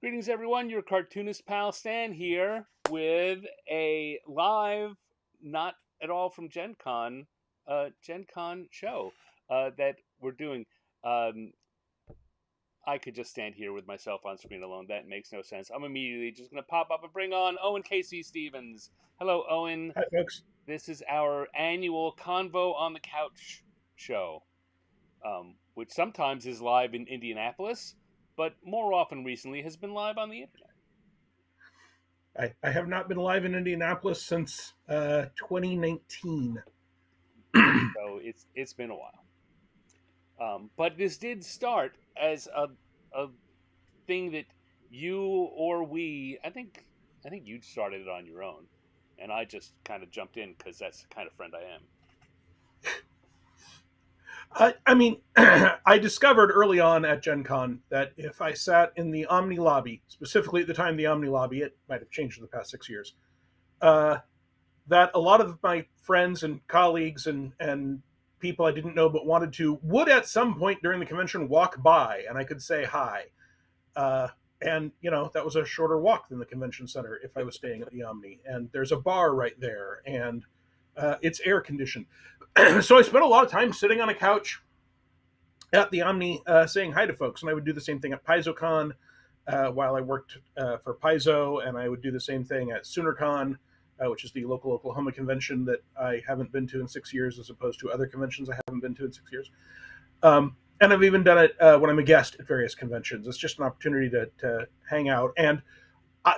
Greetings, everyone. Your cartoonist pal Stan here with a live, not at all from Gen Con show that we're doing. Um, I could just stand here with myself on screen alone. That makes no sense. I'm immediately just going to pop up and bring on Owen K.C. Stevens. Hello, Owen. Hi, folks. This is our annual Convo on the Couch show, which sometimes is live in Indianapolis, but more often recently has been live on the internet. I have not been live in Indianapolis since 2019. So it's been a while. But this did start as a thing that you or we, I think you started it on your own, and I just kind of jumped in because that's the kind of friend I am. I mean, I discovered early on at Gen Con that if I sat in the Omni lobby, specifically at the time the Omni lobby, it might have changed in the past 6 years, uh, that a lot of my friends and colleagues and people I didn't know but wanted to would at some point during the convention walk by and I could say hi. Uh, and that was a shorter walk than the convention center if I was staying at the Omni. And there's a bar right there, and it's air conditioned. So I spent a lot of time sitting on a couch at the Omni saying hi to folks, and I would do the same thing at PaizoCon while I worked for Paizo, and I would do the same thing at SoonerCon, which is the local Oklahoma convention that I haven't been to in 6 years, as opposed to other conventions I haven't been to in 6 years. And I've even done it when I'm a guest at various conventions. It's just an opportunity to hang out. And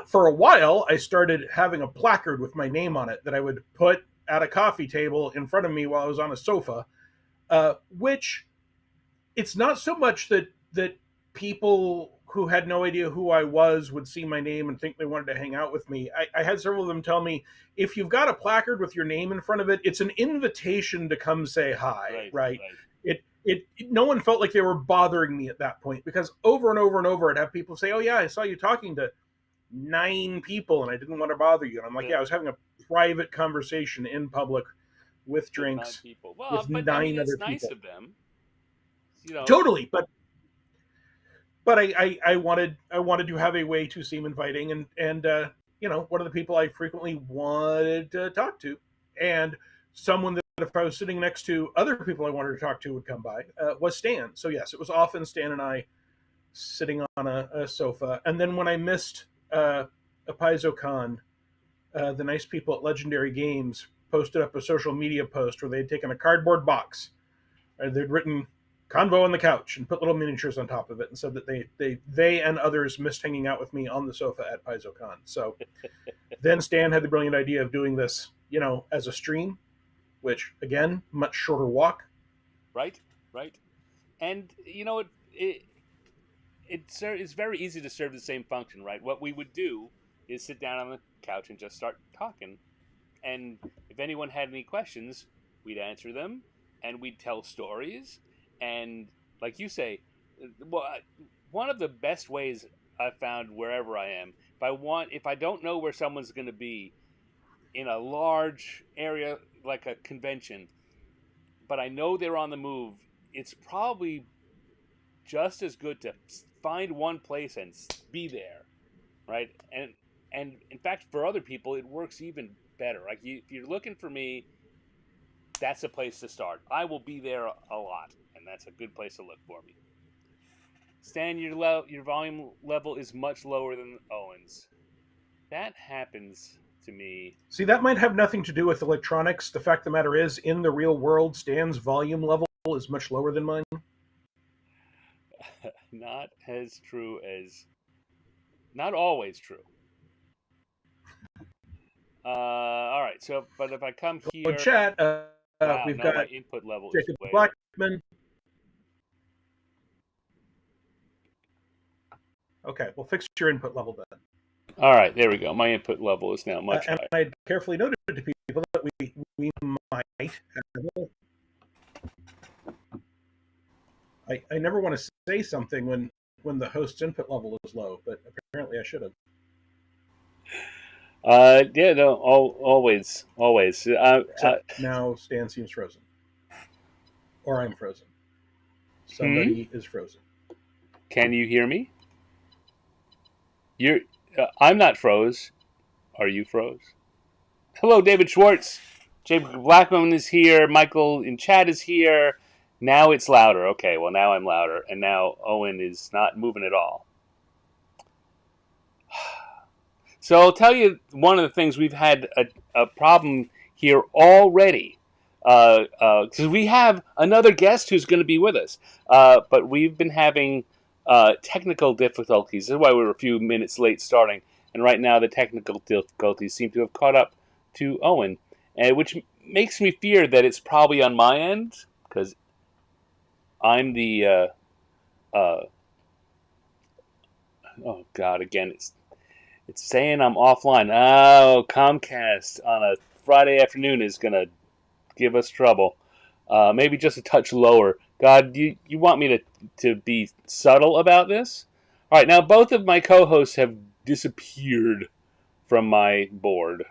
for a while, I started having a placard with my name on it that I would put at a coffee table in front of me while I was on a sofa, which it's not so much that people who had no idea who I was would see my name and think they wanted to hang out with me. I had several of them tell me, if you've got a placard with your name in front of it, it's an invitation to come say hi, right? No one felt like they were bothering me at that point, because over and over and over I'd have people say, "Oh yeah, I saw you talking to 9 people and I didn't want to bother you." And I'm like, "Yeah, I was having a private conversation in public with drinks People. Well, with but I mean, 9 it's other nice people." of them. You know, Totally, but I wanted to have a way to seem inviting, and one of the people I frequently wanted to talk to, and someone that if I was sitting next to other people I wanted to talk to would come by, was Stan. So yes, it was often Stan and I sitting on a sofa. And then when I missed a PaizoCon, the nice people at Legendary Games posted up a social media post where they'd taken a cardboard box, they'd written "Convo on the Couch" and put little miniatures on top of it, and said that they and others missed hanging out with me on the sofa at PaizoCon. So then Stan had the brilliant idea of doing this, as a stream, which again, much shorter walk. right, right, and it's very easy to serve the same function, right? What we would do is sit down on the couch and just start talking, and if anyone had any questions, we'd answer them, and we'd tell stories, and like you say, well, one of the best ways I've found wherever I am, if I don't know where someone's going to be in a large area like a convention, but I know they're on the move, it's probably just as good to find one place and be there, right? And in fact, for other people, it works even better. Like if you're looking for me, that's a place to start. I will be there a lot, and that's a good place to look for me. Stan, your volume level is much lower than Owen's. That happens to me. See, that might have nothing to do with electronics. The fact of the matter is, in the real world, Stan's volume level is much lower than mine. Not as true as, not always true. All right. So, but if I come In here, chat, wow, we've no, got my input level is Jacob way low. Blackman. Okay, we'll fix your input level then. All right, there we go. My input level is now much And higher. I carefully noted to people that we might have. I never want to say something when the host's input level is low, but apparently I should have. Yeah, no, always, always. Except now Stan seems frozen, or I'm frozen. Somebody is frozen. Can you hear me? You're. I'm not froze. Are you froze? Hello, David Schwartz. Jacob Blackman is here. Michael in chat is here. Now it's louder. Okay, well now I'm louder, and now Owen is not moving at all. So I'll tell you one of the things we've had a problem here already. Because we have another guest who's going to be with us, but we've been having technical difficulties. This is why we were a few minutes late starting, and right now the technical difficulties seem to have caught up to Owen, which makes me fear that it's probably on my end because I'm the oh god, again it's saying I'm offline. Oh, Comcast on a Friday afternoon is gonna give us trouble. Maybe just a touch lower. God, you want me to be subtle about this? All right, now both of my co-hosts have disappeared from my board.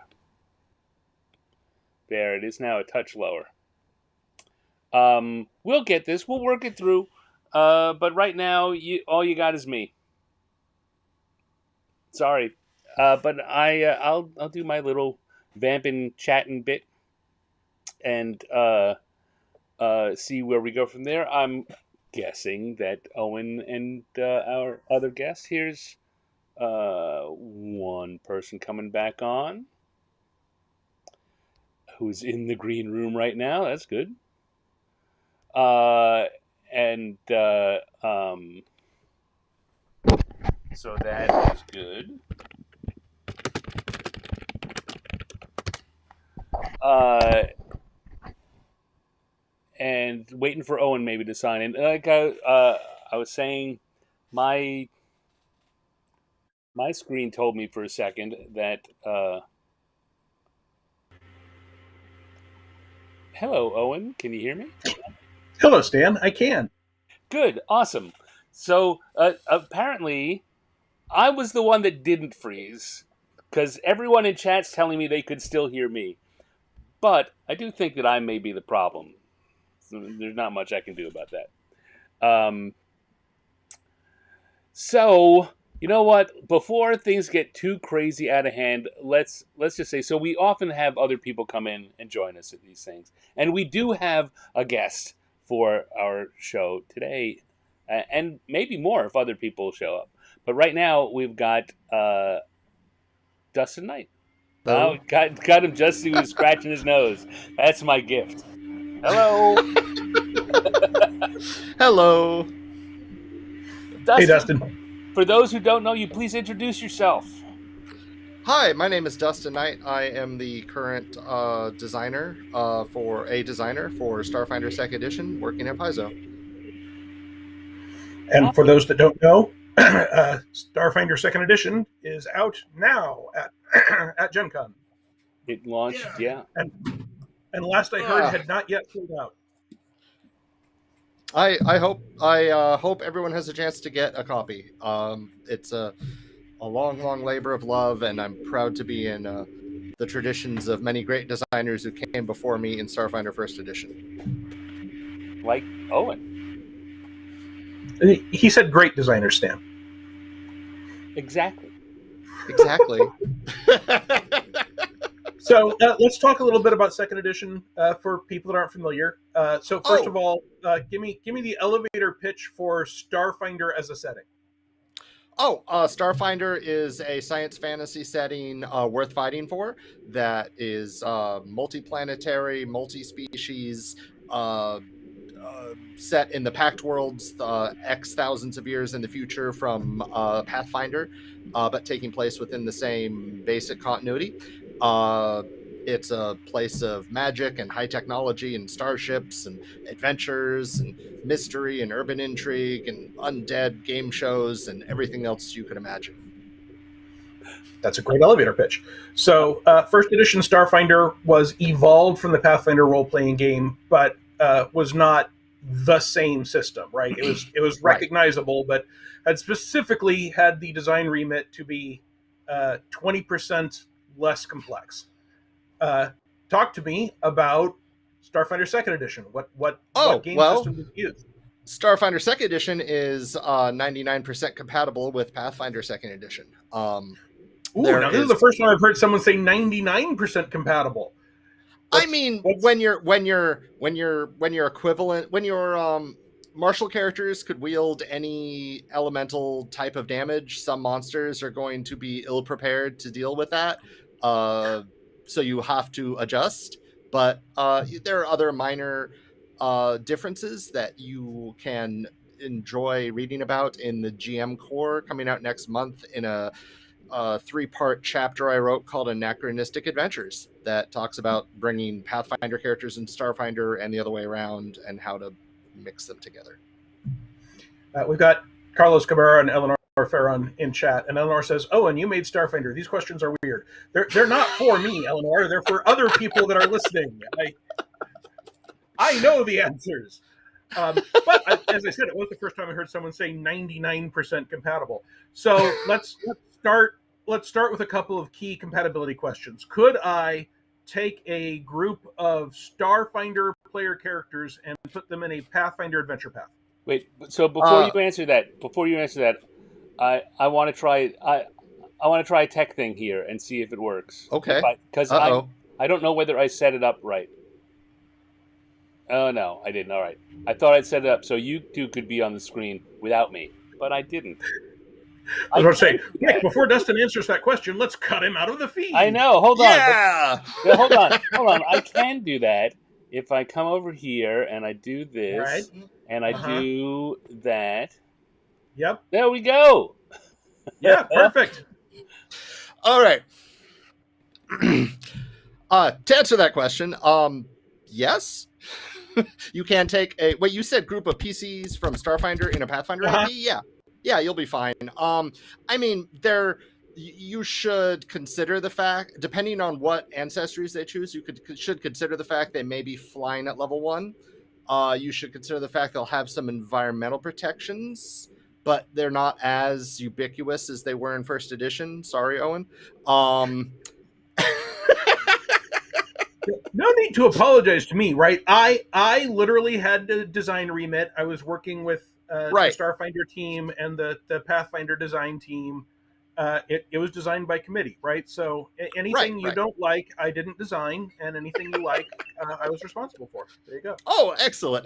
There, it is now a touch lower. We'll get this. We'll work it through. But right now, all you got is me. Sorry, but I'll do my little vamping, chatting bit, and see where we go from there. I'm guessing that Owen and our other guest here's one person coming back on, who's in the green room right now. That's good. And so that is good. And waiting for Owen maybe to sign in. Like I was saying, my screen told me for a second that. Hello, Owen. Can you hear me? Hello, Stan. I can. Good. Awesome. So apparently, I was the one that didn't freeze because everyone in chat's telling me they could still hear me. But I do think that I may be the problem. So there's not much I can do about that. So you know what? Before things get too crazy out of hand, let's just say. So we often have other people come in and join us at these things, and we do have a guest for our show today, and maybe more if other people show up. But right now we've got Dustin Knight. Oh, got him just as he was scratching his nose. That's my gift. Hello. Hello. Dustin, Hey, Dustin. For those who don't know you, please introduce yourself. Hi, my name is Dustin Knight. I am the current designer for Starfinder 2nd Edition, working at Paizo. And for those that don't know, Starfinder 2nd Edition is out now at Gen Con. It launched, yeah. And last I heard, had not yet sold out. I hope everyone has a chance to get a copy. It's a long labor of love, and I'm proud to be in the traditions of many great designers who came before me in Starfinder 1st Edition. Like Owen. He said great designer, Stan. Exactly. So let's talk a little bit about 2nd Edition for people that aren't familiar. So first of all, give me the elevator pitch for Starfinder as a setting. Starfinder is a science fantasy setting worth fighting for that is multi-planetary, multi-species, set in the Pact Worlds X thousands of years in the future from Pathfinder, but taking place within the same basic continuity. It's a place of magic and high technology and starships and adventures and mystery and urban intrigue and undead game shows and everything else you could imagine. That's a great elevator pitch. So, 1st Edition Starfinder was evolved from the Pathfinder role-playing game, but was not the same system, right? It was recognizable, but had specifically had the design remit to be 20% less complex. Talk to me about Starfinder 2nd Edition. What game system did you use? Starfinder Second Edition is 99% compatible with Pathfinder Second Edition. Now this is the first time I've heard someone say 99% compatible. When your equivalent, when your martial characters could wield any elemental type of damage, some monsters are going to be ill prepared to deal with that. So you have to adjust. But there are other minor differences that you can enjoy reading about in the GM Core coming out next month in a 3-part chapter I wrote called Anachronistic Adventures that talks about bringing Pathfinder characters into Starfinder and the other way around and how to mix them together. We've got Carlos Cabrera and Eleanor Ferron in chat, and Eleanor says, "Owen, you made Starfinder. These questions are weird. They're not for me, Eleanor. They're for other people that are listening. I know the answers." But as I said, it was the first time I heard someone say 99% compatible. So let's start with a couple of key compatibility questions. Could I take a group of Starfinder player characters and put them in a Pathfinder adventure path? Wait, so before you answer that, I want to try a tech thing here and see if it works. Okay. Because I don't know whether I set it up right. Oh no, I didn't. All right. I thought I'd set it up so you two could be on the screen without me, but I didn't. I was going to say, Nick, before Dustin answers that question, let's cut him out of the feed. I know. Hold on. Yeah. Hold on. I can do that if I come over here and I do this, right, and I do that. Yep. There we go. Yeah, perfect. All right. To answer that question, yes. You can take you said group of PCs from Starfinder in a Pathfinder AP? Yeah, you'll be fine. You should consider the fact, depending on what ancestries they choose, should consider the fact they may be flying at level 1. You should consider the fact they'll have some environmental protections, but they're not as ubiquitous as they were in first edition. Sorry, Owen. No need to apologize to me, right? I literally had to design remit. I was working with the Starfinder team and the Pathfinder design team. It was designed by committee, right? So anything you don't like, I didn't design, and anything you like, I was responsible for. There you go. Oh, excellent.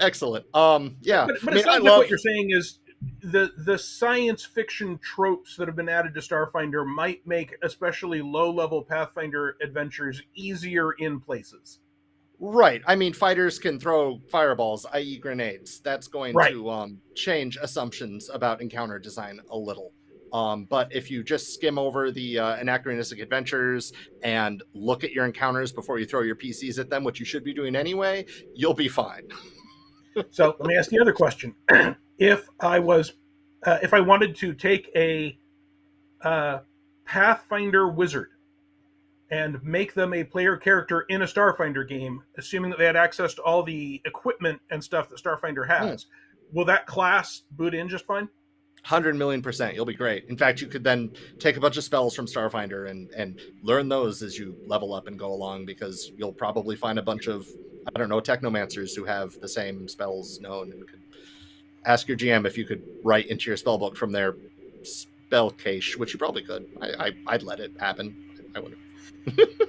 Yeah. But it sounds like what you're saying is the science fiction tropes that have been added to Starfinder might make especially low-level Pathfinder adventures easier in places. Right. I mean, fighters can throw fireballs, i.e. grenades. That's going to change assumptions about encounter design a little. But if you just skim over the anachronistic adventures and look at your encounters before you throw your PCs at them, which you should be doing anyway, you'll be fine. So let me ask the other question. If I wanted to take a Pathfinder wizard and make them a player character in a Starfinder game, assuming that they had access to all the equipment and stuff that Starfinder has, will that class boot in just fine? 100,000,000%. You'll be great. In fact, you could then take a bunch of spells from Starfinder and learn those as you level up and go along, because you'll probably find a bunch of, technomancers who have the same spells known, and could ask your GM if you could write into your spellbook from their spell cache, which you probably could. I'd let it happen. I wouldn't.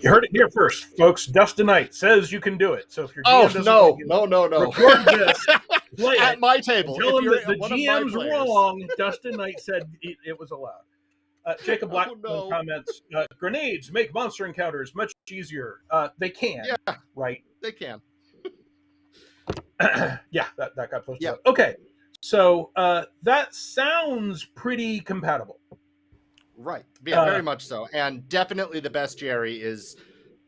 You heard it here first, folks. Dustin Knight says you can do it. So if your GM no, record this, play at it, my table. Tell him that the GM's wrong. Dustin Knight said it was allowed. Jacob Black comments: grenades make monster encounters much easier. They can, right? They can. Yeah, that got posted. Yep. Okay, so that sounds pretty compatible. Right. Yeah, very much so. And definitely the best Jerry is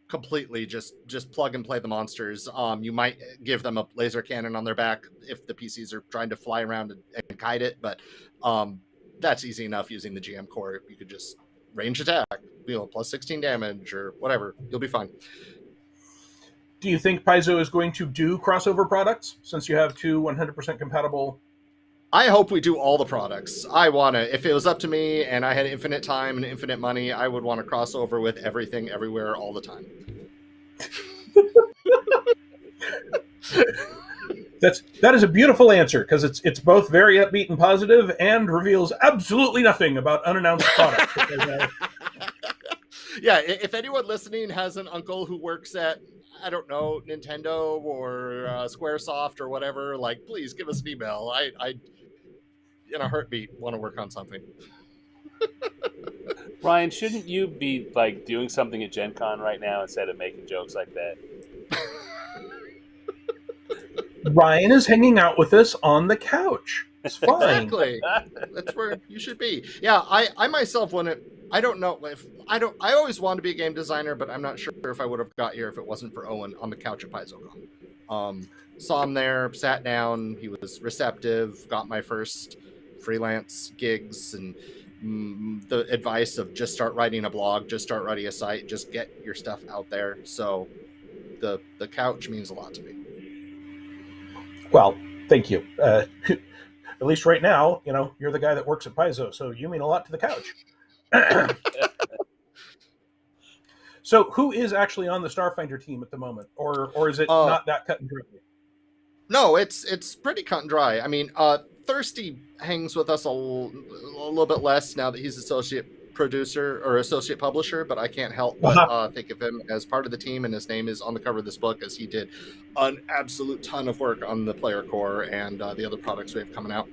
completely just plug and play the monsters. You might give them a laser cannon on their back if the PCs are trying to fly around and guide it, but that's easy enough using the GM core. You could just range attack, plus 16 damage or whatever. You'll be fine. Do you think Paizo is going to do crossover products since you have two 100% compatible? I hope we do all the products. If it was up to me and I had infinite time and infinite money, I would want to cross over with everything, everywhere, all the time. That is a beautiful answer, because it's both very upbeat and positive and reveals absolutely nothing about unannounced product. Yeah, if anyone listening has an uncle who works at, I don't know, Nintendo or Squaresoft or whatever, like, please give us an email. I in a heartbeat want to work on something. Ryan, shouldn't you be like doing something at Gen Con right now instead of making jokes like that? Ryan is hanging out with us on the couch. It's fine. Exactly. That's where you should be. Yeah, I myself wouldn't. I don't know if I always wanted to be a game designer, but I'm not sure if I would have got here if it wasn't for Owen on the couch at PaizoCon. Saw him there, sat down. He was receptive. Got my first freelance gigs, and the advice of just start writing a blog, just start writing a site, just get your stuff out there. So the couch means a lot to me. Well, thank you. At least right now, you're the guy that works at Paizo, so you mean a lot to the couch. So, who is actually on the Starfinder team at the moment, or is it not that cut and dry? No, it's pretty cut and dry. I mean, Thirsty hangs with us a little bit less now that he's associate producer or associate publisher, but I can't help but think of him as part of the team, and his name is on the cover of this book, as he did an absolute ton of work on the player core and the other products we have coming out.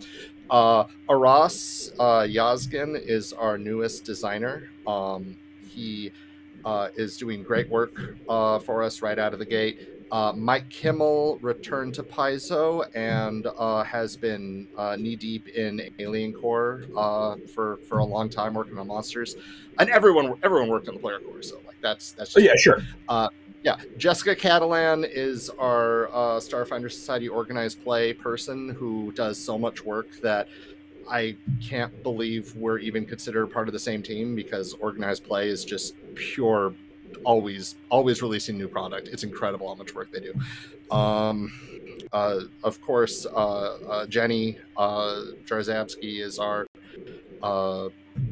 Aras Yazgan is our newest designer. He is doing great work for us right out of the gate. Mike Kimmel returned to Paizo and has been knee-deep in Alien Core for a long time, working on monsters. And everyone worked on the player core, so like that's just sure. Yeah, Jessica Catalan is our Starfinder Society organized play person who does so much work that I can't believe we're even considered part of the same team, because organized play is just pure, always releasing new product. It's incredible how much work they do. Of course, Jenny Jarzabski is our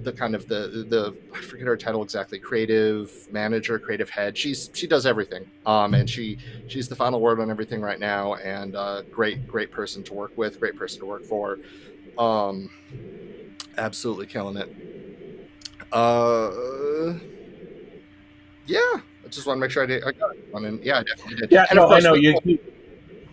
the kind of the I forget her title exactly, creative manager, creative head. She does everything, and she's the final word on everything right now, and great person to work with, great person to work for. Absolutely killing it. Yeah, I just want to make sure I got it. And yeah, I definitely did. Yeah, and no, I know you.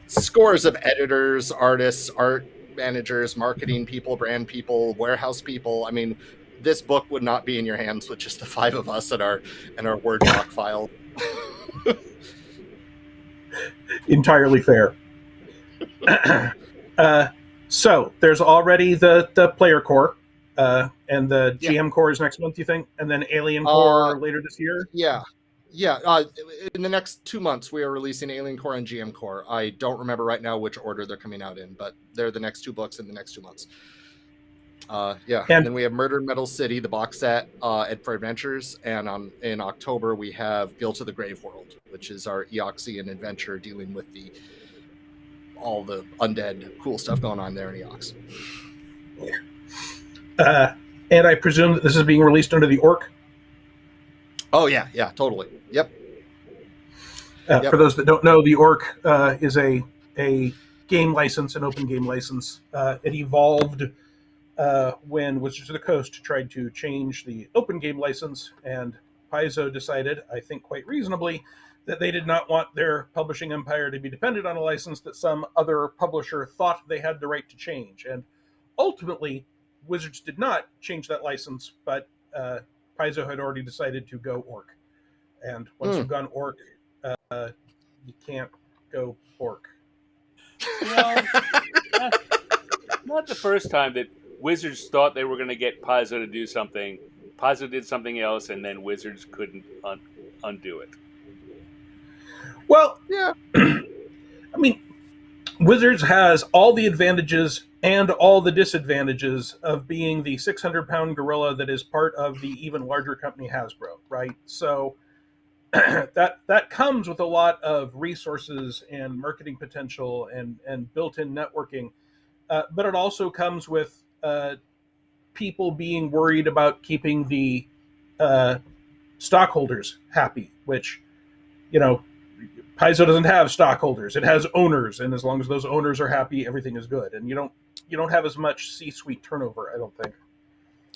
Scores of editors, artists, art managers, marketing people, brand people, warehouse people. I mean, this book would not be in your hands with just the five of us and our Word doc file. Entirely fair. So there's already the player core, and the GM core is next month, you think, and then Alien Core later this year. Yeah. In the next 2 months, we are releasing Alien Core and GM Core. I don't remember right now which order they're coming out in, but they're the next 2 books in the next 2 months. And then we have Murder Metal City, the box set, for Adventures, and in October we have Guilt of the Grave World, which is our Eoxian adventure dealing with all the undead cool stuff going on there in Eox. And I presume that this is being released under the Orc. Oh yeah, totally. Yep. For those that don't know, the Orc is a game license, an open game license. It evolved when Wizards of the Coast tried to change the open game license, and Paizo decided, I think quite reasonably, that they did not want their publishing empire to be dependent on a license that some other publisher thought they had the right to change. And ultimately, Wizards did not change that license, but Paizo had already decided to go Orc. And once you've gone Orc, you can't go Orc. Not the first time that Wizards thought they were going to get Paizo to do something. Paizo did something else, and then Wizards couldn't undo it. Well, yeah. I mean, Wizards has all the advantages and all the disadvantages of being the 600-pound gorilla that is part of the even larger company Hasbro, right? So that comes with a lot of resources and marketing potential and built-in networking, but it also comes with people being worried about keeping the stockholders happy, which, Paizo doesn't have stockholders; it has owners, and as long as those owners are happy, everything is good. And you don't have as much C-suite turnover, I don't think.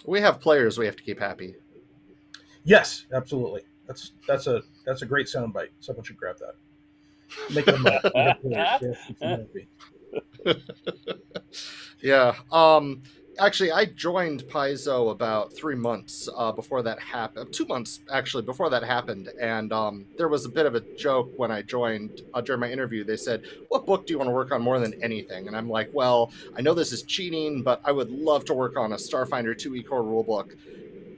We have players we have to keep happy. Yes, absolutely. That's a great soundbite. Someone should grab that. Make them happy. Yeah. Actually, I joined Paizo about 3 months before that happened. 2 months actually before that happened, and there was a bit of a joke when I joined during my interview. They said, "What book do you want to work on more than anything?" And I'm like, "Well, I know this is cheating, but I would love to work on a Starfinder 2e core rulebook.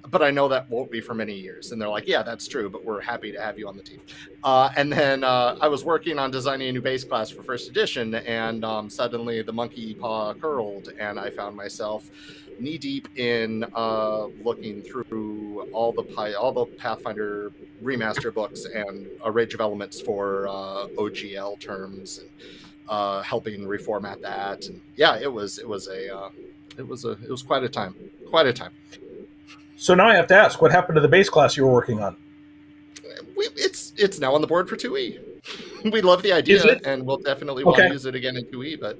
But I know that won't be for many years." And they're like, "Yeah, that's true, but we're happy to have you on the team." And then I was working on designing a new base class for first edition, and suddenly the monkey paw curled, and I found myself knee deep in looking through all the Pathfinder remaster books and a Rage of Elements for OGL terms, and helping reformat that. And yeah, it was quite a time. Quite a time. So now I have to ask, what happened to the base class you were working on? It's now on the board for 2e. We love the idea, and we'll definitely want to use it again in 2e. But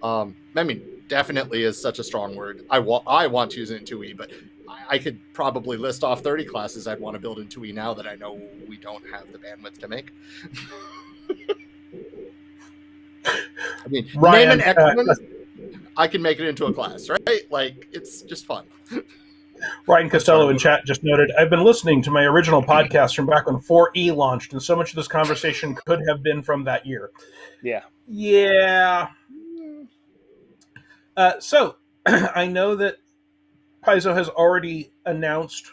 I mean, definitely is such a strong word. I want to use it in 2e, but I could probably list off 30 classes I'd want to build in 2e now that I know we don't have the bandwidth to make. I mean, Ryan, name an X-Men, I can make it into a class, right? Like, it's just fun. Ryan Costello in chat just noted, I've been listening to my original podcast from back when 4E launched, and so much of this conversation could have been from that year. Yeah. Yeah. So, I know that Paizo has already announced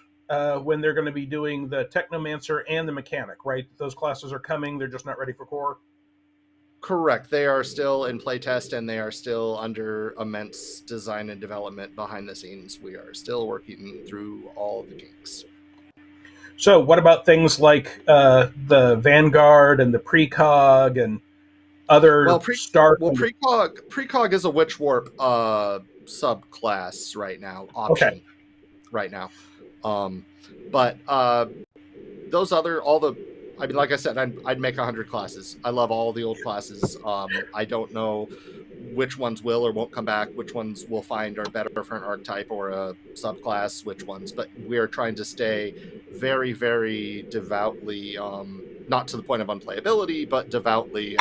when they're going to be doing the Technomancer and the Mechanic, right? Those classes are coming, they're just not ready for core. Correct. They are still in playtest, and they are still under immense design and development behind the scenes. We are still working through all the kinks. So what about things like the Vanguard and the Precog and other Precog is a Witch Warp subclass right now, option. Okay. Right now. But those other, I mean, like I said, I'd make 100 classes. I love all the old classes. I don't know which ones will or won't come back, which ones we'll find are better for an archetype or a subclass, which ones. But we are trying to stay very, very devoutly, not to the point of unplayability, but devoutly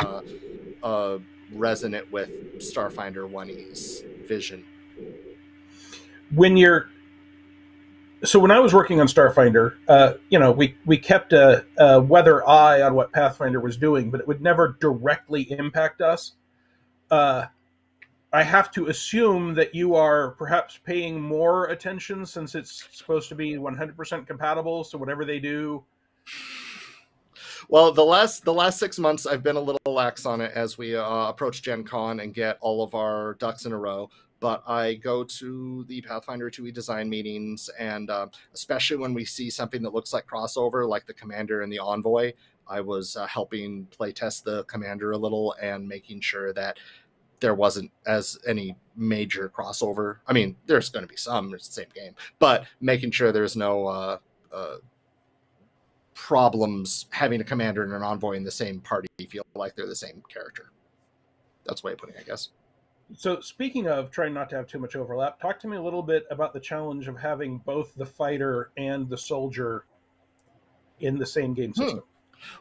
resonant with Starfinder 1E's vision. When I was working on Starfinder, we kept a weather eye on what Pathfinder was doing, but it would never directly impact us. I have to assume that you are perhaps paying more attention since it's supposed to be 100% compatible, so whatever they do. Well, the last 6 months, I've been a little lax on it as we approach Gen Con and get all of our ducks in a row. But I go to the Pathfinder 2e design meetings, and especially when we see something that looks like crossover, like the Commander and the Envoy, I was helping playtest the Commander a little and making sure that there wasn't as any major crossover. I mean, there's going to be some, it's the same game, but making sure there's no problems having a Commander and an Envoy in the same party feel like they're the same character. That's the way of putting it, I guess. So speaking of trying not to have too much overlap, talk to me a little bit about the challenge of having both the fighter and the soldier in the same game system.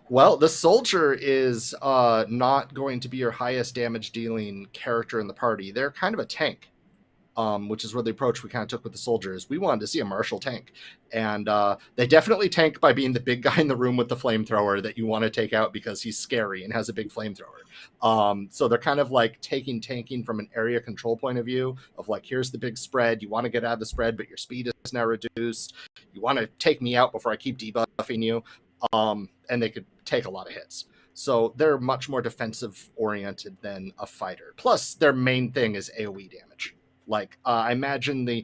Well, the soldier is not going to be your highest damage dealing character in the party. They're kind of a tank, which is where the approach we kind of took with the soldiers. We wanted to see a martial tank, and they definitely tank by being the big guy in the room with the flamethrower that you want to take out because he's scary and has a big flamethrower. So they're kind of like tanking from an area control point of view of like, here's the big spread. You want to get out of the spread, but your speed is now reduced. You want to take me out before I keep debuffing you. And they could take a lot of hits. So they're much more defensive oriented than a fighter. Plus, their main thing is AoE damage. Like I imagine a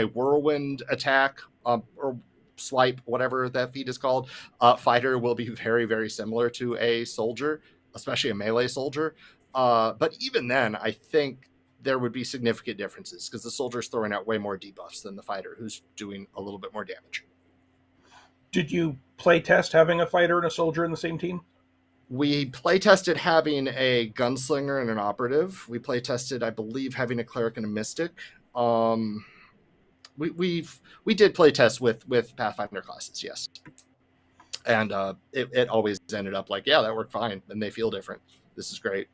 whirlwind attack or swipe, whatever that feat is called. Fighter will be very, very similar to a soldier, especially a melee soldier. But even then, I think there would be significant differences because the soldier's throwing out way more debuffs than the fighter, who's doing a little bit more damage. Did you play test having a fighter and a soldier in the same team? Did you play test having a fighter and a soldier in the same team? Did you play test having a fighter and a soldier in the same team? We play tested having a gunslinger and an operative. We play tested, I believe, having a cleric and a mystic. We did play test with Pathfinder classes, yes, and it always ended up like, yeah, that worked fine, and they feel different. This is great.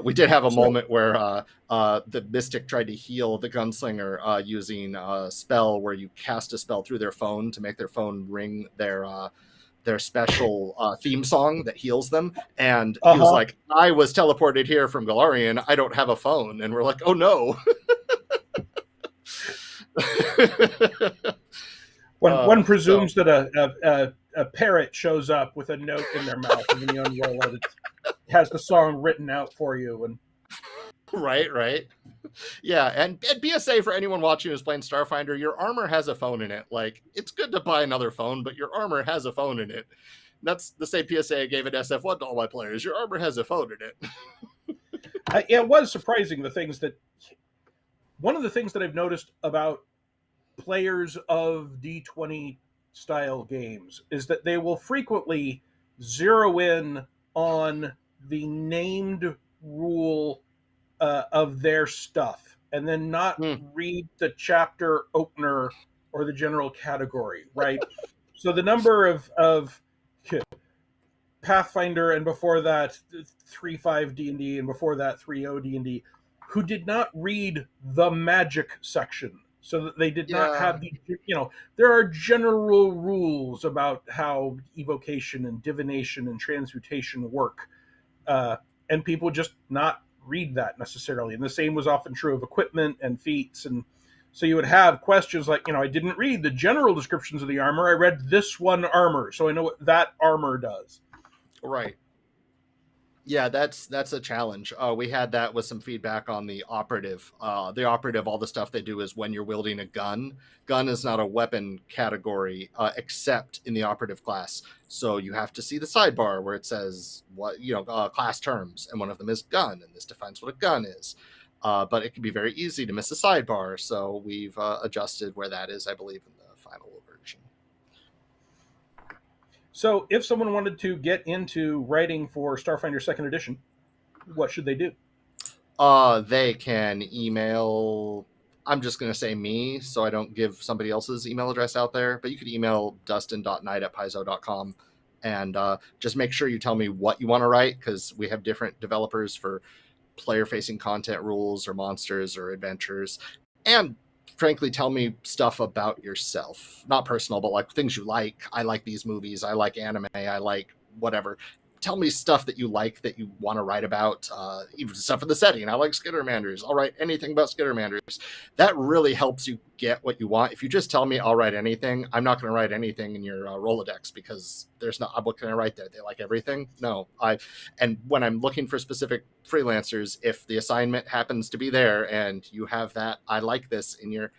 We did have a moment where the mystic tried to heal the gunslinger using a spell where you cast a spell through their phone to make their phone ring their special theme song that heals them. And he was like, I was teleported here from Galarian. I don't have a phone. And we're like, oh no. One presumes that a parrot shows up with a note in their mouth, and when you unroll it, it has the song written out for you. And right. Yeah, and BSA, for anyone watching who's playing Starfinder, your armor has a phone in it. Like, it's good to buy another phone, but your armor has a phone in it. And that's the same PSA I gave at SF1 to all my players. Your armor has a phone in it. It was surprising one of the things that I've noticed about players of D20 style games is that they will frequently zero in on the named rule of their stuff and then not read the chapter opener or the general category, right? So the number of Pathfinder, and before that 3.5 D&D, and before that 3.0 D&D, who did not read the magic section, so that they did not have the, there are general rules about how evocation and divination and transmutation work, and people just not read that necessarily. And the same was often true of equipment and feats. And so you would have questions like, I didn't read the general descriptions of the armor. I read this one armor, so I know what that armor does. Right. Yeah, that's a challenge. We had that with some feedback on the operative. All the stuff they do is when you're wielding a gun. Gun is not a weapon category except in the operative class. So you have to see the sidebar where it says class terms, and one of them is gun, and this defines what a gun is. But it can be very easy to miss a sidebar, so we've adjusted where that is, I believe, in the final version. So if someone wanted to get into writing for Starfinder 2nd Edition, what should they do? They can email, I'm just going to say me, so I don't give somebody else's email address out there, but you could email dustin.knight@paizo.com, and just make sure you tell me what you want to write, because we have different developers for player-facing content rules or monsters or adventures. And frankly, tell me stuff about yourself, not personal, but like things you like. I like these movies. I like anime. I like whatever. Tell me stuff that you like that you want to write about, even stuff in the setting. I like Skittermanders. I'll write anything about Skittermanders. That really helps you get what you want. If you just tell me I'll write anything, I'm not going to write anything in your Rolodex, because there's not, what can I write there? They like everything? No. And when I'm looking for specific freelancers, if the assignment happens to be there and you have that, I like this in your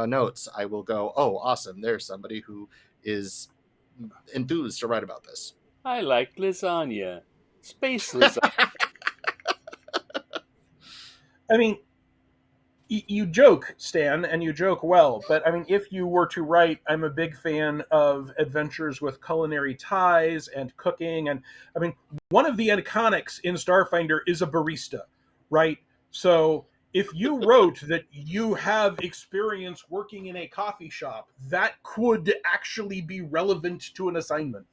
notes, I will go, oh, awesome. There's somebody who is enthused to write about this. I like lasagna. Space lasagna. I mean, you joke, Stan, and you joke well, but I mean, if you were to write, I'm a big fan of adventures with culinary ties and cooking, and I mean, one of the iconics in Starfinder is a barista, right? So if you wrote that you have experience working in a coffee shop, that could actually be relevant to an assignment.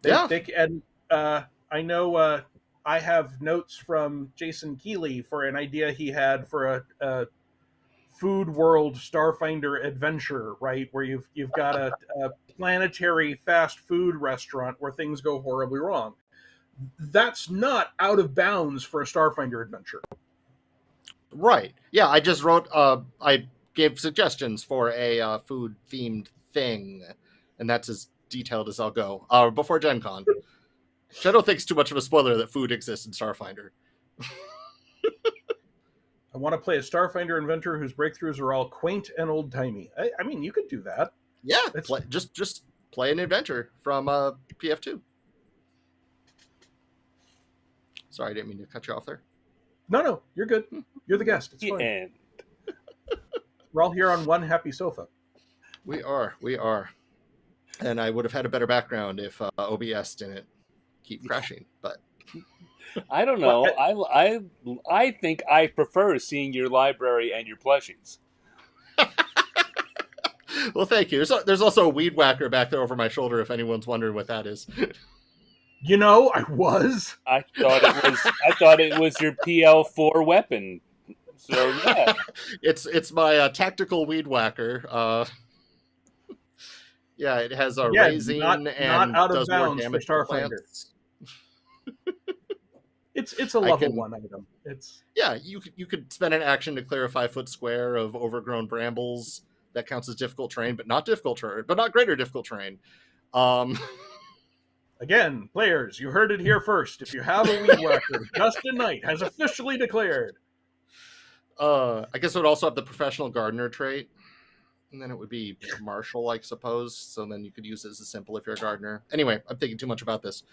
I know I have notes from Jason Keeley for an idea he had for a food world Starfinder adventure, right? Where you've got a planetary fast food restaurant where things go horribly wrong. That's not out of bounds for a Starfinder adventure. Right. Yeah, I just wrote, I gave suggestions for a food themed thing, and that's as detailed as I'll go. Before Gen Con. Which I don't think it's too much of a spoiler that food exists in Starfinder. I want to play a Starfinder inventor whose breakthroughs are all quaint and old-timey. I mean, you could do that. Yeah, just play an adventure from PF2. Sorry, I didn't mean to cut you off there. No, you're good. You're the guest. It's fine. We're all here on one happy sofa. We are. And I would have had a better background if OBS didn't keep crashing. But I don't Well, know. I think I prefer seeing your library and your plushies. well, thank you. There's also a weed whacker back there over my shoulder. If anyone's wondering what that is. I was. I thought it was your PL4 weapon. So yeah. It's my tactical weed whacker. Yeah, it has a Again, raising not and out of does more bounds for damage to Starfinder. plants. It's a level 1 item. Yeah, you could spend an action to clear a 5-foot square of overgrown brambles. That counts as difficult terrain, but not greater difficult terrain. Again, players, you heard it here first. If you have a weed whacker, Dustin Knight has officially declared. I guess it would also have the professional gardener trait, and then it would be martial, I suppose. So then you could use it as a simple if you're a gardener. Anyway, I'm thinking too much about this.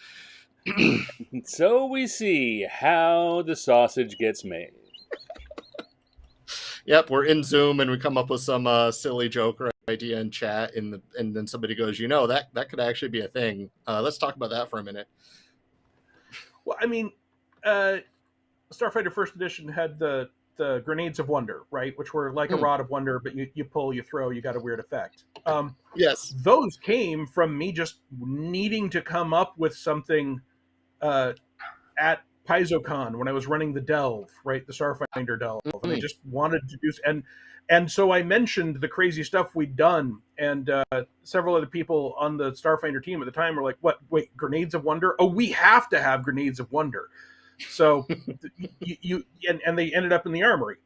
So we see how the sausage gets made. Yep, we're in Zoom and we come up with some silly joke or idea in chat, and then somebody goes, that could actually be a thing. Let's talk about that for a minute. Well, I mean, Starfighter First Edition had the Grenades of Wonder, right? Which were like a Rod of Wonder, but you pull, you throw, you got a weird effect. Yes. Those came from me just needing to come up with something at PaizoCon when I was running the Delve, right? The Starfinder Delve. And I just wanted to do... And so I mentioned the crazy stuff we'd done, and several other people on the Starfinder team at the time were like, "What? Wait, Grenades of Wonder? Oh, we have to have Grenades of Wonder." So and they ended up in the armory.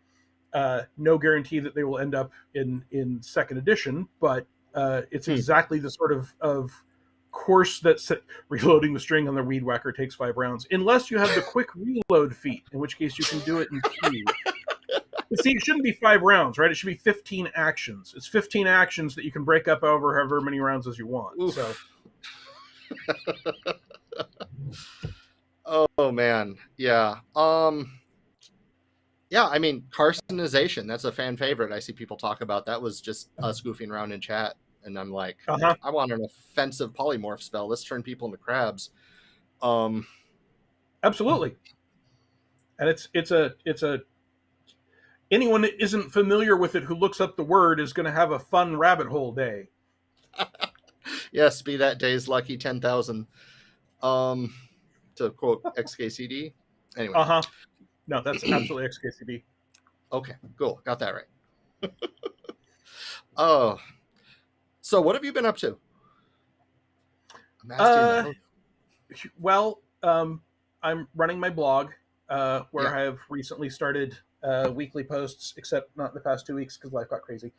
No guarantee that they will end up in second edition, but it's exactly the sort of course that reloading the string on the weed whacker takes 5 rounds, unless you have the quick reload feat, in which case you can do it in 2. See, it shouldn't be 5 rounds, right? It should be 15 actions. It's 15 actions that you can break up over however many rounds as you want. Oof. So, oh man, yeah. Yeah, I mean, carcinization, that's a fan favorite. I see people talk about that. Was just us goofing around in chat, and I'm like, I want an offensive polymorph spell. Let's turn people into crabs. Absolutely. And it's a anyone that isn't familiar with it who looks up the word is going to have a fun rabbit hole day. Yes, be that day's lucky 10,000. To quote XKCD. Anyway. No, that's absolutely XKCD. Okay, cool. Got that right. Oh. So what have you been up to? Well, I'm running my blog, where I have recently started weekly posts, except not in the past 2 weeks because life got crazy.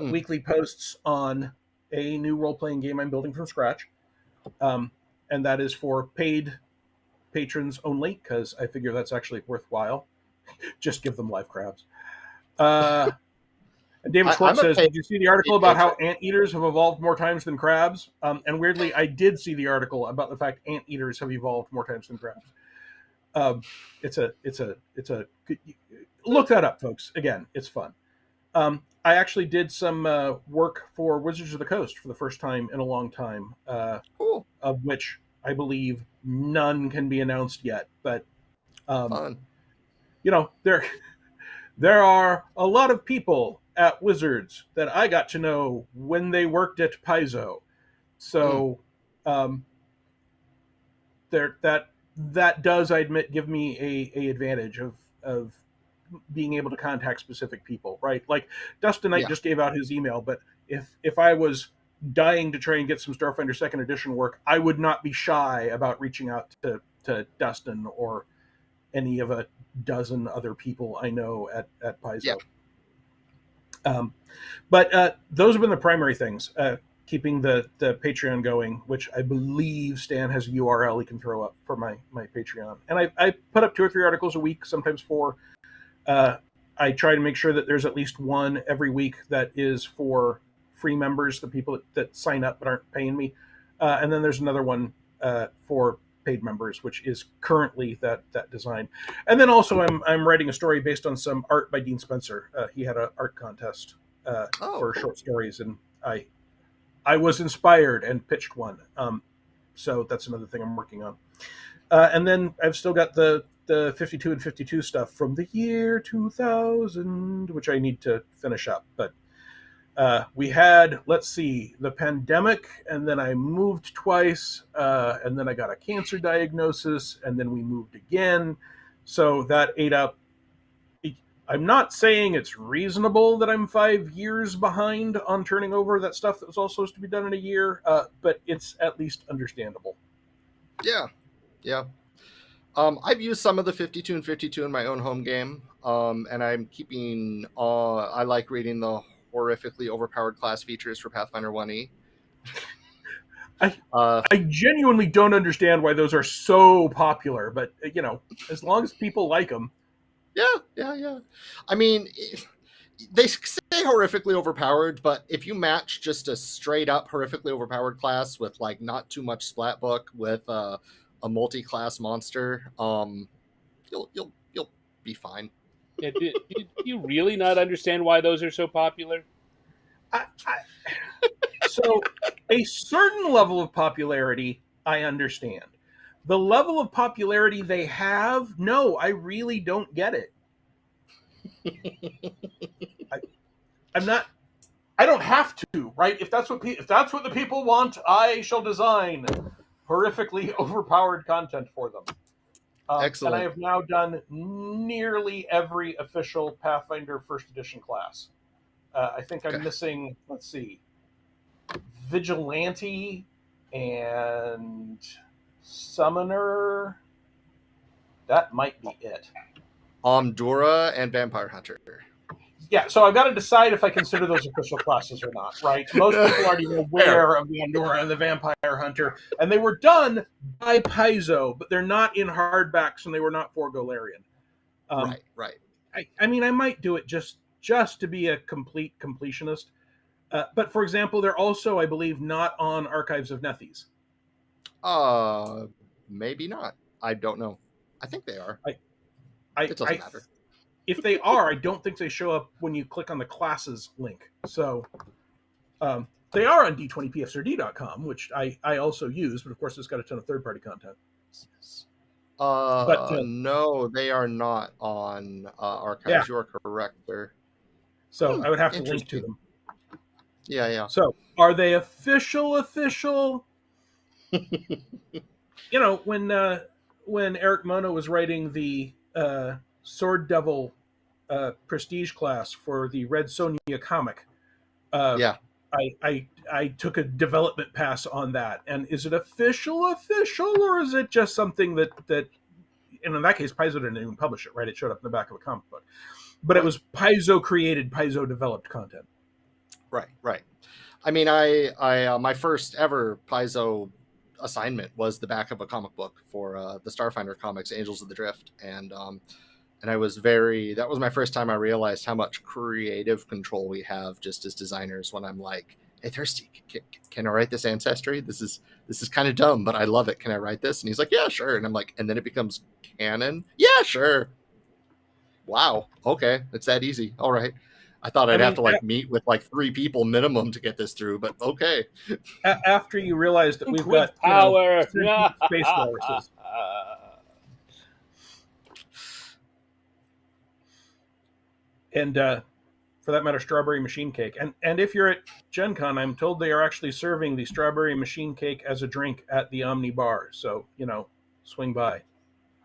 Weekly posts on a new role-playing game I'm building from scratch. And that is for paid patrons only, because I figure that's actually worthwhile. Just give them live crabs. And David Schwartz says, did you see the article about how anteaters have evolved more times than crabs? And weirdly, I did see the article about the fact anteaters have evolved more times than crabs. It's a look that up, folks. Again, it's fun. I actually did some work for Wizards of the Coast for the first time in a long time, cool. Of which I believe none can be announced yet. But fun. There are a lot of people at Wizards that I got to know when they worked at Paizo. So that does, I admit, give me a advantage of being able to contact specific people, right? Like Dustin Knight just gave out his email, but if I was dying to try and get some Starfinder 2nd Edition work, I would not be shy about reaching out to Dustin or any of a dozen other people I know at Paizo. But those have been the primary things, keeping the Patreon going, which I believe Stan has a URL he can throw up for my Patreon. And I put up 2 or 3 articles a week, sometimes 4. I try to make sure that there's at least one every week that is for free members, the people that sign up but aren't paying me. And then there's another one for paid members, which is currently that design. And then also I'm writing a story based on some art by Dean Spencer. He had an art contest for short stories, and I was inspired and pitched one. So that's another thing I'm working on. And then I've still got the 52 and 52 stuff from the year 2000, which I need to finish up. But we had, let's see, the pandemic, and then I moved twice, and then I got a cancer diagnosis, and then we moved again. So that ate up. I'm not saying it's reasonable that I'm 5 years behind on turning over that stuff that was all supposed to be done in a year, but it's at least understandable. Yeah, yeah. I've used some of the 52 and 52 in my own home game, and I'm keeping. I like reading the horrifically overpowered class features for Pathfinder 1E. I genuinely don't understand why those are so popular, but as long as people like them. Yeah. I mean, they say horrifically overpowered, but if you match just a straight up horrifically overpowered class with like not too much splat book with a multi-class monster, you'll be fine. Yeah, do you really not understand why those are so popular? So a certain level of popularity, I understand. The level of popularity they have, no, I really don't get it. I'm not. I don't have to, right? If that's what the people want, I shall design horrifically overpowered content for them. Excellent. And I have now done nearly every official Pathfinder First Edition class. I think I'm missing. Let's see. Vigilante and Summoner. That might be it. Dura and Vampire Hunter. Yeah, so I've got to decide if I consider those official classes or not, right? Most people already are aware of the Andorra and the Vampire Hunter, and they were done by Paizo, but they're not in hardbacks, and they were not for Golarion. Right. I mean, I might do it just to be a complete completionist. But for example, they're also, I believe, not on Archives of Nethys. Maybe not. I don't know. I think they are. It doesn't matter. If they are, I don't think they show up when you click on the classes link. So they are on d20pfsrd.com, which I also use, but of course it's got a ton of third-party content. No, they are not on Archives. Yeah. You're correct, sir. So I would have to link to them. Yeah. So are they official? When Eric Mona was writing the Sword Devil prestige class for the Red Sonja comic, I took a development pass on that. And is it official, or is it just something that and in that case, Paizo didn't even publish it, right? It showed up in the back of a comic book. But it was Paizo created, Paizo developed content. Right. I mean, I my first ever Paizo assignment was the back of a comic book for the Starfinder comics, Angels of the Drift, and I was that was my first time I realized how much creative control we have just as designers. When I'm like, hey, Thirsty, can I write this ancestry? This is kind of dumb, but I love it. Can I write this? And he's like, yeah, sure. And I'm like, and then it becomes canon. Yeah, sure. Wow. Okay. It's that easy. All right. I thought I'd have to meet with 3 people minimum to get this through, but okay. After you realize that we've got power, space walruses. And for that matter, strawberry machine cake. And if you're at Gen Con, I'm told they are actually serving the strawberry machine cake as a drink at the Omni Bar. So, swing by.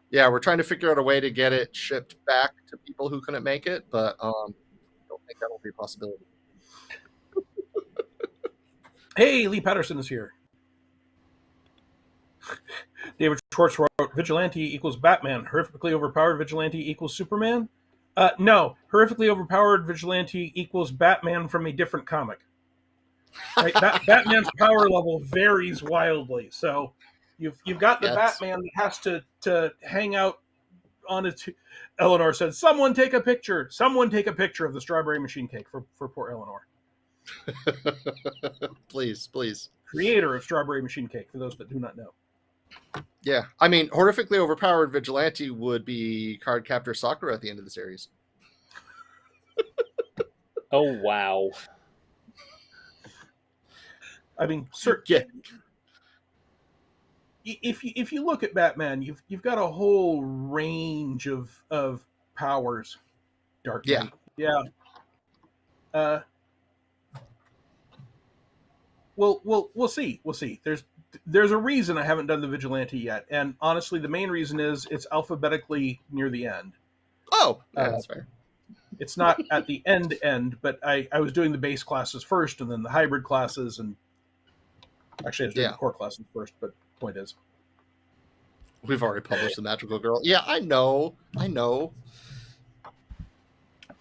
Yeah, we're trying to figure out a way to get it shipped back to people who couldn't make it, but I don't think that will be a possibility. Hey, Lee Patterson is here. David Schwartz wrote, Vigilante equals Batman. Horrifically overpowered Vigilante equals Superman? No, horrifically overpowered Vigilante equals Batman from a different comic. Right? Batman's power level varies wildly. So you've got the Batman that has to hang out on its. Eleanor said, "Someone take a picture. Someone take a picture of the strawberry machine cake for poor Eleanor." Please. Creator of strawberry machine cake, for those that do not know. Yeah, I mean, horrifically overpowered Vigilante would be Card Captor Sakura at the end of the series. Oh, wow. I mean, yeah. if you look at Batman, you've got a whole range of powers. Dark Yeah. Knight, yeah. Uh, we'll see. We'll see. There's a reason I haven't done the vigilante yet, and honestly, the main reason is it's alphabetically near the end. Oh, yeah, that's fair. It's not at the end, but I was doing the base classes first, and then the hybrid classes, and actually I was doing the core classes first. But point is, we've already published the Magical Girl. Yeah, I know.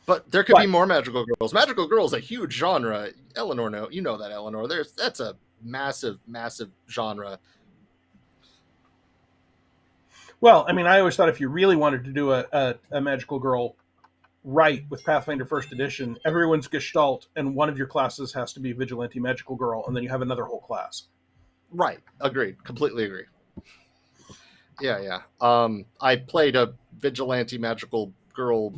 But there could be more Magical Girls. Magical Girl is a huge genre. Eleanor, you know that, Eleanor. That's a massive genre. Well, I mean, I always thought if you really wanted to do a Magical Girl right with Pathfinder First Edition, everyone's Gestalt, and one of your classes has to be Vigilante Magical Girl, and then you have another whole class. Right. Agreed. Completely agree. Yeah. I played a Vigilante Magical Girl,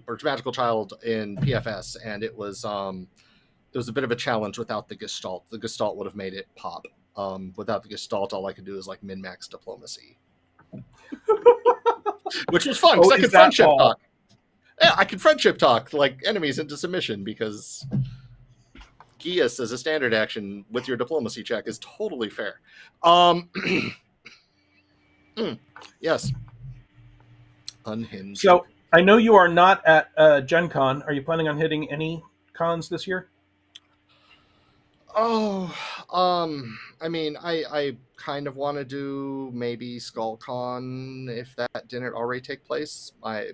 or Magical Child in PFS, and it was a bit of a challenge without the Gestalt. The Gestalt would have made it pop. Without the Gestalt, all I could do is like min-max diplomacy. Which was fun, because I could friendship talk. Yeah, I could friendship talk like enemies into submission, because Geas as a standard action with your diplomacy check is totally fair. Yes. Unhinged. So I know you are not at Gen Con. Are you planning on hitting any cons this year? Oh, I mean, I kind of want to do maybe SkullCon if that didn't already take place. My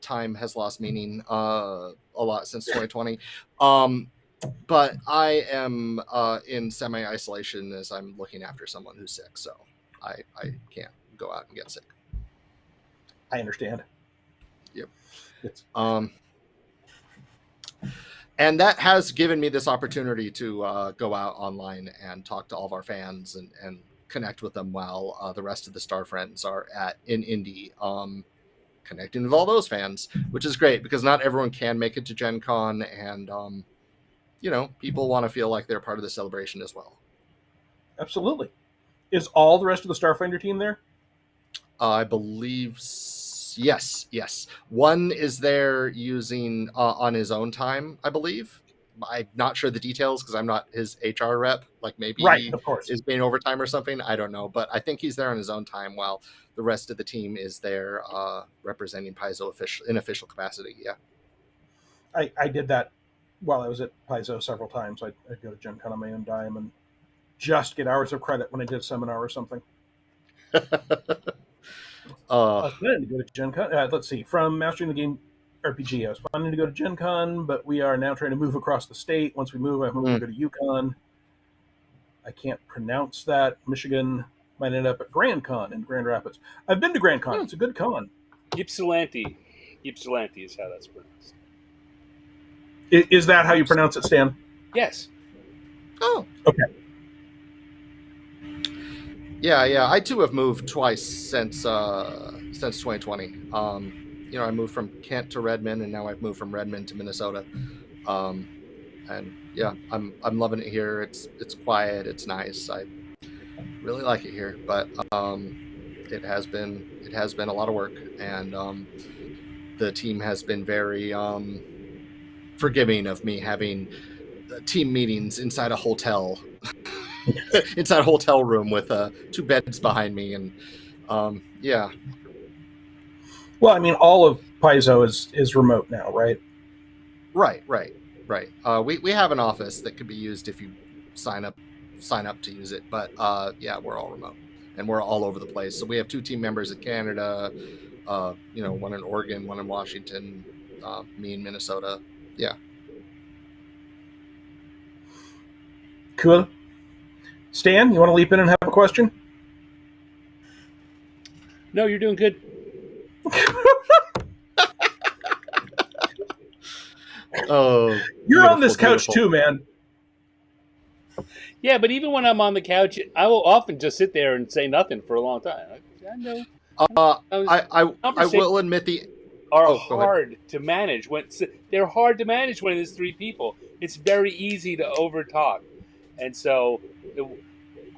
time has lost meaning a lot since 2020. But I am in semi-isolation as I'm looking after someone who's sick, so I can't go out and get sick. I understand. Yep. And that has given me this opportunity to go out online and talk to all of our fans and connect with them while the rest of the Star Friends are in Indy, connecting with all those fans, which is great because not everyone can make it to Gen Con, and people want to feel like they're part of the celebration as well. Absolutely. Is all the rest of the Starfinder team there? I believe yes. One is there using on his own time, I believe. I'm not sure the details because I'm not his HR rep. Like maybe he is paying overtime or something. I don't know. But I think he's there on his own time while the rest of the team is there representing Paizo in official capacity. Yeah. I did that while I was at Paizo several times. I'd go to Gen Con on my own dime and just get hours of credit when I did a seminar or something. I was planning to go to Gen Con. Let's see. From Mastering the Game RPG, I was planning to go to Gen Con, but we are now trying to move across the state. Once we move, I'm moving to go to Yukon. I can't pronounce that. Michigan might end up at Grand Con in Grand Rapids. I've been to Grand Con. It's a good con. Ypsilanti. Ypsilanti is how that's pronounced. Is that how you pronounce it, Stan? Yes. Oh. Okay. Yeah. I too have moved twice since 2020. I moved from Kent to Redmond, and now I've moved from Redmond to Minnesota. And yeah, I'm loving it here. It's quiet. It's nice. I really like it here, but it has been a lot of work, and the team has been very forgiving of me having team meetings inside a hotel. Inside a hotel room with 2 beds behind me, and yeah. Well, I mean, all of Paizo is remote now, right? Right. We have an office that could be used if you sign up to use it, but yeah, we're all remote and we're all over the place. So we have 2 team members in Canada, one in Oregon, one in Washington, me in Minnesota. Yeah. Cool. Stan, you want to leap in and have a question? No, you're doing good. Oh, you're on this couch too, man. Yeah, but even when I'm on the couch, I will often just sit there and say nothing for a long time. I know. I will admit hard to manage they're hard to manage when there's 3 people. It's very easy to overtalk, and so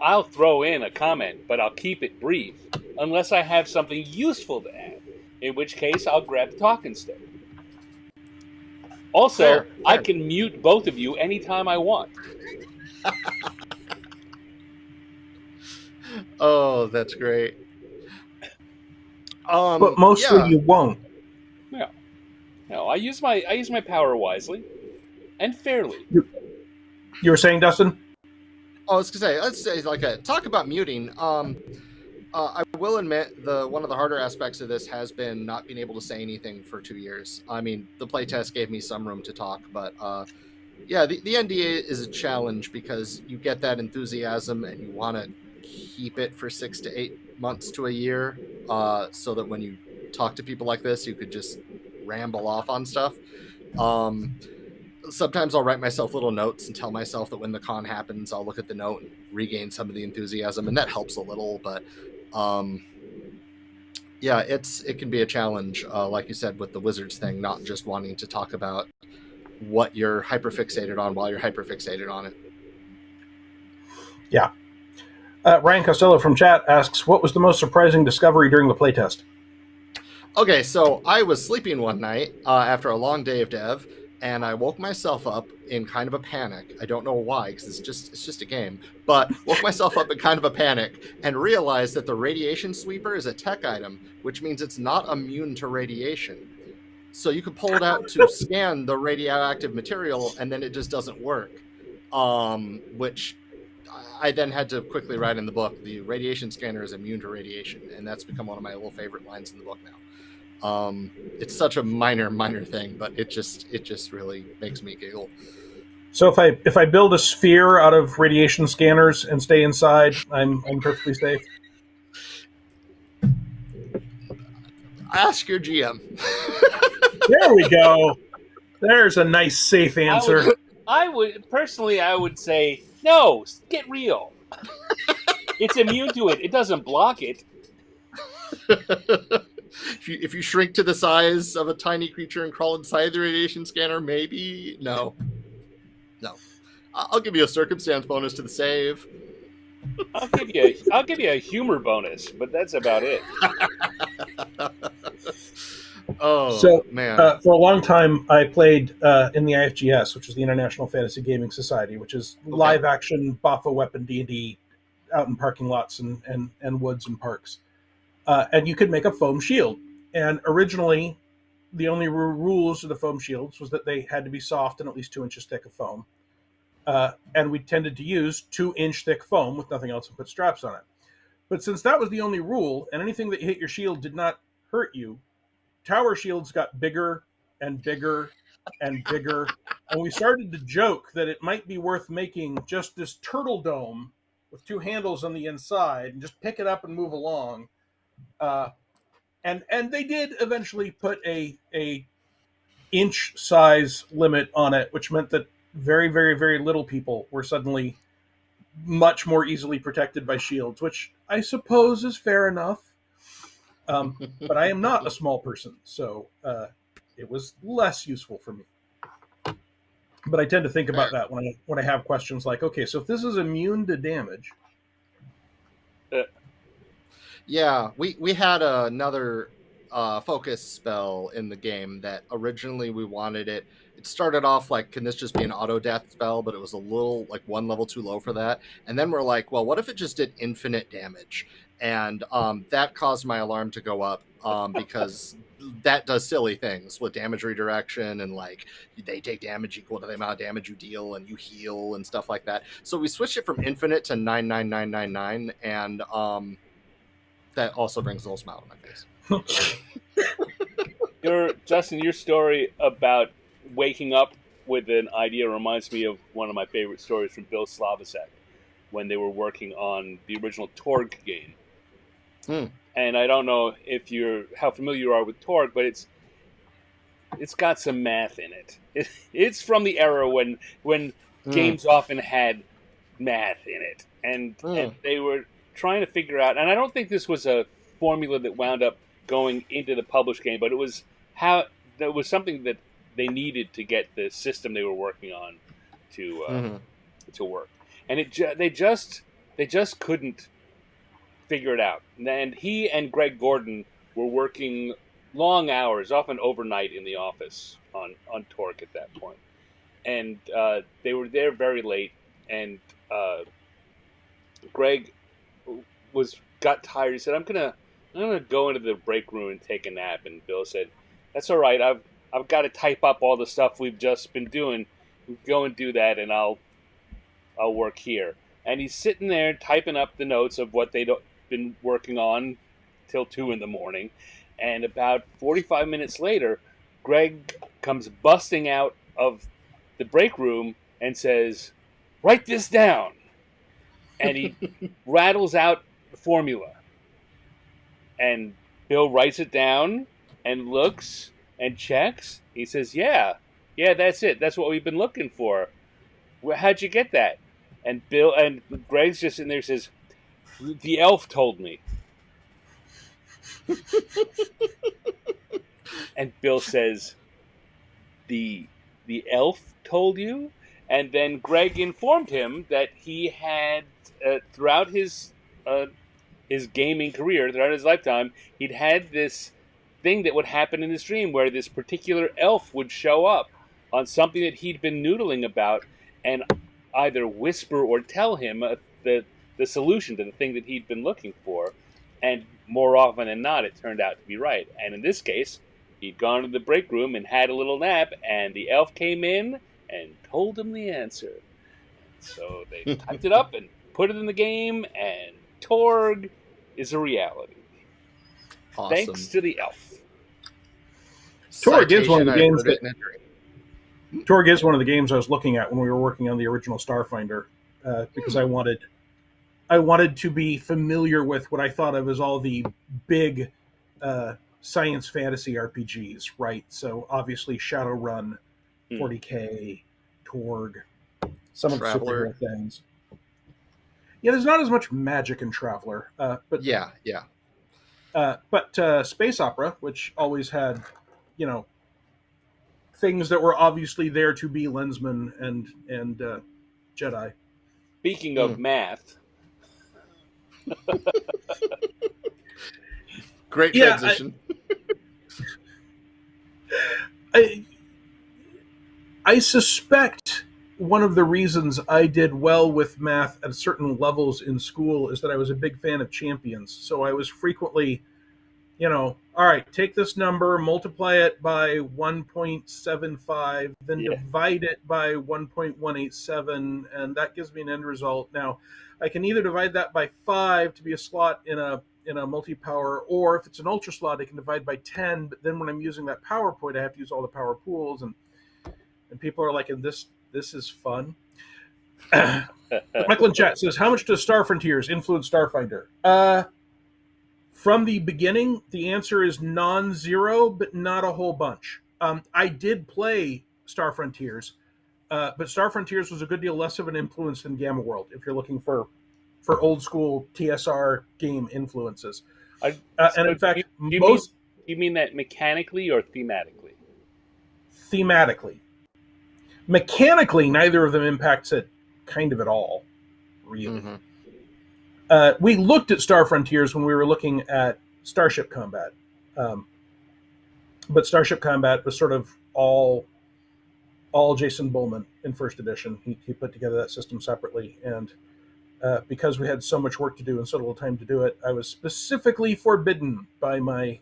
I'll throw in a comment, but I'll keep it brief unless I have something useful to add, in which case I'll grab the talking stick. Also, Fair, I fair. can mute both of you anytime I want. Oh, that's great. But mostly Yeah. you won't. Yeah. No, I use my power wisely and fairly. You were saying, Dustin? I was gonna say, let's say like talk about muting. I will admit one of the harder aspects of this has been not being able to say anything for 2 years. I mean, the playtest gave me some room to talk, but yeah, the NDA is a challenge because you get that enthusiasm and you want to keep it for 6 to 8 months to a year, so that when you talk to people like this, you could just ramble off on stuff. Sometimes I'll write myself little notes and tell myself that when the con happens, I'll look at the note and regain some of the enthusiasm, and that helps a little. But yeah, it can be a challenge, like you said, with the Wizards thing, not just wanting to talk about what you're hyperfixated on while you're hyperfixated on it. Yeah. Ryan Costello from chat asks, what was the most surprising discovery during the playtest? Okay, so I was sleeping one night after a long day of dev, and I woke myself up in kind of a panic. I don't know why, because it's just a game, but woke myself up in kind of a panic and realized that the radiation sweeper is a tech item, which means it's not immune to radiation. So you could pull it out to scan the radioactive material, and then it just doesn't work. Which I then had to quickly write in the book. The radiation scanner is immune to radiation, and that's become one of my little favorite lines in the book now. It's such a minor thing, but it just really makes me giggle. So if I build a sphere out of radiation scanners and stay inside, I'm perfectly safe. Ask your GM. There we go. There's a nice safe answer. I would say no. Get real. It's immune to it. It doesn't block it. If you shrink to the size of a tiny creature and crawl inside the radiation scanner, maybe no. I'll give you a circumstance bonus to the save. I'll give you a humor bonus, but that's about it. Oh, so, man. For a long time, I played in the IFGS, which is the International Fantasy Gaming Society, which is live action Baffa weapon D&D out in parking lots and woods and parks. And you could make a foam shield. And originally, the only rules of the foam shields was that they had to be soft and at least 2 inches thick of foam. And we tended to use 2-inch thick foam with nothing else and put straps on it. But since that was the only rule, and anything that hit your shield did not hurt you, tower shields got bigger and bigger and bigger. And we started to joke that it might be worth making just this turtle dome with 2 handles on the inside and just pick it up and move along. And they did eventually put a inch size limit on it, which meant that very, very, very little people were suddenly much more easily protected by shields, which I suppose is fair enough. But I am not a small person, so it was less useful for me. But I tend to think about that when I have questions like, okay, so if this is immune to damage. Yeah, we had another focus spell in the game that originally we wanted it. It started off like, can this just be an auto death spell? But it was a little like 1 level too low for that. And then we're like, well, what if it just did infinite damage? And that caused my alarm to go up because that does silly things with damage redirection, and like they take damage equal to the amount of damage you deal, and you heal and stuff like that. So we switched it from infinite to 99999, and that also brings a little smile to my face. Justin, your story about waking up with an idea reminds me of one of my favorite stories from Bill Slavicsek when they were working on the original Torg game. And I don't know how familiar you are with Torg, but it's got some math in it. It's from the era when games often had math in it, and they were trying to figure out. And I don't think this was a formula that wound up going into the published game, but it was something that they needed to get the system they were working on to work. And they just they just couldn't figure it out. And he and Greg Gordon were working long hours, often overnight, in the office on Torque at that point. And they were there very late. And Greg got tired. He said, I'm gonna go into the break room and take a nap." And Bill said, "That's all right. I've got to type up all the stuff we've just been doing. Go and do that, and I'll work here." And he's sitting there typing up the notes of what they'd been working on till 2 a.m. And about 45 minutes later, Greg comes busting out of the break room and says, "Write this down." And he rattles out the formula. And Bill writes it down and looks and checks. He says, yeah, that's it. That's what we've been looking for. How'd you get that?" And Greg's just in there, says, "The elf told me." And Bill says, the elf told you?" And then Greg informed him that he had, throughout his gaming career, throughout his lifetime, he'd had this thing that would happen in his dream where this particular elf would show up on something that he'd been noodling about and either whisper or tell him the solution to the thing that he'd been looking for. And more often than not, it turned out to be right. And in this case, he'd gone to the break room and had a little nap, and the elf came in and told him the answer. So they typed it up and put it in the game, and Torg is a reality. Awesome. Thanks to the elf. Torg is one of the games Torg is one of the games I was looking at when we were working on the original Starfinder, because I wanted to be familiar with what I thought of as all the big science fantasy RPGs, right? So obviously Shadowrun, 40K, Torg, some of the superhero things. Yeah, there's not as much magic in Traveler, but yeah. But Space Opera, which always had, things that were obviously there to be Lensman and Jedi. Speaking of math. Great transition. I suspect one of the reasons I did well with math at certain levels in school is that I was a big fan of champions. So I was frequently, all right, take this number, multiply it by 1.75, then divide it by 1.187, and that gives me an end result. Now, I can either divide that by 5 to be a slot in a multi-power, or if it's an ultra slot, I can divide by 10, but then when I'm using that power point, I have to use all the power pools, and people are like, this is fun. Michael in chat says, how much does Star Frontiers influence Starfinder? From the beginning, the answer is non-zero, but not a whole bunch. I did play Star Frontiers, but Star Frontiers was a good deal less of an influence than Gamma World, if you're looking for old school TSR game influences. And in fact, you mean that mechanically or thematically? Thematically. Mechanically, neither of them impacts it kind of at all, really. Mm-hmm. We looked at Star Frontiers when we were looking at Starship Combat. But Starship Combat was sort of all Jason Bullman in first edition. He put together that system separately, and because we had so much work to do and so little time to do it, I was specifically forbidden by my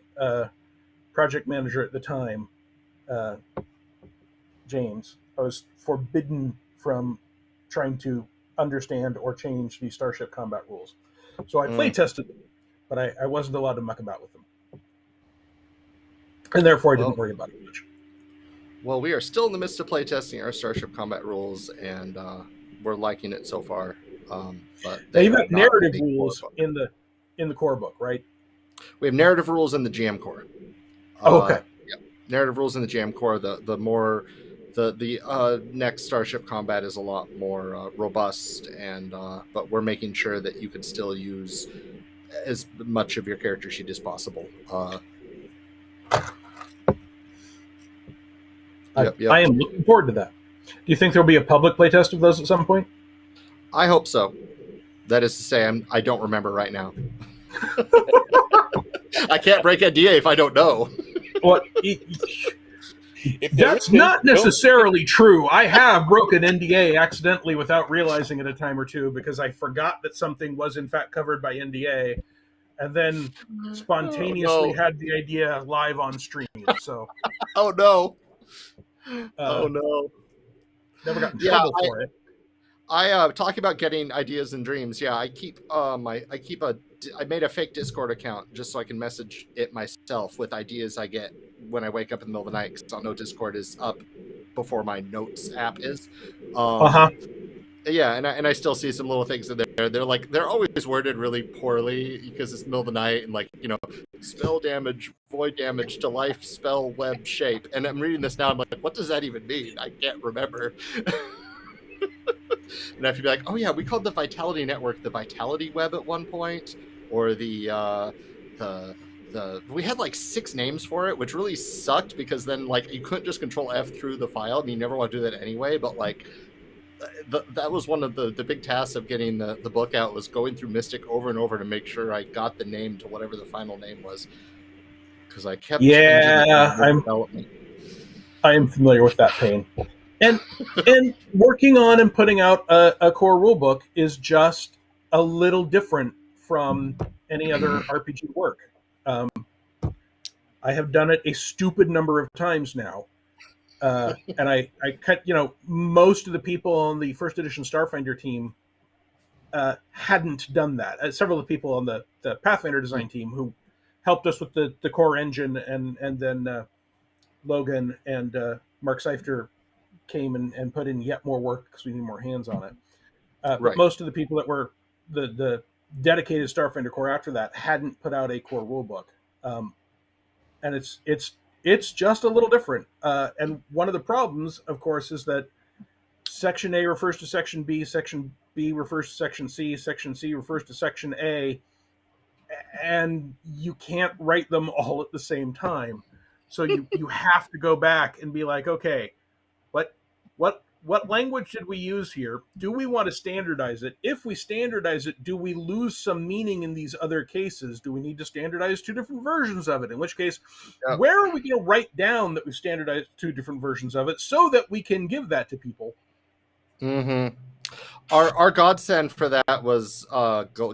project manager at the time, James. I was forbidden from trying to understand or change the Starship Combat rules. So I play tested them, but I wasn't allowed to muck about with them. And therefore I didn't worry about it much. Well, we are still in the midst of playtesting our Starship Combat rules, and we're liking it so far. But now you've got narrative rules in the core book, right? We have narrative rules in the GM core. Okay. Yeah. Narrative rules in the GM core. The next Starship Combat is a lot more robust, and but we're making sure that you can still use as much of your character sheet as possible. Yep. I am looking forward to that. Do you think there'll be a public playtest of those at some point? I hope so. That is to say, I don't remember right now. I can't break NDA if I don't know. Well, If there that's isn't, not necessarily true. I have broken NDA accidentally without realizing it a time or two because I forgot that something was in fact covered by NDA, and then spontaneously had the idea live on stream. So, oh no, oh no, never got in trouble for it. I talking about getting ideas and dreams. Yeah, I made a fake Discord account just so I can message it myself with ideas I get when I wake up in the middle of the night, because I know Discord is up before my notes app is. Yeah, and I still see some little things in there. They're always worded really poorly because it's the middle of the night, and spell damage, void damage to life, spell web shape. And I'm reading this now, I'm like, what does that even mean? I can't remember. And I have to be like, oh yeah, we called the Vitality Network the Vitality Web at one point, or we had 6 names for it, which really sucked because then you couldn't just Control F through the file. I mean, you never want to do that anyway, but that was one of the big tasks of getting the book out, was going through Mystic over and over to make sure I got the name to whatever the final name was, because I kept changing the development. I am familiar with that pain. And working on and putting out a core rulebook is just a little different from any other RPG work. I have done it a stupid number of times now. And I cut, most of the people on the first edition Starfinder team hadn't done that. Several of the people on the Pathfinder design team who helped us with the core engine, and then Logan and Mark Seifter came and put in yet more work because we need more hands on it. But most of the people that were the dedicated Starfinder core after that hadn't put out a core rulebook, and it's just a little different. And one of the problems, of course, is that Section A refers to Section B, Section B refers to Section C, Section C refers to Section A, and you can't write them all at the same time. So you have to go back and be like, okay, what language did we use here? Do we want to standardize it? If we standardize it, do we lose some meaning in these other cases? Do we need to standardize 2 different versions of it? In which case, where are we going to write down that we've standardized 2 different versions of it so that we can give that to people? Mm-hmm. Our godsend for that was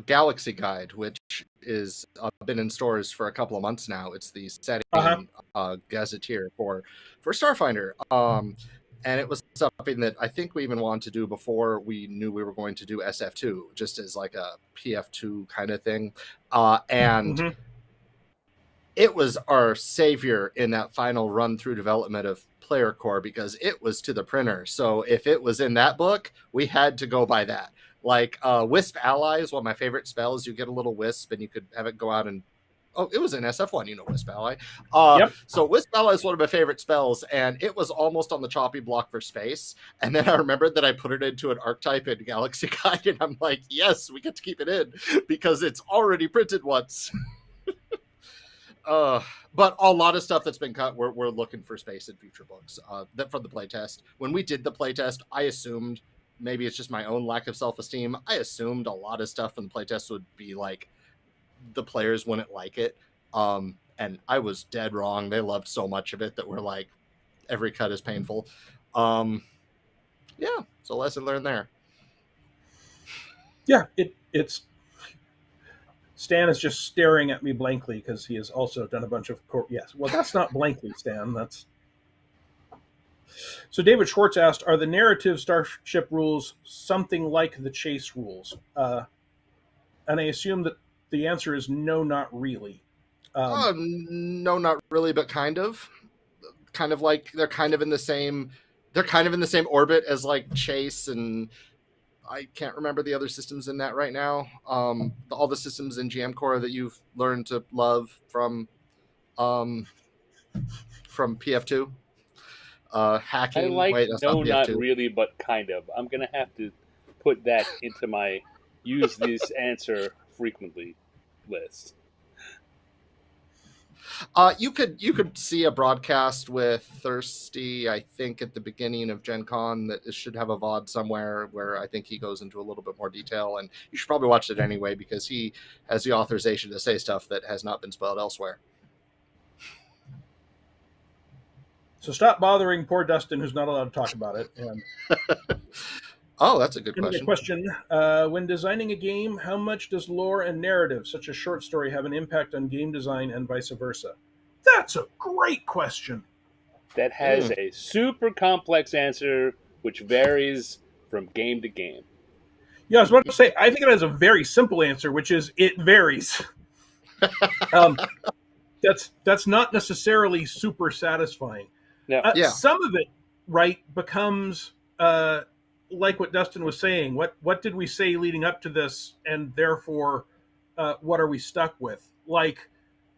Galaxy Guide, which is been in stores for a couple of months now. It's the setting gazetteer for Starfinder. And it was something that I think we even wanted to do before we knew we were going to do SF2, just as a PF2 kind of thing. And it was our savior in that final run through development of Player Core, because it was to the printer. So if it was in that book, we had to go by that. Wisp Ally is one of my favorite spells. You get a little wisp and you could have it go out and it was in SF1, Wisp Ally. Yep. So Wisp Ally is one of my favorite spells, and it was almost on the choppy block for space. And then I remembered that I put it into an archetype in Galaxy Guide, and I'm like, yes, we get to keep it in because it's already printed once. But a lot of stuff that's been cut, we're looking for space in future books. That from the playtest. When we did the playtest, I assumed, maybe it's just my own lack of self-esteem, I assumed a lot of stuff from the playtest would be the players wouldn't like it. And I was dead wrong. They loved so much of it that we're like, every cut is painful. Yeah, so lesson learned there. Yeah, it's Stan is just staring at me blankly because he has also done a bunch of yes. Well, that's not blankly, Stan. That's so. David Schwartz asked, "Are the narrative Starship rules something like the chase rules?" And I assume that the answer is no, not really. No, not really, but kind of they're kind of in the same orbit as Chase, and I can't remember the other systems in that right now. All the systems in GM Core that you've learned to love from PF2. Hacking. No, not really, but kind of. I'm gonna have to put that into my use this answer frequently list. You could see a broadcast with Thirsty, I think, at the beginning of Gen Con that should have a VOD somewhere where I think he goes into a little bit more detail, and you should probably watch it anyway because he has the authorization to say stuff that has not been spoiled elsewhere. So stop bothering poor Dustin, who's not allowed to talk about it. And Oh, that's a good another question. question: when designing a game, how much does lore and narrative, such as short story, have an impact on game design and vice versa? That's a great question. That has a super complex answer, which varies from game to game. Yeah, I was about to say, I think it has a very simple answer, which is it varies. um, that's not necessarily super satisfying. Now, Yeah. Some of it, right, becomes like what Dustin was saying. What did we say leading up to this, and therefore, what are we stuck with? Like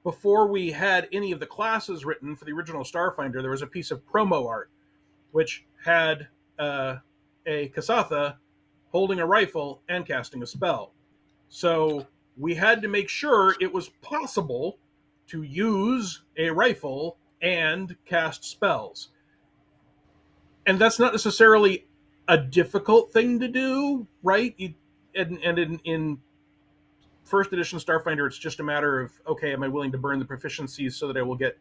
before we had any of the classes written for the original Starfinder, there was a piece of promo art which had a Kasatha holding a rifle and casting a spell. So we had to make sure it was possible to use a rifle and cast spells. And that's not necessarily a difficult thing to do, right? And in first edition Starfinder, it's just a matter of, okay, am I willing to burn the proficiencies so that I will get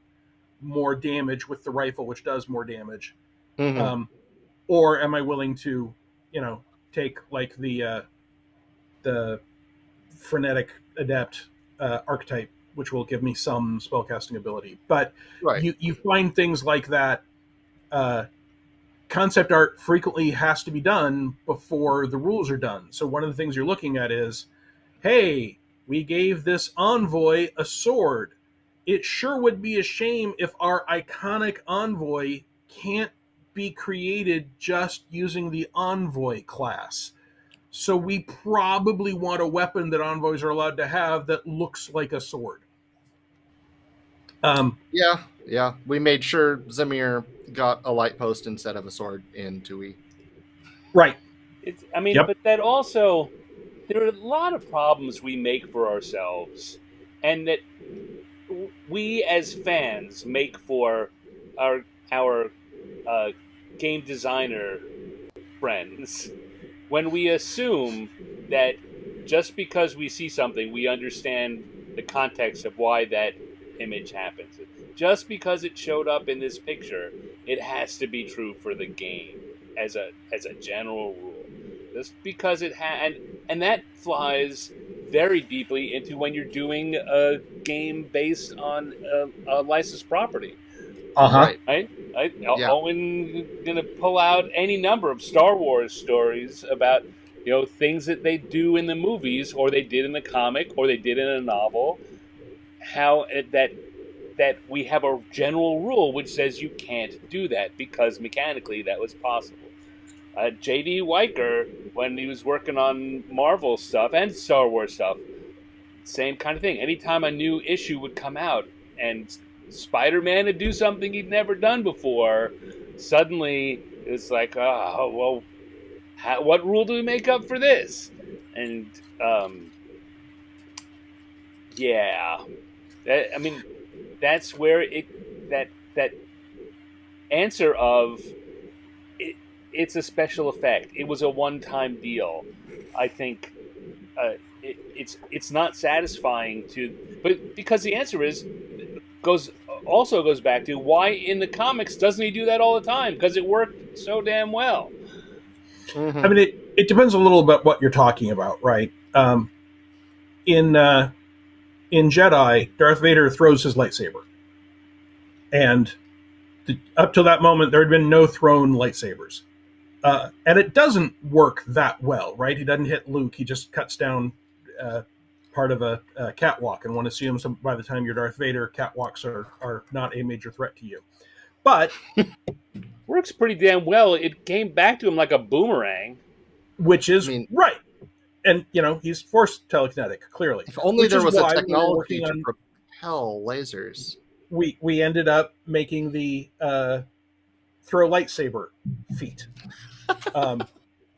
more damage with the rifle, which does more damage? Mm-hmm. Or am I willing to, take like the frenetic adept archetype, which will give me some spellcasting ability? But Right. you find things like that. Concept art frequently has to be done before the rules are done. So one of the things you're looking at is, hey, we gave this envoy a sword. It sure would be a shame if our iconic envoy can't be created just using the envoy class. So we probably want a weapon that envoys are allowed to have that looks like a sword. Yeah. We made sure Zamir got a light post instead of a sword in 2E. Right. Yep. but that also, there are a lot of problems we make for ourselves, and that we as fans make for our game designer friends when we assume that just because we see something, we understand the context of why that image happens. Just because it showed up in this picture, it has to be true for the game as a general rule. Just because it and that flies very deeply into when you're doing a game based on a licensed property. Uh-huh. Right. Yeah. Owen gonna pull out any number of Star Wars stories about things that they do in the movies, or they did in the comic, or they did in a novel. How that we have a general rule which says you can't do that because mechanically that was possible. J.D. Weicker, when he was working on Marvel stuff and Star Wars stuff, same kind of thing. Anytime a new issue would come out and Spider-Man would do something he'd never done before, suddenly it's like, oh, well, what rule do we make up for this? And yeah, that's where that answer of it's a special effect. It was a one-time deal. I think it's not satisfying but because the answer goes back to why in the comics doesn't he do that all the time? Because it worked so damn well. Mm-hmm. I mean, it depends a little bit what you're talking about, right? In Jedi, Darth Vader throws his lightsaber, and up till that moment, there had been no thrown lightsabers, and it doesn't work that well, right? He doesn't hit Luke; he just cuts down part of a catwalk, and one assumes by the time you're Darth Vader, catwalks are not a major threat to you. But works pretty damn well. It came back to him like a boomerang, which is right. And he's force telekinetic, clearly. If only there was a technology to propel lasers. We ended up making the throw lightsaber feat,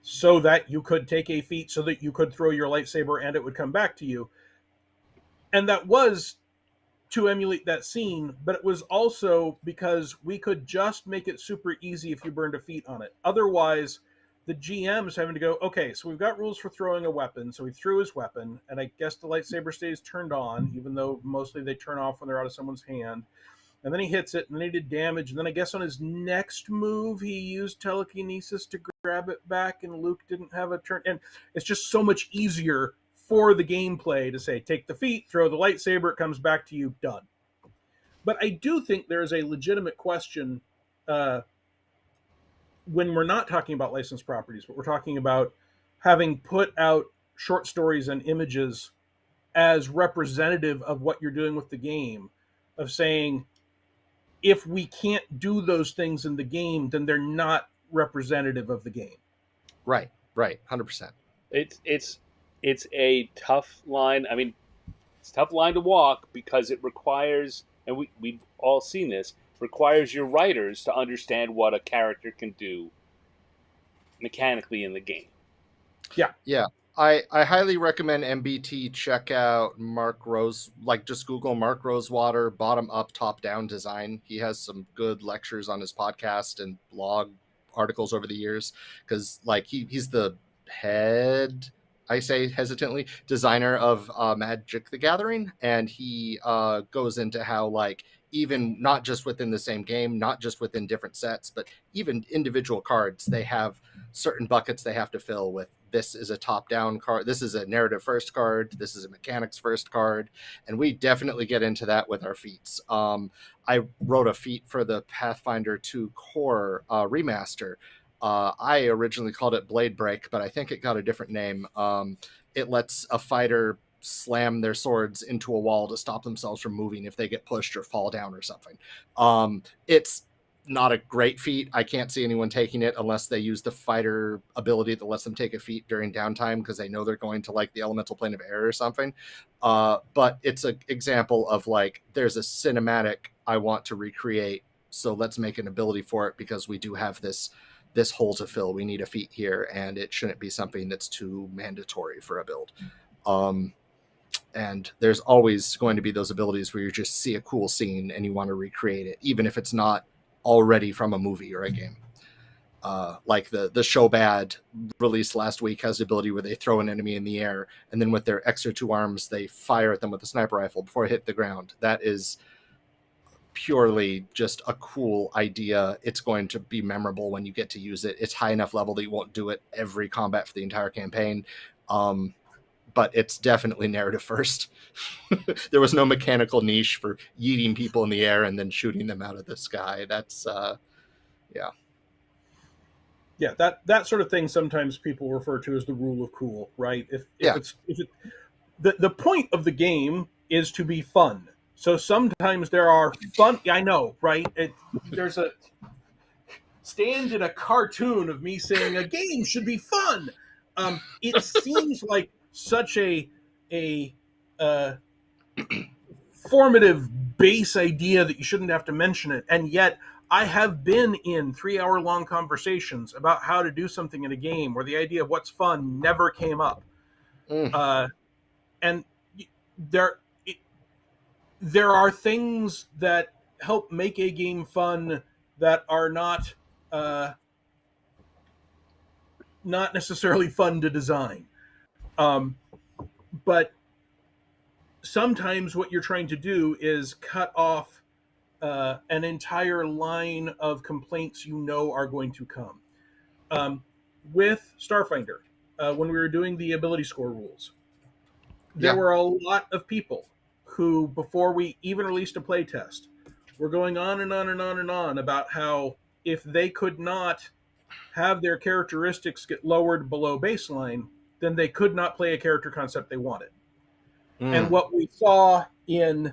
so that you could take a feat so that you could throw your lightsaber and it would come back to you. And that was to emulate that scene, but it was also because we could just make it super easy if you burned a feat on it. Otherwise, the GM's having to go, okay, so we've got rules for throwing a weapon, so he threw his weapon, and I guess the lightsaber stays turned on, even though mostly they turn off when they're out of someone's hand. And then he hits it, and then he did damage, and then I guess on his next move, he used telekinesis to grab it back, and Luke didn't have a turn. And it's just so much easier for the gameplay to say, take the feat, throw the lightsaber, it comes back to you, done. But I do think there is a legitimate question when we're not talking about licensed properties, but we're talking about having put out short stories and images as representative of what you're doing with the game, of saying, if we can't do those things in the game, then they're not representative of the game. Right, 100%. It's a tough line. I mean, it's a tough line to walk because it requires, and we've all seen this, requires your writers to understand what a character can do mechanically in the game. Yeah. I highly recommend MBT check out Mark Rose, like just Google Mark Rosewater bottom up, top down design. He has some good lectures on his podcast and blog articles over the years, because like he's the head, I say hesitantly, designer of Magic the Gathering, and he goes into how, like, even not just within the same game, not just within different sets, but even individual cards, they have certain buckets they have to fill with. This is a top-down card. This is a narrative first card. This is a mechanics first card. And we definitely get into that with our feats. I wrote a feat for the Pathfinder 2 Core remaster. I originally called it Blade Break, but I think it got a different name. It lets a fighter slam their swords into a wall to stop themselves from moving if they get pushed or fall down or something. It's not a great feat. I can't see anyone taking it unless they use the fighter ability that lets them take a feat during downtime because they know they're going to, like, the elemental plane of air or something. But it's an example of, like, there's a cinematic I want to recreate, so let's make an ability for it because we do have this hole to fill. We need a feat here, and it shouldn't be something that's too mandatory for a build. And there's always going to be those abilities where you just see a cool scene and you want to recreate it, even if it's not already from a movie or a game. Like the Show Bad released last week has the ability where they throw an enemy in the air, and then with their extra 2 arms, they fire at them with a sniper rifle before it hit the ground. That is purely just a cool idea. It's going to be memorable when you get to use it. It's high enough level that you won't do it every combat for the entire campaign. But it's definitely narrative first. There was no mechanical niche for yeeting people in the air and then shooting them out of the sky. That's Yeah, that sort of thing sometimes people refer to as the rule of cool, right? The point of the game is to be fun. So sometimes there are fun. I know, right? There's a stand in a cartoon of me saying a game should be fun. It seems like such a formative base idea that you shouldn't have to mention it, and yet I have been in 3-hour-long conversations about how to do something in a game where the idea of what's fun never came up. And there are things that help make a game fun that are not necessarily fun to design. But sometimes what you're trying to do is cut off an entire line of complaints you know are going to come. With Starfinder, when we were doing the ability score rules, there were a lot of people who, before we even released a playtest, were going on and on and on and on about how if they could not have their characteristics get lowered below baseline, then they could not play a character concept they wanted. And what we saw in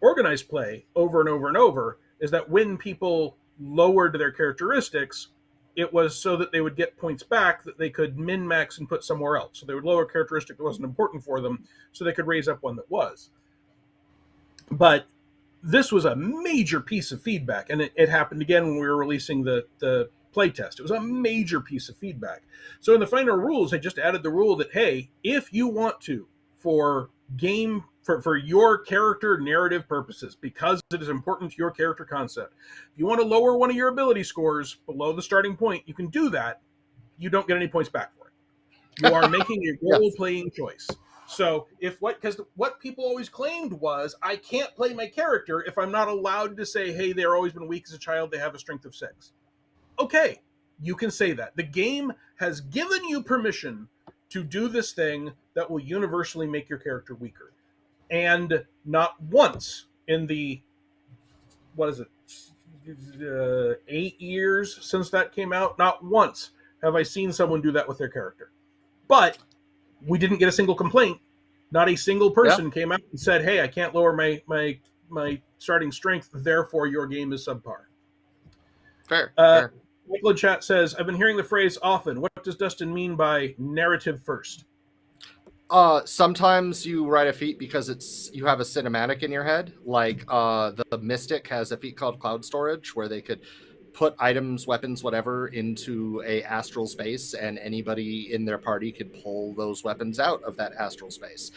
organized play over and over and over is that when people lowered their characteristics, it was so that they would get points back that they could min-max and put somewhere else. So they would lower a characteristic that wasn't important for them so they could raise up one that was. But this was a major piece of feedback, and it happened again when we were releasing the playtest. It was a major piece of feedback. So in the final rules, I just added the rule that, hey, if you want to, for game for your character narrative purposes, because it is important to your character concept. If you want to lower one of your ability scores below the starting point, you can do that. You don't get any points back for it. You are making a Yes. role-playing choice. So because what people always claimed was, I can't play my character if I'm not allowed to say, hey, they've always been weak as a child, they have a strength of 6. Okay, you can say that. The game has given you permission to do this thing that will universally make your character weaker. And not once in the, 8 years since that came out, not once have I seen someone do that with their character. But we didn't get a single complaint. Not a single person came out and said, hey, I can't lower my starting strength, therefore your game is subpar. Fair. Michael in chat says, I've been hearing the phrase often. What does Dustin mean by narrative first? Sometimes you write a feat because you have a cinematic in your head. Like the Mystic has a feat called Cloud Storage, where they could put items, weapons, whatever into a astral space, and anybody in their party could pull those weapons out of that astral space.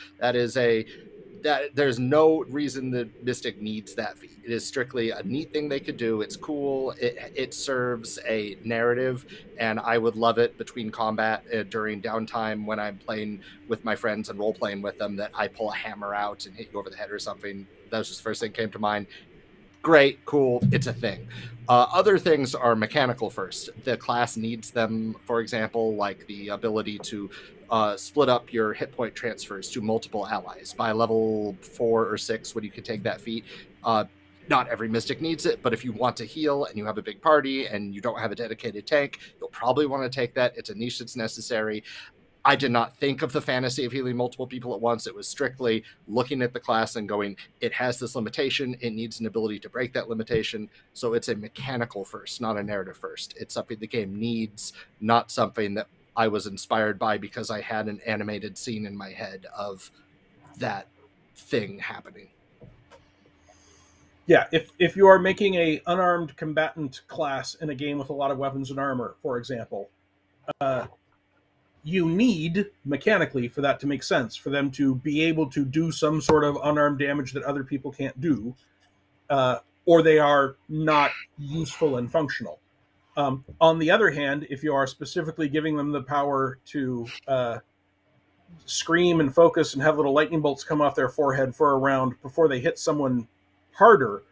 There's no reason the Mystic needs that feat. It is strictly a neat thing they could do. It's cool. It serves a narrative, and I would love it between combat during downtime when I'm playing with my friends and role playing with them, that I pull a hammer out and hit you over the head or something. That was just the first thing that came to mind. Great, cool, it's a thing. Other things are mechanical first. The class needs them, for example, like the ability to split up your hit point transfers to multiple allies. By level 4 or 6, when you can take that feat, not every Mystic needs it, but if you want to heal and you have a big party and you don't have a dedicated tank, you'll probably want to take that. It's a niche that's necessary. I did not think of the fantasy of healing multiple people at once. It was strictly looking at the class and going, it has this limitation. It needs an ability to break that limitation. So it's a mechanical first, not a narrative first. It's something the game needs, not something that I was inspired by because I had an animated scene in my head of that thing happening. Yeah, if you are making a unarmed combatant class in a game with a lot of weapons and armor, for example, you need, mechanically, for that to make sense, for them to be able to do some sort of unarmed damage that other people can't do, or they are not useful and functional. On the other hand, if you are specifically giving them the power to scream and focus and have little lightning bolts come off their forehead for a round before they hit someone harder,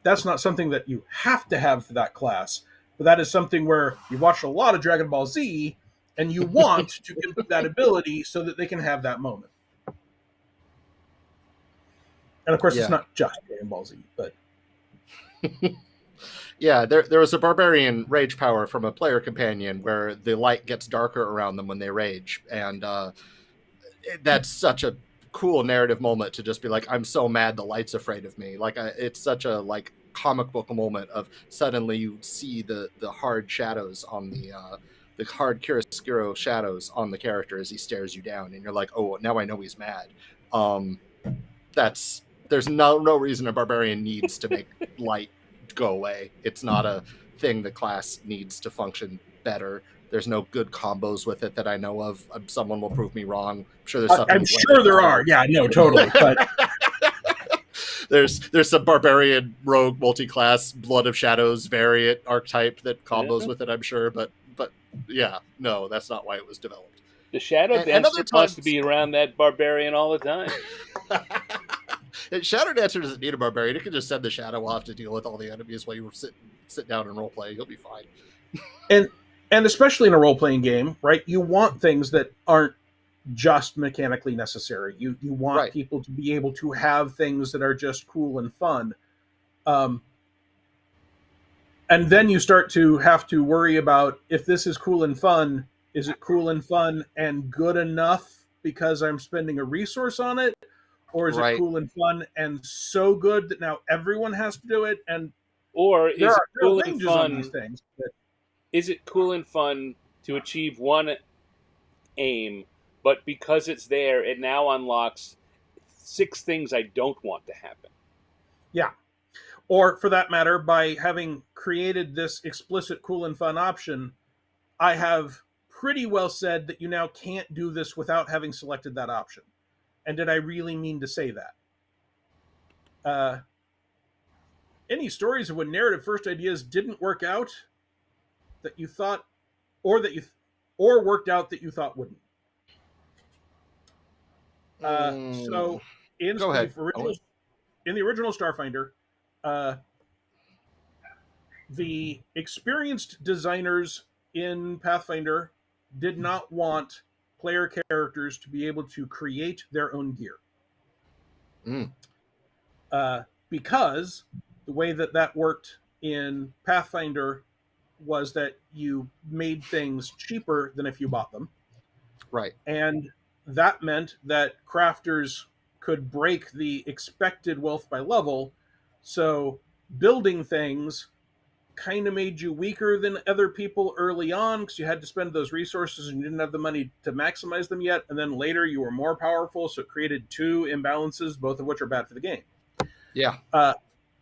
that's not something that you have to have for that class, but that is something where you've watched a lot of Dragon Ball Z and you want to give them that ability so that they can have that moment. And of course, It's not just Dragon Ball Z, but yeah, there was a barbarian rage power from a player companion where the light gets darker around them when they rage, and that's such a cool narrative moment to just be like, I'm so mad the light's afraid of me. Like it's such a comic book moment of suddenly you see the hard shadows on the hard chiaroscuro shadows on the character as he stares you down, and you're like, oh, now I know he's mad. There's no reason a barbarian needs to make light go away. It's not a thing the class needs to function better. There's no good combos with it that I know of. Someone will prove me wrong. I'm sure there's something. I'm sure there are. Yeah, no, totally. But there's some barbarian rogue multi-class Blood of Shadows variant archetype that combos with it, I'm sure. But yeah, no, that's not why it was developed. The Shadow Dancer wants to be around that barbarian all the time. Shadow Dancer doesn't need a barbarian. You can just send the Shadow off to deal with all the enemies while you sit down and role play. You'll be fine. And especially in a role-playing game, right? You want things that aren't just mechanically necessary. You want people to be able to have things that are just cool and fun. And then you start to have to worry about, if this is cool and fun, is it cool and fun and good enough because I'm spending a resource on it? Or is it cool and fun and so good that now everyone has to do it? Or is it cool and fun? These things, is it cool and fun to achieve one aim, but because it's there, it now unlocks 6 things I don't want to happen? Yeah. Or, for that matter, by having created this explicit cool and fun option, I have pretty well said that you now can't do this without having selected that option. And did I really mean to say that? Any stories of when narrative first ideas didn't work out that you thought, or or worked out that you thought wouldn't? So in Go the ahead, original Owen. in the original Starfinder, uh, the experienced designers in Pathfinder did not want player characters to be able to create their own gear. Mm. Because the way that worked in Pathfinder was that you made things cheaper than if you bought them. Right. And that meant that crafters could break the expected wealth by level. So building things kind of made you weaker than other people early on because you had to spend those resources and you didn't have the money to maximize them yet. And then later you were more powerful. So it created two imbalances, both of which are bad for the game. Yeah.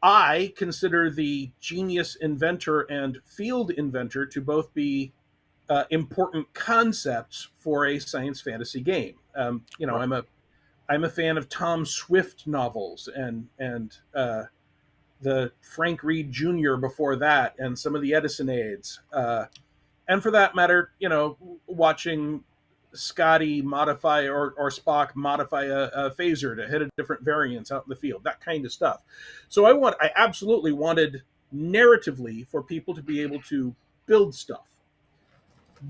I consider the genius inventor and field inventor to both be important concepts for a science fantasy game. Right. I'm a fan of Tom Swift novels and the Frank Reed Jr. before that, and some of the Edisonades, and for that matter, watching Scotty modify or Spock modify a phaser to hit a different variance out in the field, that kind of stuff. So I absolutely wanted narratively for people to be able to build stuff.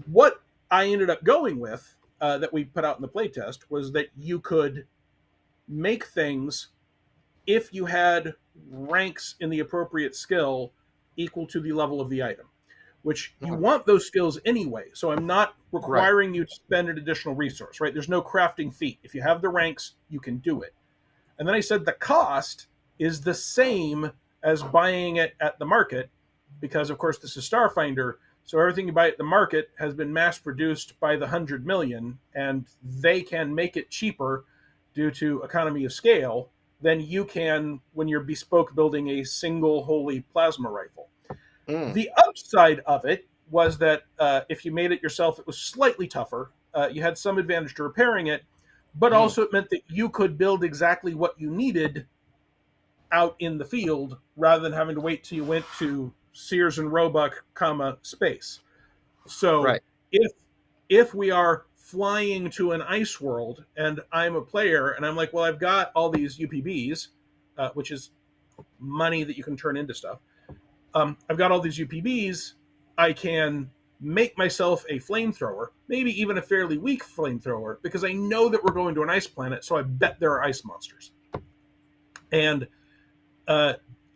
What I ended up going with that we put out in the playtest was that you could make things if you had ranks in the appropriate skill equal to the level of the item, which you want those skills anyway. So I'm not requiring you to spend an additional resource, right? There's no crafting feat. If you have the ranks, you can do it. And then I said the cost is the same as buying it at the market because, of course, this is Starfinder. So everything you buy at the market has been mass produced by the 100 million, and they can make it cheaper due to economy of scale than you can when you're bespoke building a single holy plasma rifle. The upside of it was that if you made it yourself, it was slightly tougher. You had some advantage to repairing it, but also it meant that you could build exactly what you needed out in the field rather than having to wait till you went to Sears and Roebuck, space. So if we are flying to an ice world and I'm a player and I'm like, well, I've got all these UPBs, which is money that you can turn into stuff. I've got all these UPBs. I can make myself a flamethrower, maybe even a fairly weak flamethrower, because I know that we're going to an ice planet, so I bet there are ice monsters. And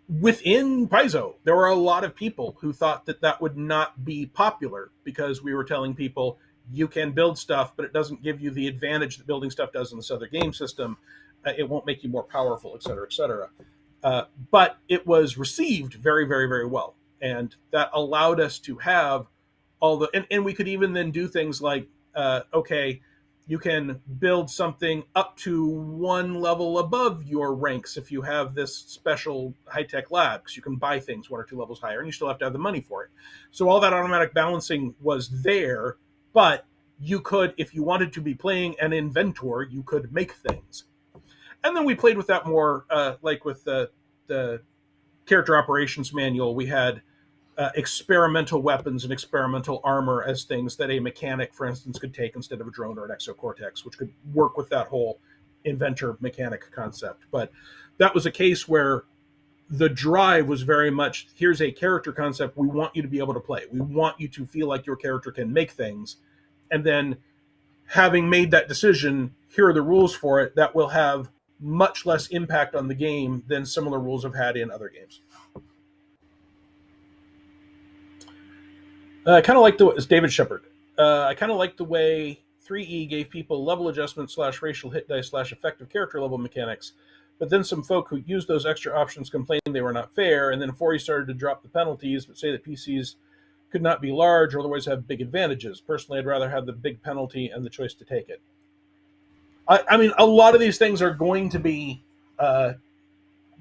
within Paizo, there were a lot of people who thought that would not be popular because we were telling people you can build stuff, but it doesn't give you the advantage that building stuff does in this other game system. It won't make you more powerful, et cetera, et cetera. But it was received very, very, very well. And that allowed us to have all the, and we could even then do things like, okay, you can build something up to one level above your ranks if you have this special high-tech lab, because you can buy things one or two levels higher, and you still have to have the money for it. So all that automatic balancing was there, but you could, if you wanted to be playing an inventor, you could make things. And then we played with that more, like with the character operations manual. We had experimental weapons and experimental armor as things that a mechanic, for instance, could take instead of a drone or an exocortex, which could work with that whole inventor mechanic concept. But that was a case where the drive was very much, here's a character concept we want you to be able to play. We want you to feel like your character can make things. And then having made that decision, here are the rules for it that will have much less impact on the game than similar rules have had in other games. I kind of like it's David Shepard. I kind of like the way 3E gave people level adjustment / racial hit dice / effective character level mechanics, but then some folk who used those extra options complained they were not fair, and then 4E started to drop the penalties, but say that PCs could not be large or otherwise have big advantages. Personally, I'd rather have the big penalty and the choice to take it. I mean, a lot of these things are going to be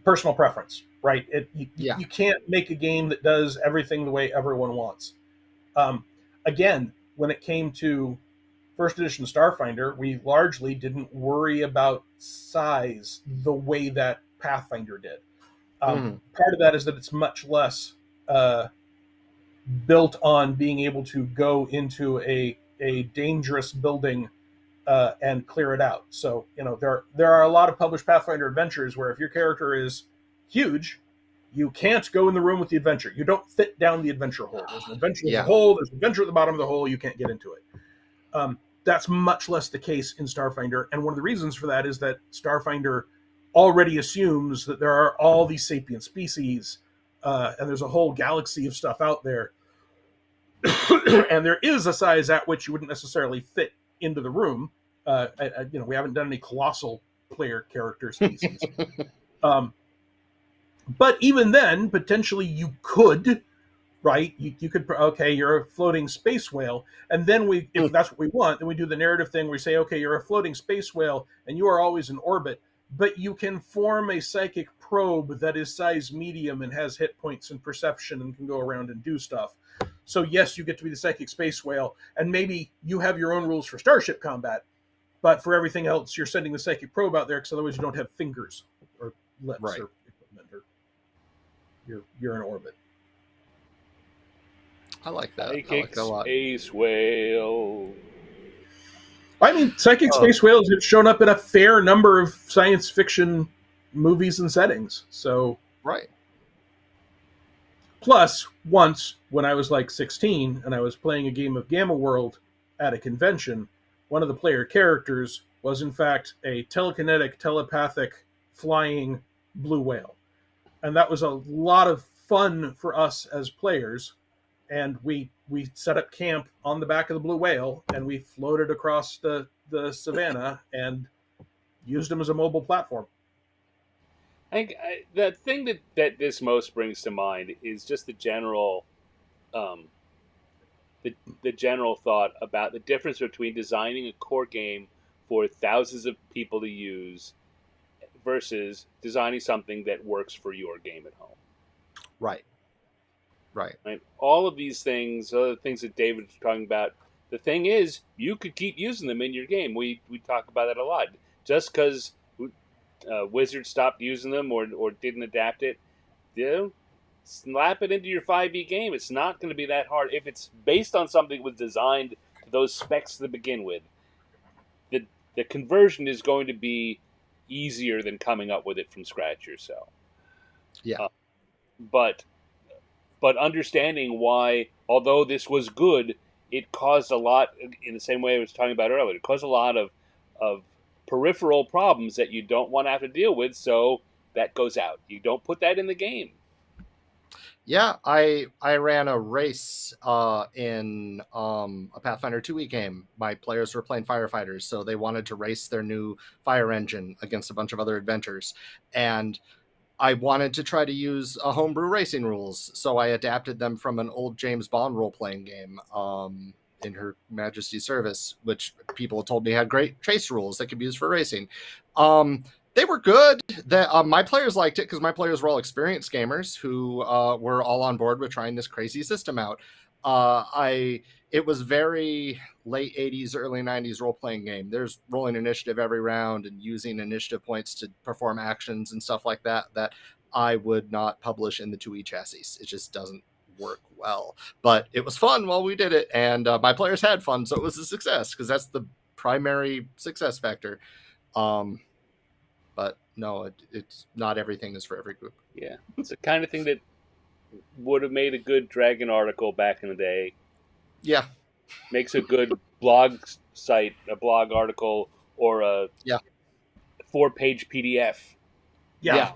personal preference, right? You can't make a game that does everything the way everyone wants. Again, when it came to first edition Starfinder, we largely didn't worry about size the way that Pathfinder did. Part of that is that it's much less built on being able to go into a dangerous building and clear it out. So, there are a lot of published Pathfinder adventures where if your character is huge, you can't go in the room with the adventure. You don't fit down the adventure hole. There's an adventure in the hole. There's an adventure at the bottom of the hole. You can't get into it. That's much less the case in Starfinder. And one of the reasons for that is that Starfinder already assumes that there are all these sapient species, and there's a whole galaxy of stuff out there. And there is a size at which you wouldn't necessarily fit into the room. We haven't done any colossal player character species. But even then, potentially you could, right? You could, okay, you're a floating space whale. And then if that's what we want, then we do the narrative thing where we say, okay, you're a floating space whale and you are always in orbit, but you can form a psychic probe that is size medium and has hit points and perception and can go around and do stuff. So yes, you get to be the psychic space whale, and maybe you have your own rules for starship combat, but for everything else, you're sending the psychic probe out there because otherwise you don't have fingers or lips or equipment, or you're in orbit. I like that. Psychic I like that a lot. Space whale. I mean, psychic space whales have shown up in a fair number of science fiction movies and settings. So right. Plus, once when I was like 16 and I was playing a game of Gamma World at a convention, one of the player characters was in fact a telekinetic, telepathic, flying blue whale. And that was a lot of fun for us as players. And we set up camp on the back of the blue whale, and we floated across the savannah and used them as a mobile platform. I think the thing that this most brings to mind is just the general, the general thought about the difference between designing a core game for thousands of people to use versus designing something that works for your game at home. Right. All of these things, other things that David was talking about, the thing is, you could keep using them in your game. We talk about that a lot. Just because Wizards stopped using them or didn't adapt it, slap it into your 5e game. It's not going to be that hard. If it's based on something that was designed to those specs to begin with, the conversion is going to be easier than coming up with it from scratch yourself. Yeah. But understanding why, although this was good, it caused a lot, in the same way I was talking about earlier, it caused a lot of peripheral problems that you don't want to have to deal with, so that goes out. You don't put that in the game. Yeah, I ran a race in a Pathfinder 2e game. My players were playing firefighters, so they wanted to race their new fire engine against a bunch of other adventures. And I wanted to try to use a homebrew racing rules, so I adapted them from an old James Bond role-playing game in Her Majesty's Service, which people told me had great chase rules that could be used for racing. They were good. My players liked it because my players were all experienced gamers who were all on board with trying this crazy system out. It was very late 80s, early 90s role-playing game. There's rolling initiative every round and using initiative points to perform actions and stuff like that I would not publish in the 2E chassis. It just doesn't work well. But it was fun while we did it, and my players had fun, so it was a success because that's the primary success factor. But no, it's not everything is for every group. Yeah, it's the kind of thing that would have made a good Dragon article back in the day. Yeah. Makes a good blog site, a blog article, or a 4-page PDF. Yeah.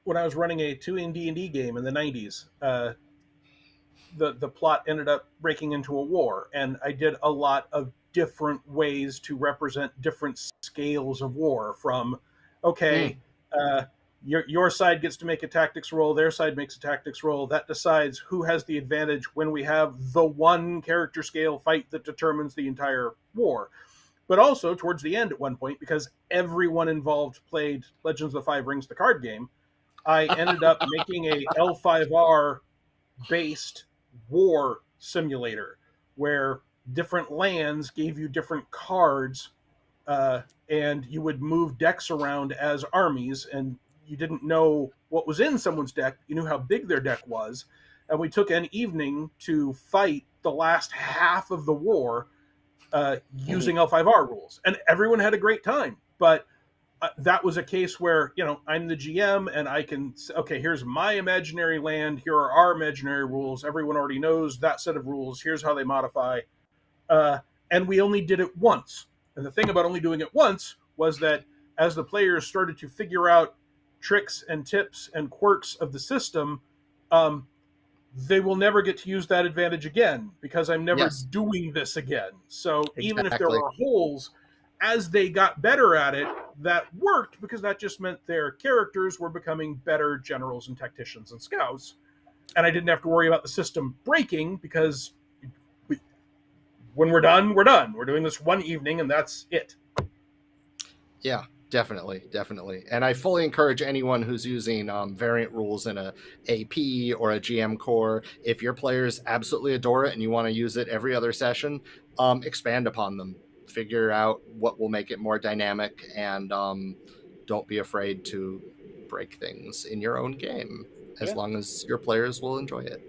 When I was running a 2 D&D game in the 90s, the plot ended up breaking into a war, and I did a lot of different ways to represent different scales of war. From your side gets to make a tactics roll, their side makes a tactics roll. That decides who has the advantage when we have the one character scale fight that determines the entire war. But also, towards the end at one point, because everyone involved played Legends of the Five Rings, the card game, I ended up making a L5R-based war simulator, where different lands gave you different cards, and you would move decks around as armies, and you didn't know what was in someone's deck. You knew how big their deck was. And we took an evening to fight the last half of the war using L5R rules. And everyone had a great time. But that was a case where, I'm the GM and I can, okay, here's my imaginary land. Here are our imaginary rules. Everyone already knows that set of rules. Here's how they modify. And we only did it once. And the thing about only doing it once was that as the players started to figure out tricks and tips and quirks of the system, they will never get to use that advantage again, because I'm never doing this again. So even if there are holes, as they got better at it, that worked, because that just meant their characters were becoming better generals and tacticians and scouts. And I didn't have to worry about the system breaking, because when we're done, we're done. We're doing this one evening and that's it. Yeah, definitely. And I fully encourage anyone who's using variant rules in a AP or a GM core, if your players absolutely adore it and you want to use it every other session, expand upon them. Figure out what will make it more dynamic, and don't be afraid to break things in your own game, as long as your players will enjoy it.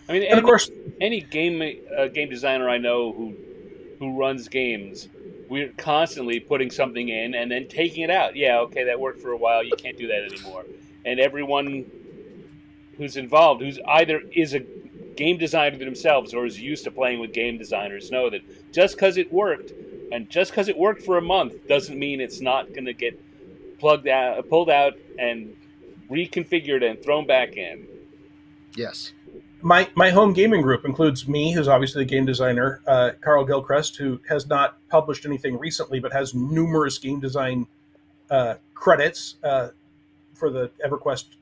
I mean, and of course, any game designer I know who runs games, we're constantly putting something in and then taking it out. Yeah, okay, that worked for a while. You can't do that anymore. And everyone who's involved, who's either is a game designer themselves or is used to playing with game designers, know that just because it worked, and just because it worked for a month, doesn't mean it's not going to get pulled out and reconfigured and thrown back in. Yes. My home gaming group includes me, who's obviously a game designer, Carl Gilchrist, who has not published anything recently, but has numerous game design credits for the EverQuest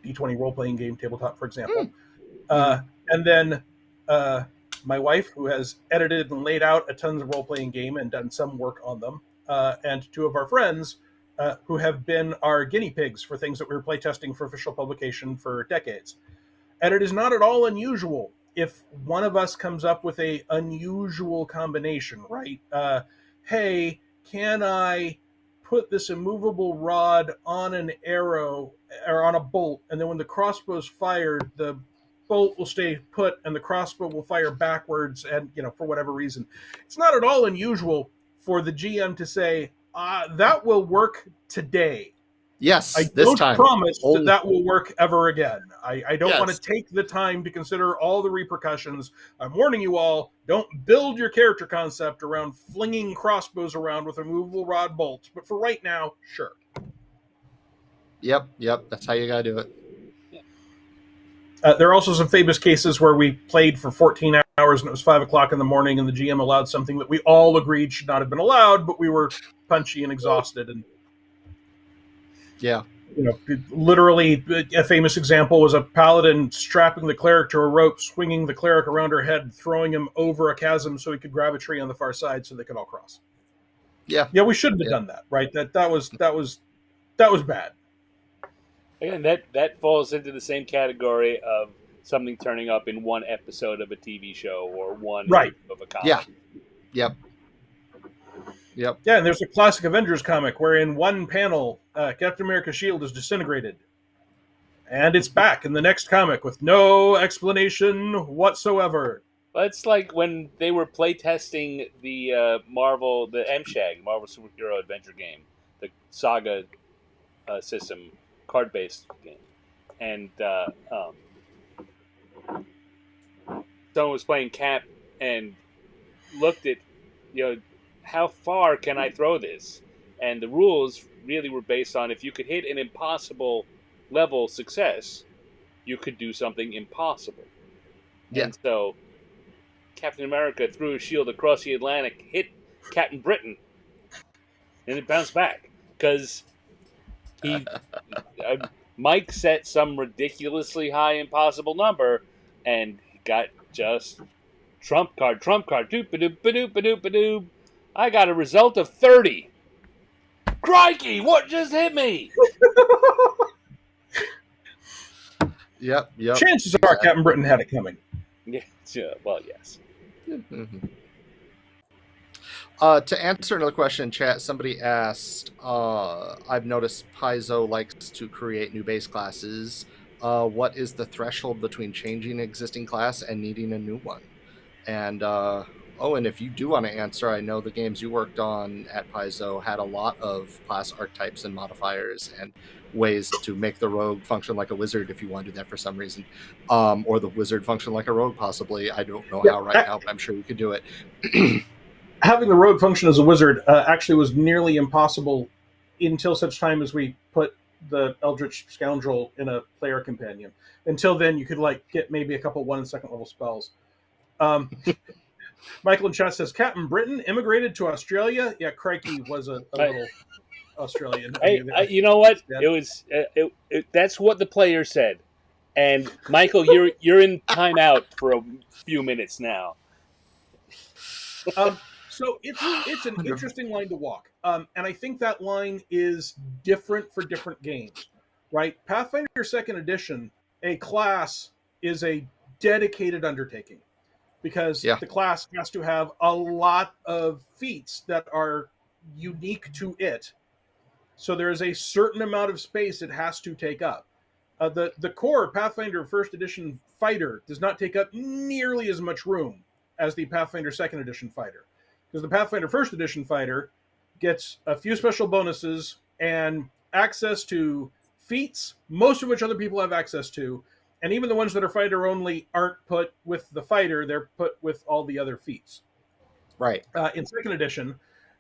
D20 role-playing game tabletop, for example. And then my wife, who has edited and laid out a tons of role-playing game and done some work on them, and two of our friends who have been our guinea pigs for things that we were playtesting for official publication for decades. And it is not at all unusual if one of us comes up with a unusual combination, right? Hey, can I put this immovable rod on an arrow or on a bolt, and then when the crossbow's fired, the bolt will stay put and the crossbow will fire backwards, and for whatever reason. It's not at all unusual for the GM to say, that will work today. Yes, I this don't time. promise that will work ever again. I don't want to Yes. take the time to consider all the repercussions. I'm warning you all, don't build your character concept around flinging crossbows around with removable rod bolts. But for right now, sure. Yep. That's how you gotta do it. There are also some famous cases where we played for 14 hours and it was 5 o'clock in the morning and the GM allowed something that we all agreed should not have been allowed, but we were punchy and exhausted. And yeah. Literally, a famous example was a paladin strapping the cleric to a rope, swinging the cleric around her head, throwing him over a chasm so he could grab a tree on the far side so they could all cross. Yeah, we shouldn't have done that, right? That was bad. Again, that falls into the same category of something turning up in one episode of a TV show or one of a comic. Yeah. Yep. Yeah, and there's a classic Avengers comic where in one panel, Captain America's shield is disintegrated. And it's back in the next comic with no explanation whatsoever. Well, it's like when they were playtesting the MSHAG, Marvel Superhero Adventure game, the Saga system, card-based game. And someone was playing Cap and looked at, how far can I throw this? And the rules really were based on if you could hit an impossible level success, you could do something impossible. Yeah. And so Captain America threw his shield across the Atlantic, hit Captain Britain, and it bounced back. Because he Mike set some ridiculously high impossible number, and he got just trump card, doop-a-doop-a-doop-a-doop-a-doop. I got a result of 30. Crikey, what just hit me? Yep. Chances are Captain Britain had it coming. Yeah, well, yes. Mm-hmm. To answer another question in chat, somebody asked, I've noticed Paizo likes to create new base classes. What is the threshold between changing an existing class and needing a new one? And Owen, if you do want to answer, I know the games you worked on at Paizo had a lot of class archetypes and modifiers and ways to make the rogue function like a wizard if you want to do that for some reason, or the wizard function like a rogue possibly. I don't know how right now, but I'm sure you could do it. Having the rogue function as a wizard actually was nearly impossible until such time as we put the Eldritch Scoundrel in a player companion. Until then, you could get maybe a couple 1 and 2nd level spells. Michael in chat says Captain Britain immigrated to Australia. Yeah, crikey was a little Australian. You know what? It was that's what the player said. And Michael, you're in timeout for a few minutes now. So it's an interesting line to walk, and I think that line is different for different games, right? Pathfinder 2nd Edition, a class is a dedicated undertaking because the class has to have a lot of feats that are unique to it. So there is a certain amount of space it has to take up. The core Pathfinder 1st Edition fighter does not take up nearly as much room as the Pathfinder 2nd Edition fighter. Because the Pathfinder 1st Edition fighter gets a few special bonuses and access to feats, most of which other people have access to, and even the ones that are fighter only aren't put with the fighter, they're put with all the other feats. Right. In 2nd Edition,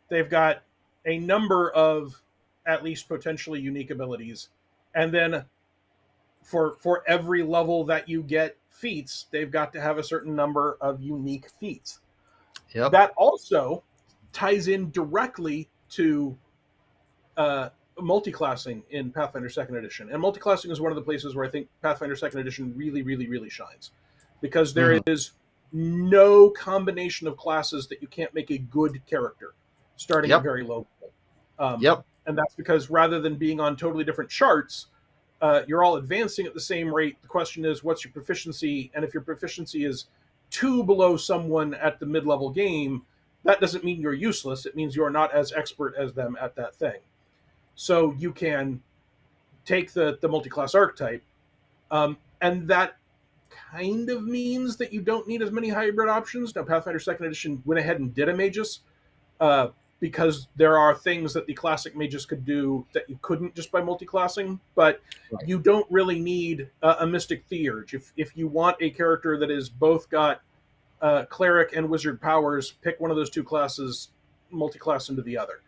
they've got a number of at least potentially unique abilities, and then for every level that you get feats, they've got to have a certain number of unique feats. Yep. That also ties in directly to multi-classing in Pathfinder 2nd Edition. And multi-classing is one of the places where I think Pathfinder 2nd Edition really, really, really shines. Because there is no combination of classes that you can't make a good character, starting at very low level. And that's because rather than being on totally different charts, you're all advancing at the same rate. The question is, what's your proficiency? And if your proficiency is 2 below someone at the mid-level game, that doesn't mean you're useless. It means you're not as expert as them at that thing. So you can take the multi-class archetype, and that kind of means that you don't need as many hybrid options. Now, Pathfinder 2nd Edition went ahead and did a Magus, because there are things that the classic Magus could do that you couldn't just by multi-classing, but you don't really need a Mystic Theurge. If you want a character that is both got cleric and wizard powers, pick one of those two classes, multi-class into the other.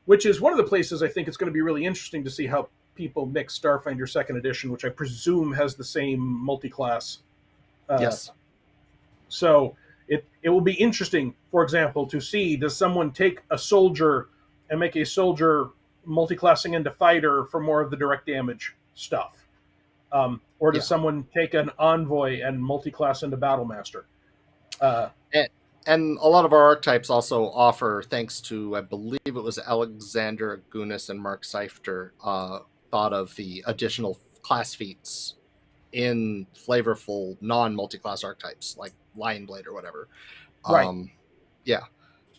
Which is one of the places I think it's going to be really interesting to see how people mix Starfinder 2nd Edition, which I presume has the same multi-class. Yes. So it will be interesting, for example, to see, does someone take a soldier and make a soldier multi-classing into fighter for more of the direct damage stuff? Or does someone take an envoy and multi-class into battle master? And a lot of our archetypes also offer, thanks to, I believe it was Alexander Agunis and Mark Seifter, thought of the additional class feats in flavorful non-multi-class archetypes, like Lion Blade or whatever. Right.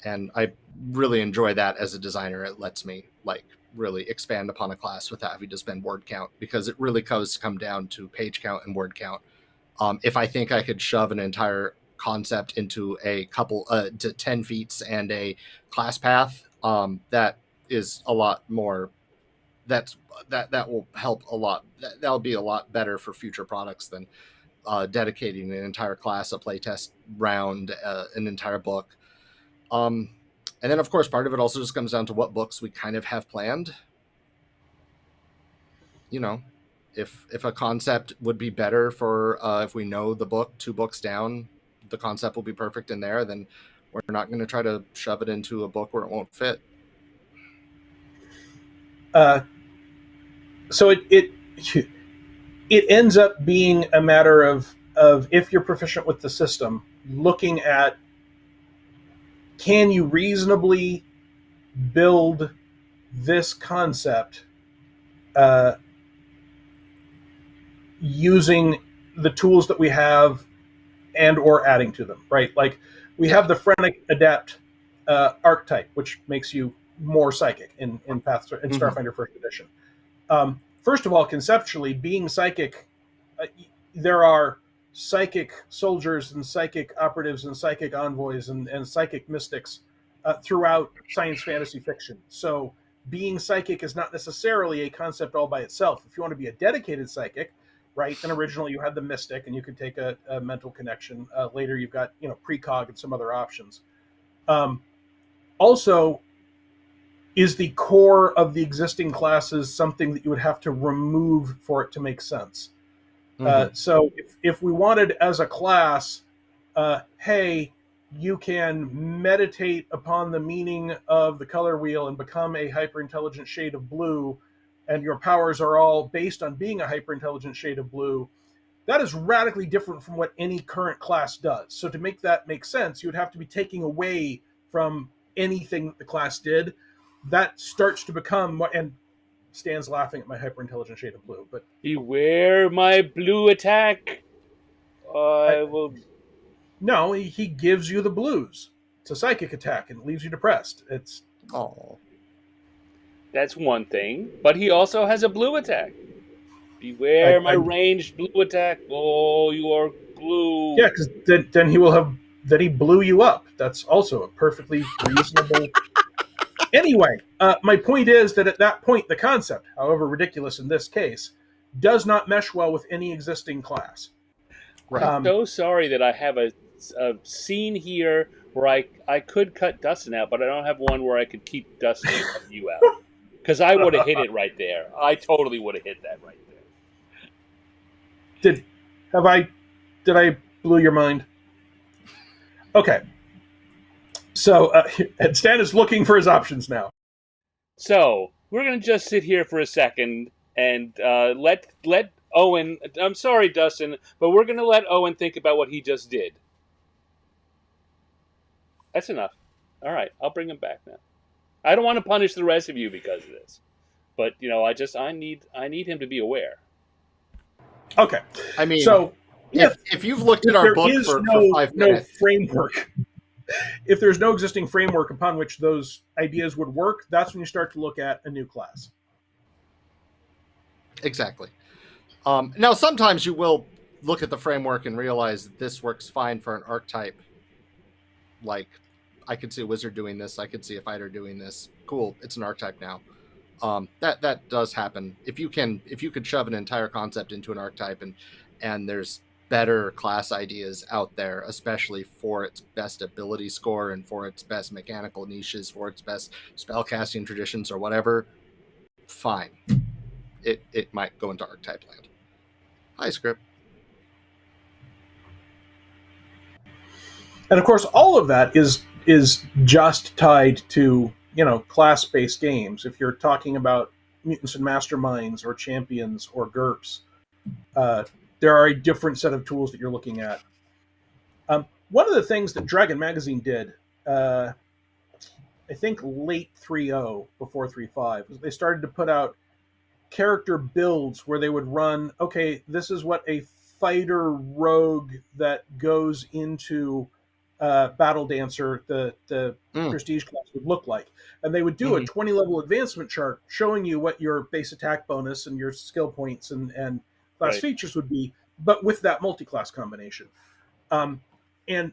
And I really enjoy that as a designer. It lets me really expand upon a class without having to spend word count, because it really does come down to page count and word count. If I think I could shove an entire concept into a couple to 10 feats and a class path, that is a lot more, that will help a lot. That'll be a lot better for future products than dedicating an entire class, a playtest round, an entire book. And then, of course, part of it also just comes down to what books we kind of have planned. If a concept would be better for, if we know the book 2 books down, the concept will be perfect in there, then we're not going to try to shove it into a book where it won't fit. So it ends up being a matter of if you're proficient with the system, looking at, can you reasonably build this concept using the tools that we have and or adding to them, right? Like we have the Phrenic Adept archetype, which makes you more psychic in Starfinder First Edition. First of all, conceptually, being psychic, there are psychic soldiers and psychic operatives and psychic envoys and psychic mystics throughout science fantasy fiction. So being psychic is not necessarily a concept all by itself. If you want to be a dedicated psychic, right, then originally you had the mystic and you could take a mental connection. Later you've got, precog and some other options. Also, is the core of the existing classes something that you would have to remove for it to make sense? So if we wanted as a class, hey, you can meditate upon the meaning of the color wheel and become a hyper-intelligent shade of blue, and your powers are all based on being a hyper-intelligent shade of blue, that is radically different from what any current class does. So to make that make sense, you would have to be taking away from anything that the class did. That starts to become, and Stan's laughing at my hyper-intelligent shade of blue, but beware my blue attack. I will. No, he gives you the blues. It's a psychic attack and it leaves you depressed. It's That's one thing, but he also has a blue attack. Beware my ranged blue attack. Oh, you are blue. Yeah, because then he will have that he blew you up. That's also a perfectly reasonable. Anyway, my point is that at that point, the concept, however ridiculous in this case, does not mesh well with any existing class. Right. I'm so sorry that I have a scene here where I could cut Dustin out, but I don't have one where I could keep Dustin and cut you out. Because I would have hit it right there. I totally would have hit that right there. Did I blow your mind? Okay. So, and Stan is looking for his options now. So, we're going to just sit here for a second and let Owen... I'm sorry, Dustin, but we're going to let Owen think about what he just did. That's enough. All right, I'll bring him back now. I don't want to punish the rest of you because of this. But, I need him to be aware. Okay. I mean, so if you've looked at our book for 5 minutes. Framework, if there's no existing framework upon which those ideas would work, that's when you start to look at a new class. Exactly. Now, sometimes you will look at the framework and realize that this works fine for an archetype. Like, I could see a wizard doing this. I could see a fighter doing this. Cool. It's an archetype now. That does happen. If you could shove an entire concept into an archetype and there's better class ideas out there, especially for its best ability score and for its best mechanical niches, for its best spellcasting traditions or whatever, fine. It might go into archetype land. Hi, Script. And of course, all of that is just tied to, class-based games. If you're talking about mutants and masterminds or champions or GURPS, there are a different set of tools that you're looking at. One of the things that Dragon Magazine did, I think late 3.0, before 3.5, was they started to put out character builds where they would run, okay, this is what a fighter rogue that goes into Battle Dancer, the prestige class, would look like. And they would do a 20-level advancement chart showing you what your base attack bonus and your skill points and class features would be, but with that multi-class combination. And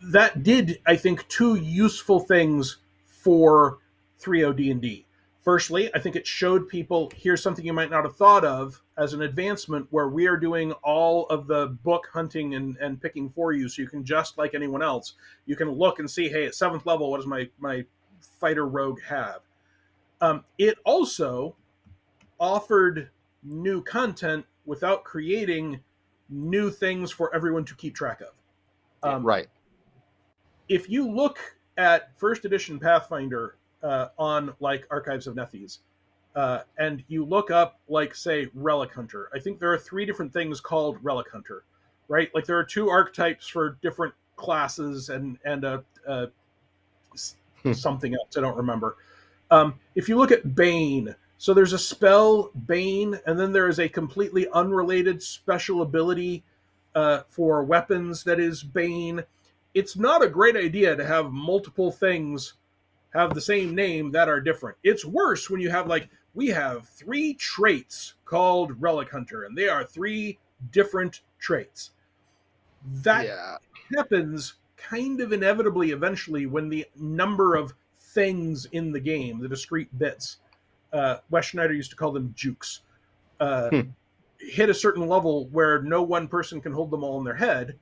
that did, I think, two useful things for 3.0 D&D. Firstly, I think it showed people, here's something you might not have thought of as an advancement where we are doing all of the book hunting and picking for you, so you can, just like anyone else, you can look and see, hey, at 7th level, what does my fighter rogue have? It also offered new content without creating new things for everyone to keep track of. Right. If you look at first edition Pathfinder on like Archives of Nethys, and you look up, like, say, Relic Hunter, I think there are 3 different things called Relic Hunter, right? Like, there are 2 archetypes for different classes and something else I don't remember. If you look at Bane, so there's a spell, Bane, and then there is a completely unrelated special ability For weapons, that is Bane. It's not a great idea to have multiple things have the same name that are different. It's worse when you have, like, we have 3 traits called Relic Hunter, and they are 3 different traits. That happens kind of inevitably eventually when the number of things in the game, the discrete bits, Wes Schneider used to call them jukes, hit a certain level where no one person can hold them all in their head.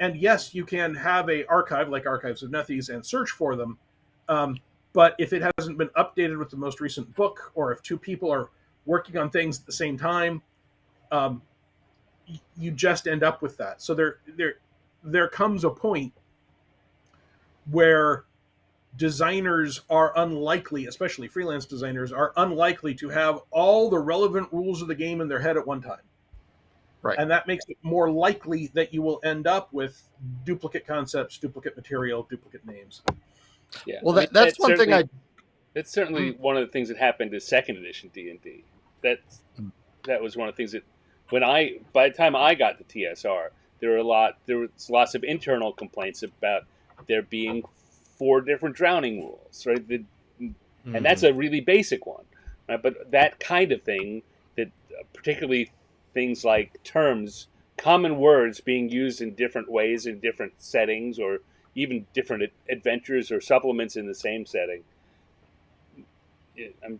And yes, you can have a archive like Archives of Nethys and search for them, but if it hasn't been updated with the most recent book, or if 2 people are working on things at the same time, you just end up with that. So there comes a point where designers are unlikely, especially freelance designers, are unlikely to have all the relevant rules of the game in their head at one time. Right. And that makes it more likely that you will end up with duplicate concepts, duplicate material, duplicate names. Yeah. Well, that's one thing It's certainly one of the things that happened to second edition D&D. That was one of the things that by the time I got the TSR, there was lots of internal complaints about there being 4 different drowning rules, right? And that's a really basic one, right? But that kind of thing, that particularly things like terms, common words being used in different ways in different settings, or even different adventures or supplements in the same setting.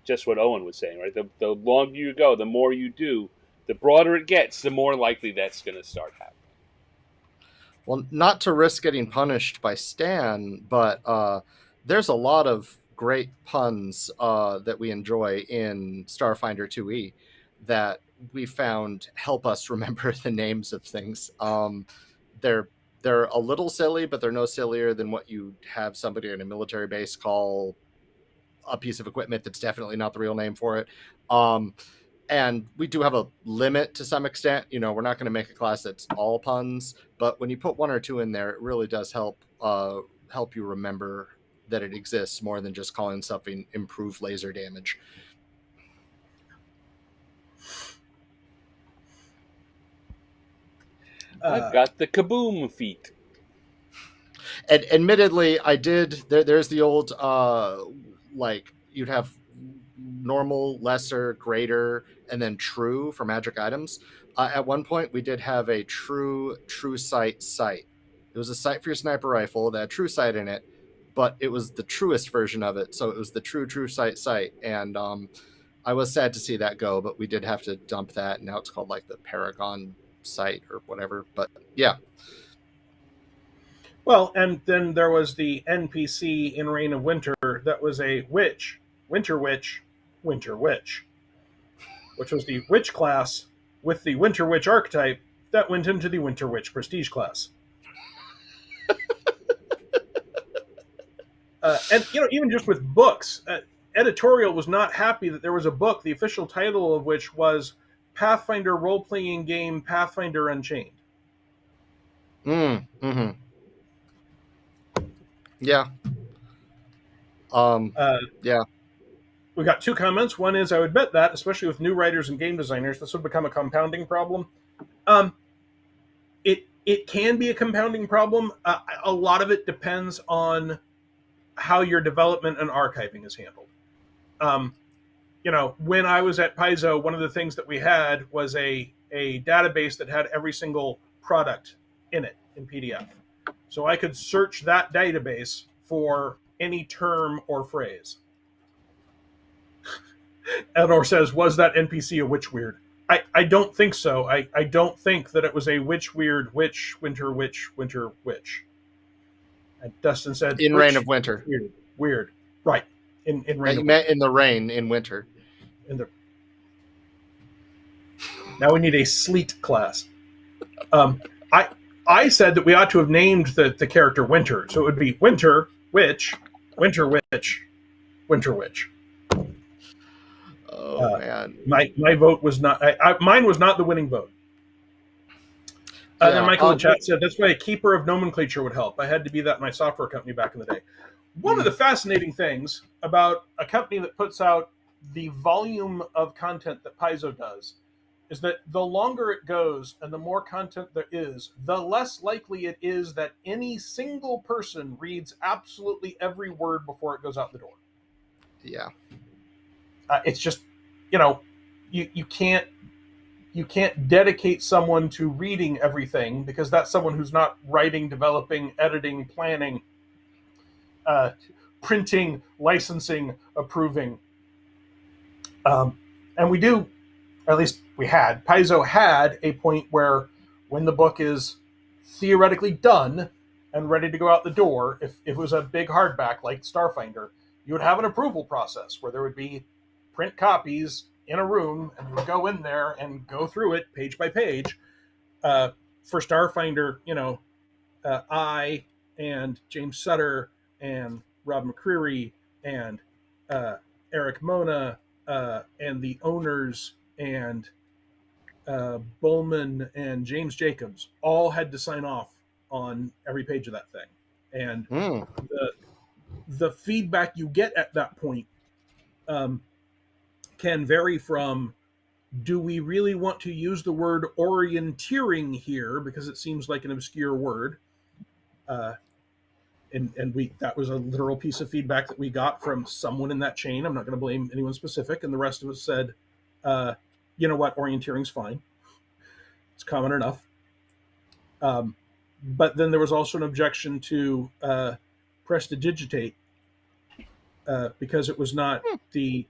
Just what Owen was saying, right? The longer you go, the more you do, the broader it gets, the more likely that's going to start happening. Well, not to risk getting punished by Stan, but there's a lot of great puns that we enjoy in Starfinder 2e that we found help us remember the names of things. They're a little silly, but they're no sillier than what you have somebody in a military base call a piece of equipment that's definitely not the real name for it. And we do have a limit to some extent. We're not going to make a class that's all puns, but when you put 1 or 2 in there, it really does help you remember that it exists, more than just calling something improved laser damage. I've got the kaboom feat. And admittedly, I did. There's the old you'd have normal, lesser, greater, and then true for magic items. At one point, we did have a true sight. It was a sight for your sniper rifle that had true sight in it, but it was the truest version of it. So it was the true sight. And I was sad to see that go, but we did have to dump that. And now it's called like the Paragon sight or whatever. But yeah. Well, and then there was the NPC in Reign of Winter that was a witch, Winter Witch, which was the witch class with the Winter Witch archetype that went into the Winter Witch prestige class. And even just with books, editorial was not happy that there was a book, the official title of which was Pathfinder Role-Playing Game Pathfinder Unchained. Mm-hmm. Yeah. Yeah. We got 2 comments. One is, I would bet that, especially with new writers and game designers, this would become a compounding problem. It can be a compounding problem. A lot of it depends on how your development and archiving is handled. When I was at Paizo, one of the things that we had was a database that had every single product in it in PDF. So I could search that database for any term or phrase. Eleanor says, was that NPC a witch weird? I don't think so. I don't think that it was a witch weird witch, winter witch. And Dustin said, in Reign of Winter. Weird. Right. In Reign of Winter. In the rain in winter. Now we need a sleet class. I said that we ought to have named the character Winter. So it would be Winter Witch, Winter Witch, Winter Witch. Oh, man. My vote was not... mine was not the winning vote. Then Michael in chat said, that's why a keeper of nomenclature would help. I had to be that in my software company back in the day. One of the fascinating things about a company that puts out the volume of content that Paizo does is that the longer it goes and the more content there is, the less likely it is that any single person reads absolutely every word before it goes out the door. Yeah. It's just, you know, you can't dedicate someone to reading everything, because that's someone who's not writing, developing, editing, planning, printing, licensing, approving. And we do, or at least we had, Paizo had a point where when the book is theoretically done and ready to go out the door, if it was a big hardback like Starfinder, you would have an approval process where there would be print copies in a room, and you would go in there and go through it page by page. For Starfinder, I and James Sutter and Rob McCreary and Eric Mona and the owners and Bowman and James Jacobs all had to sign off on every page of that thing. And the feedback you get at that point can vary from, do we really want to use the word orienteering here because it seems like an obscure word? And that was a literal piece of feedback that we got from someone in that chain. I'm not going to blame anyone specific. And the rest of us said, you know what, orienteering's fine. It's common enough. But then there was also an objection to prestidigitate because it was not the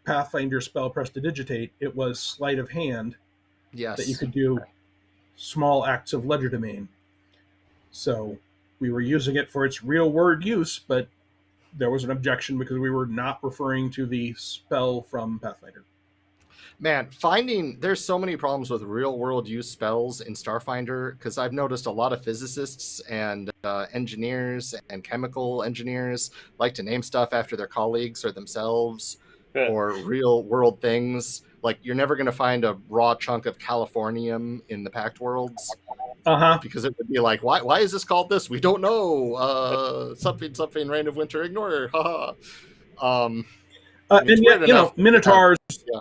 Pathfinder spell prestidigitate. It was sleight of hand. Yes. That you could do small acts of legerdemain. So we were using it for its real word use, but there was an objection because we were not referring to the spell from Pathfinder. Man, there's so many problems with real world use spells in Starfinder, because I've noticed a lot of physicists and engineers and chemical engineers like to name stuff after their colleagues or themselves or real world things. Like, you're never going to find a raw chunk of californium in the Pact Worlds. Because it would be like, why is this called this? We don't know. Something rain of winter, ignore. And yet, Minotaurs. Yeah.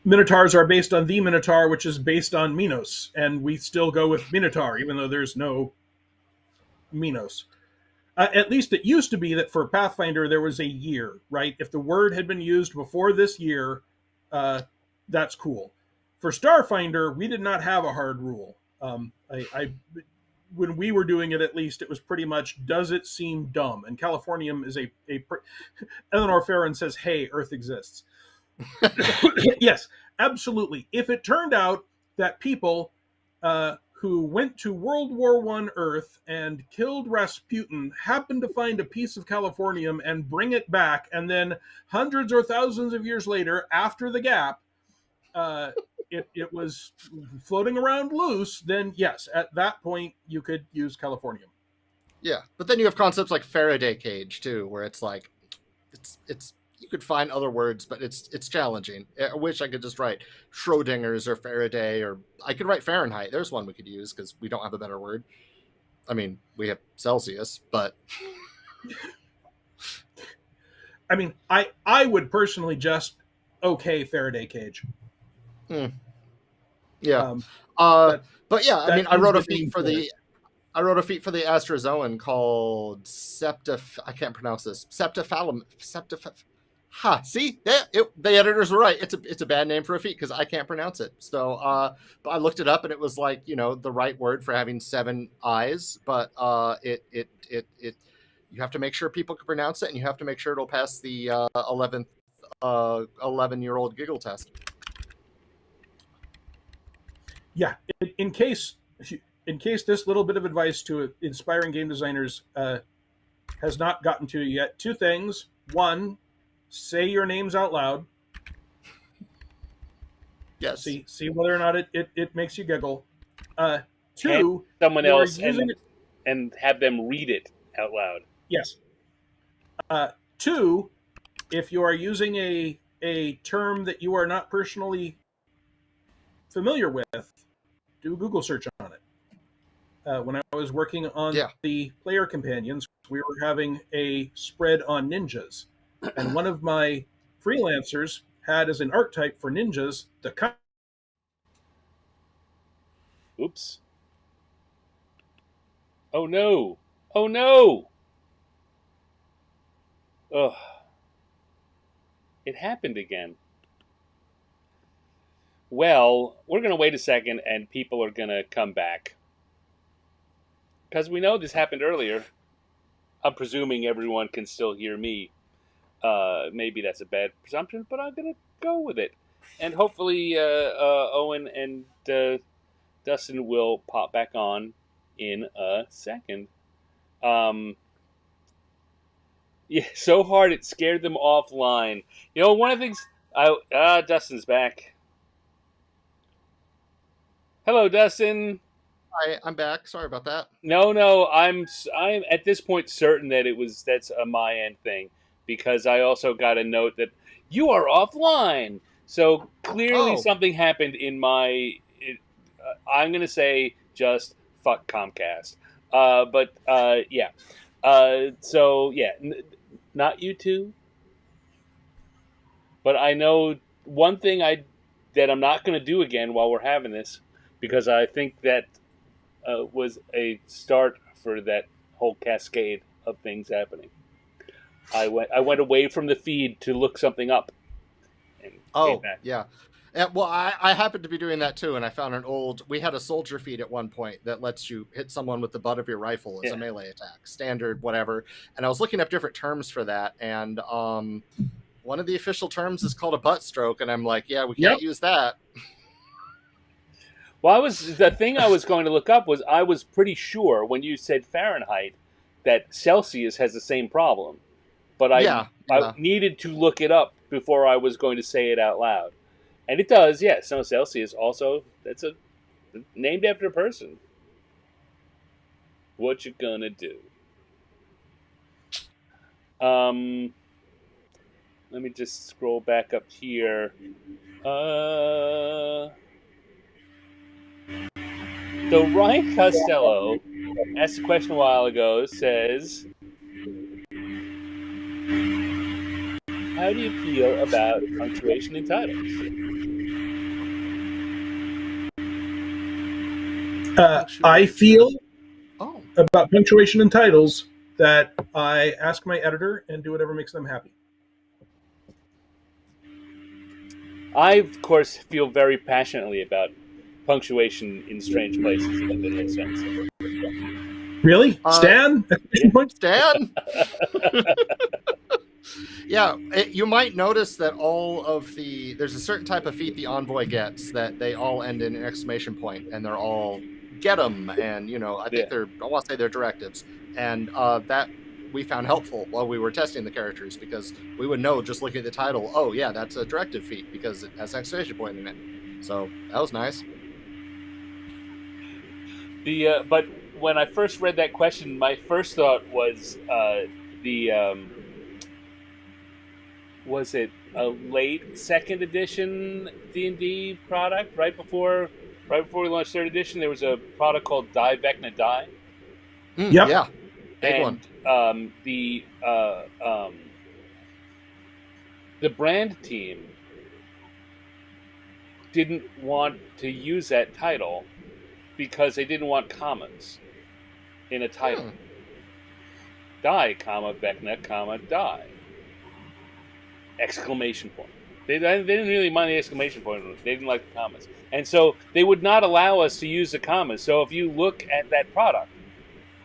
Minotaurs are based on the Minotaur, which is based on Minos, and we still go with Minotaur, even though there's no Minos. At least it used to be that for Pathfinder there was a year, right? If the word had been used before this year, that's cool. For Starfinder, we did not have a hard rule. When we were doing it, at least, it was pretty much, does it seem dumb? And Californium is Eleanor Farron says, hey, Earth exists. Yes, absolutely. If it turned out that people who went to World War I Earth and killed Rasputin happened to find a piece of Californium and bring it back, and then hundreds or thousands of years later, after the gap, it was floating around loose, then yes, at that point you could use Californium. Yeah, but then you have concepts like Faraday cage too, where it's like, it's you could find other words, but it's challenging. I wish I could just write Schrodinger's or Faraday, or I could write Fahrenheit. There's one we could use because we don't have a better word. I mean, we have Celsius, but I mean, I would personally just Faraday cage. Yeah. But yeah, I mean, I wrote a feat for the Astrozoan called I can't pronounce this. See, the editors were right. It's a bad name for a feat because I can't pronounce it. So, but I looked it up and it was like, the right word for having 7 eyes. But you have to make sure people can pronounce it, and you have to make sure it'll pass the 11-year-old giggle test. Yeah, in case this little bit of advice to inspiring game designers has not gotten to you yet, 2 things. 1, say your names out loud. Yes. See whether or not it makes you giggle. 2, and someone else and have them read it out loud. Yes. 2, if you are using a term that you are not personally familiar with, do a Google search on it. When I was working on the player companions, we were having a spread on ninjas, and one of my freelancers had as an archetype for ninjas the Oops. Oh no. Oh no. Ugh. It happened again. Well, we're going to wait a second and people are going to come back. Because we know this happened earlier. I'm presuming everyone can still hear me. Maybe that's a bad presumption, but I'm going to go with it. And hopefully Owen and Dustin will pop back on in a second. Yeah, so hard it scared them offline. You know, one of the things Dustin's back. Hello, Dustin. Hi, I'm back. Sorry about that. No, I'm at this point certain that that's a my end thing because I also got a note that you are offline. So clearly Oh, something happened in my. I'm gonna say just fuck Comcast. Yeah. So yeah, not you two, but I know one thing that I'm not gonna do again while we're having this because I think that was a start for that whole cascade of things happening. I went away from the feed to look something up and came oh, back. yeah. Well, I happened to be doing that too, and I found we had a soldier feat at one point that lets you hit someone with the butt of your rifle as a melee attack, standard, whatever. And I was looking up different terms for that, and one of the official terms is called a butt stroke, and I'm like, yeah, we can't use that. Well, the thing I was going to look up was I was pretty sure when you said Fahrenheit that Celsius has the same problem, but I needed to look it up before I was going to say it out loud, and it does. Yes, no, Celsius also that's named after a person. What you gonna do? Let me just scroll back up here. So Ryan Costello asked a question a while ago, says, how do you feel about punctuation in titles? I feel about punctuation in titles that I ask my editor and do whatever makes them happy. I, of course, feel very passionately about punctuation in strange places in a literal sense. Really? Stan? Stan? Yeah, you might notice that there's a certain type of feat the envoy gets that they all end in an exclamation point, and they're all get 'em, and I think I want to say they're directives, and that we found helpful while we were testing the characters because we would know just looking at the title, oh yeah, that's a directive feat because it has an exclamation point in it. So that was nice. But when I first read that question, my first thought was was it a late second edition D&D product right before we launched third edition? There was a product called Die Vecna Die. Yeah, big one. The brand team didn't want to use that title because they didn't want commas in a title. Die, comma, Vecna, comma, die. Exclamation point. They didn't really mind the exclamation point. They didn't like the commas. And so they would not allow us to use the commas. So if you look at that product,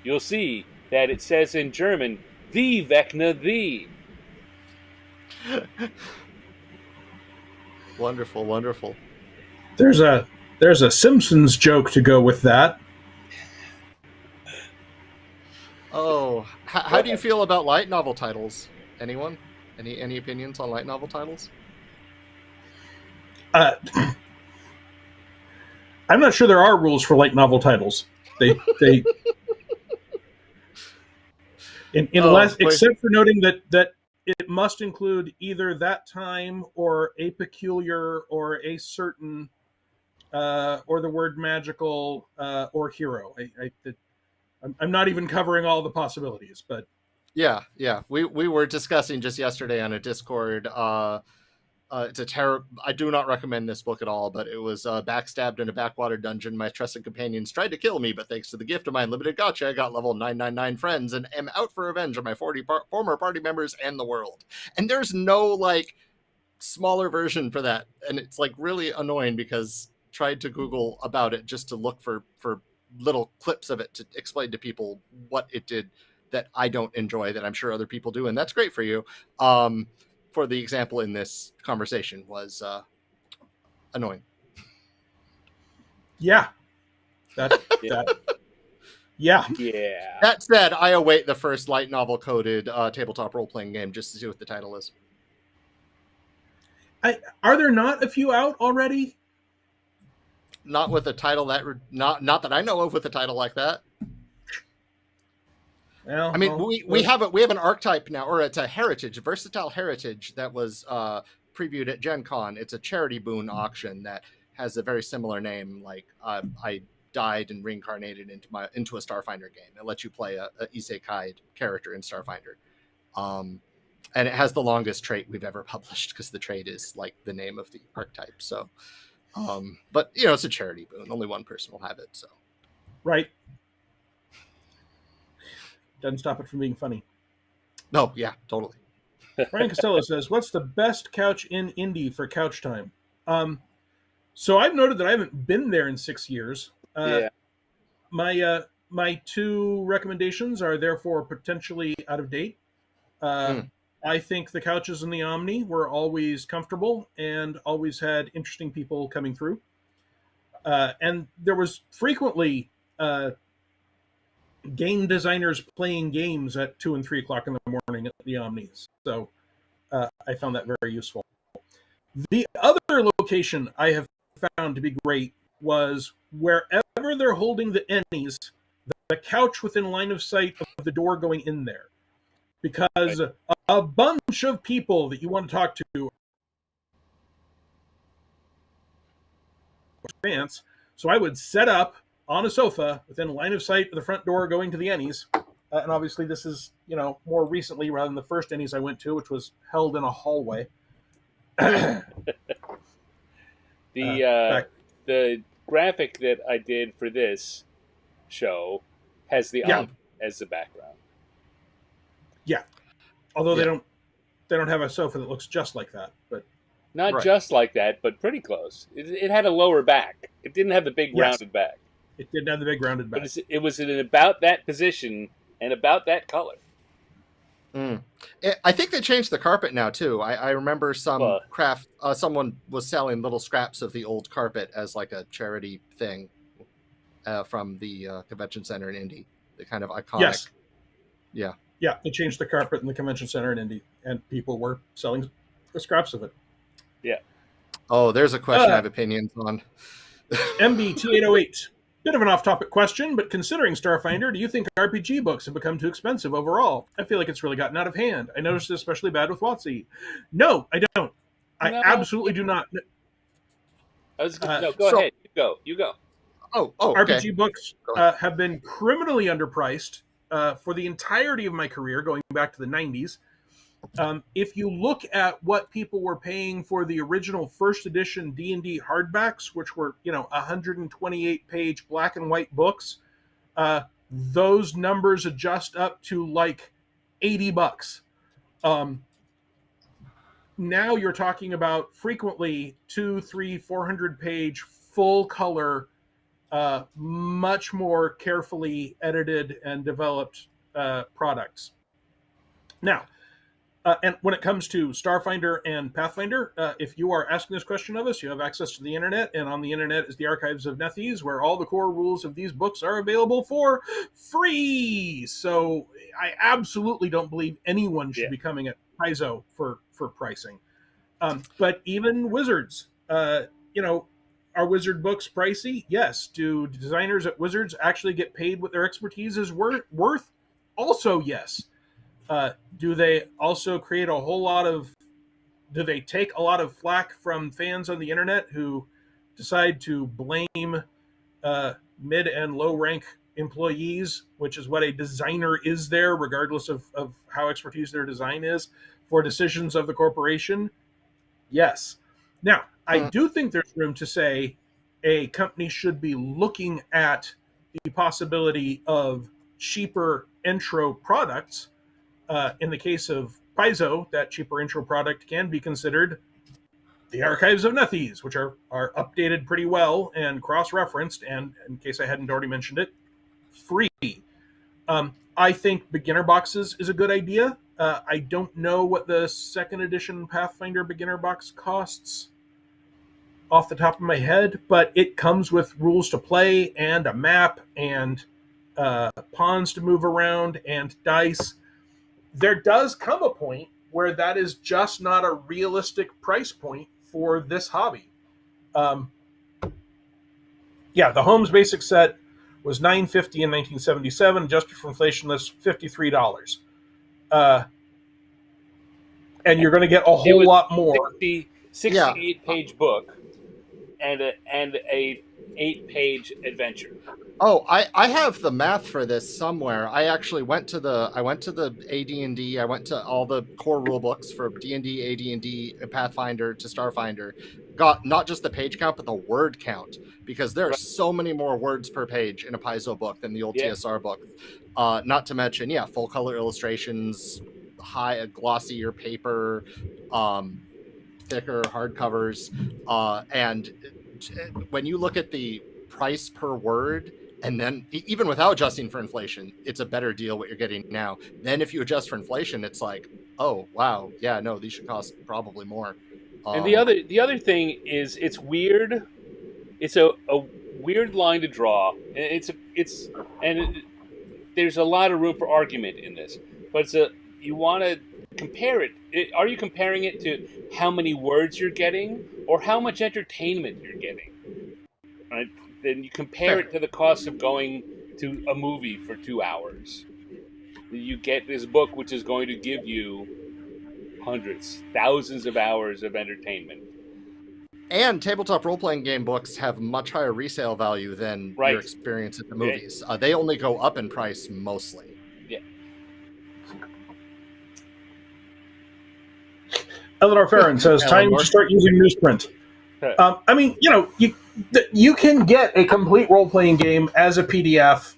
you'll see that it says in German, the Vecna, the. Wonderful, wonderful. There's a Simpsons joke to go with that. Oh, how do you feel about light novel titles? Anyone? Any opinions on light novel titles? I'm not sure there are rules for light novel titles. They except for noting that it must include either that time or a peculiar or a certain or the word magical or hero. I'm not even covering all the possibilities, but yeah, we were discussing just yesterday on a Discord It's a terror. I do not recommend this book at all, but it was backstabbed in a backwater dungeon. My trusted companions tried to kill me, but thanks to the gift of my unlimited gotcha, I got level 999 friends and am out for revenge on my 40 former party members and the world. And there's no like smaller version for that, and it's like really annoying because tried to Google about it just to look for little clips of it to explain to people what it did that I don't enjoy, that I'm sure other people do, and that's great for you. For the example in this conversation was annoying. Yeah. That. Yeah. Yeah. That said, I await the first light novel coded tabletop role playing game just to see what the title is. Are there not a few out already? Not with a title that not that I know of with a title like that. Well, I mean, we have an archetype now, or it's a versatile heritage that was previewed at Gen Con. It's a charity boon auction that has a very similar name. Like I died and reincarnated into a Starfinder game. It lets you play a isekai character in Starfinder, and it has the longest trait we've ever published because the trait is like the name of the archetype. So, but it's a charity boon. Only one person will have it. So, right. Doesn't stop it from being funny. No, yeah, totally. Ryan Costello says, "What's the best couch in Indy for couch time?" So I've noted that I haven't been there in 6 years. Yeah. My two recommendations are therefore potentially out of date. I think the couches in the Omni were always comfortable and always had interesting people coming through. And there was frequently game designers playing games at 2 and 3 o'clock in the morning at the Omnis. So I found that very useful. The other location I have found to be great was wherever they're holding the Ennies, the couch within line of sight of the door going in there. Because a bunch of people that you want to talk to advance. So I would set up on a sofa within line of sight of the front door going to the Ennies. And obviously this is, more recently rather than the first Ennies I went to, which was held in a hallway. The graphic that I did for this show has the Omni as the background. Yeah. Although they don't have a sofa that looks just like that, but not just like that, but pretty close. It had a lower back. It didn't have the big rounded back. It didn't have the big rounded back. But it was in about that position and about that color. I think they changed the carpet now too. I remember someone was selling little scraps of the old carpet as like a charity thing from the convention center in Indy. The kind of iconic. Yes. Yeah. Yeah, they changed the carpet in the convention center in Indy, and people were selling the scraps of it. Yeah. Oh, there's a question I have opinions on. MBT808. Bit of an off-topic question, but considering Starfinder, do you think RPG books have become too expensive overall? I feel like it's really gotten out of hand. I noticed it especially bad with WotC. No, I don't. I absolutely do not. Go ahead. You go. Oh, okay. RPG books have been criminally underpriced for the entirety of my career, going back to the 90s. If you look at what people were paying for the original first edition D&D hardbacks, which were 128-page black and white books, those numbers adjust up to like $80. Now you're talking about frequently 200, 300, 400-page full color, much more carefully edited and developed products. Now, and when it comes to Starfinder and Pathfinder, if you are asking this question of us, you have access to the internet, and on the internet is the Archives of Nethes, where all the core rules of these books are available for free. So I absolutely don't believe anyone should be coming at Paizo for pricing. But even Wizards, are Wizard books pricey? Yes. Do designers at Wizards actually get paid what their expertise is worth? Also, yes. Do they also create a whole lot of... Do they take a lot of flack from fans on the internet who decide to blame mid and low rank employees, which is what a designer is there, regardless of how expertise their design is, for decisions of the corporation? Yes. Now, I Hmm. do think there's room to say a company should be looking at the possibility of cheaper intro products. In the case of Paizo, that cheaper intro product can be considered the Archives of Nethes, which are updated pretty well and cross-referenced, and in case I hadn't already mentioned it, free. I think beginner boxes is a good idea. I don't know what the second edition Pathfinder beginner box costs off the top of my head, but it comes with rules to play and a map and pawns to move around and dice. There does come a point where that is just not a realistic price point for this hobby. Um, yeah, the Holmes Basic set was $9.50 in 1977, adjusted for inflation. That's $53. Uh, and you're going to get a It whole was lot more. 68-page book and a 8-page adventure. Oh, I have the math for this somewhere. I actually went to the AD&D. I went to all the core rule books for D&D, AD&D, Pathfinder to Starfinder. Got not just the page count, but the word count, because there are Right. so many more words per page in a Paizo book than the old Yeah. TSR book. Not to mention, full color illustrations, high glossier paper, thicker hardcovers, and when you look at the price per word, and then even without adjusting for inflation, it's a better deal what you're getting now. Then if you adjust for inflation, it's like, oh wow, yeah, no, these should cost probably more. And the other thing is, it's weird. It's a weird line to draw. There's a lot of room for argument in this, but you want to compare it. Are you comparing it to how many words you're getting or how much entertainment you're getting? Right? Then you compare Fair. it to the cost of going to a movie for 2 hours. You get this book, which is going to give you hundreds, thousands of hours of entertainment. And tabletop role-playing game books have much higher resale value than Right. your experience at the movies. They only go up in price mostly. Yeah. Eleanor Farron says, time to start using newsprint. I mean, you can get a complete role-playing game as a PDF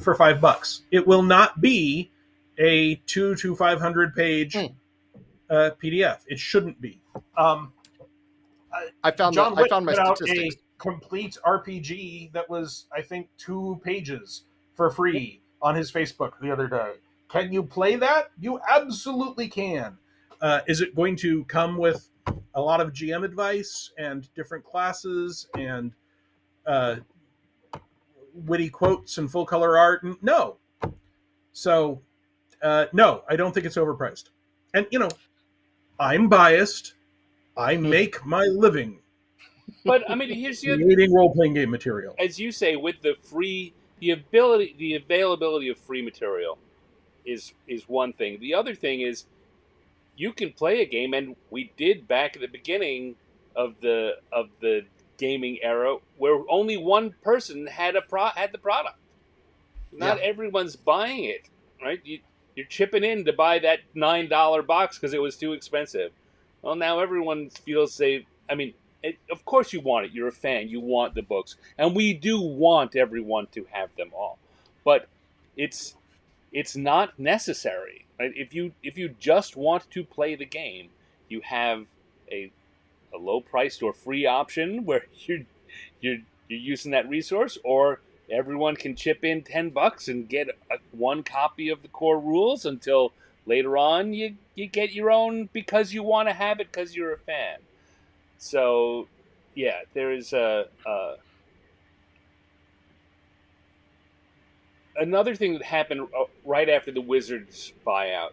for $5. It will not be a 200 to 500 page PDF. It shouldn't be. I found John my Wick put out statistics. a complete RPG that was, I think, 2 pages for free on his Facebook the other day. Can you play that? You absolutely can. Is it going to come with a lot of GM advice and different classes and witty quotes and full color art? No. So, no, I don't think it's overpriced. And, I'm biased. I make my living But I mean, here's the other, creating role-playing game material. as you say, with the availability of free material is one thing. The other thing is you can play a game, and we did back at the beginning of the gaming era, where only one person had the product. Not everyone's buying it, right? You're chipping in to buy that $9 box because it was too expensive. Well, now everyone feels safe. I mean, of course you want it. You're a fan. You want the books, and we do want everyone to have them all. But it's not necessary. Right? If you just want to play the game, you have a low priced or free option where you're using that resource, or everyone can chip in $10 and get one copy of the core rules until later on you get your own because you want to have it because you're a fan. So, yeah, there is another thing that happened right after the Wizards buyout.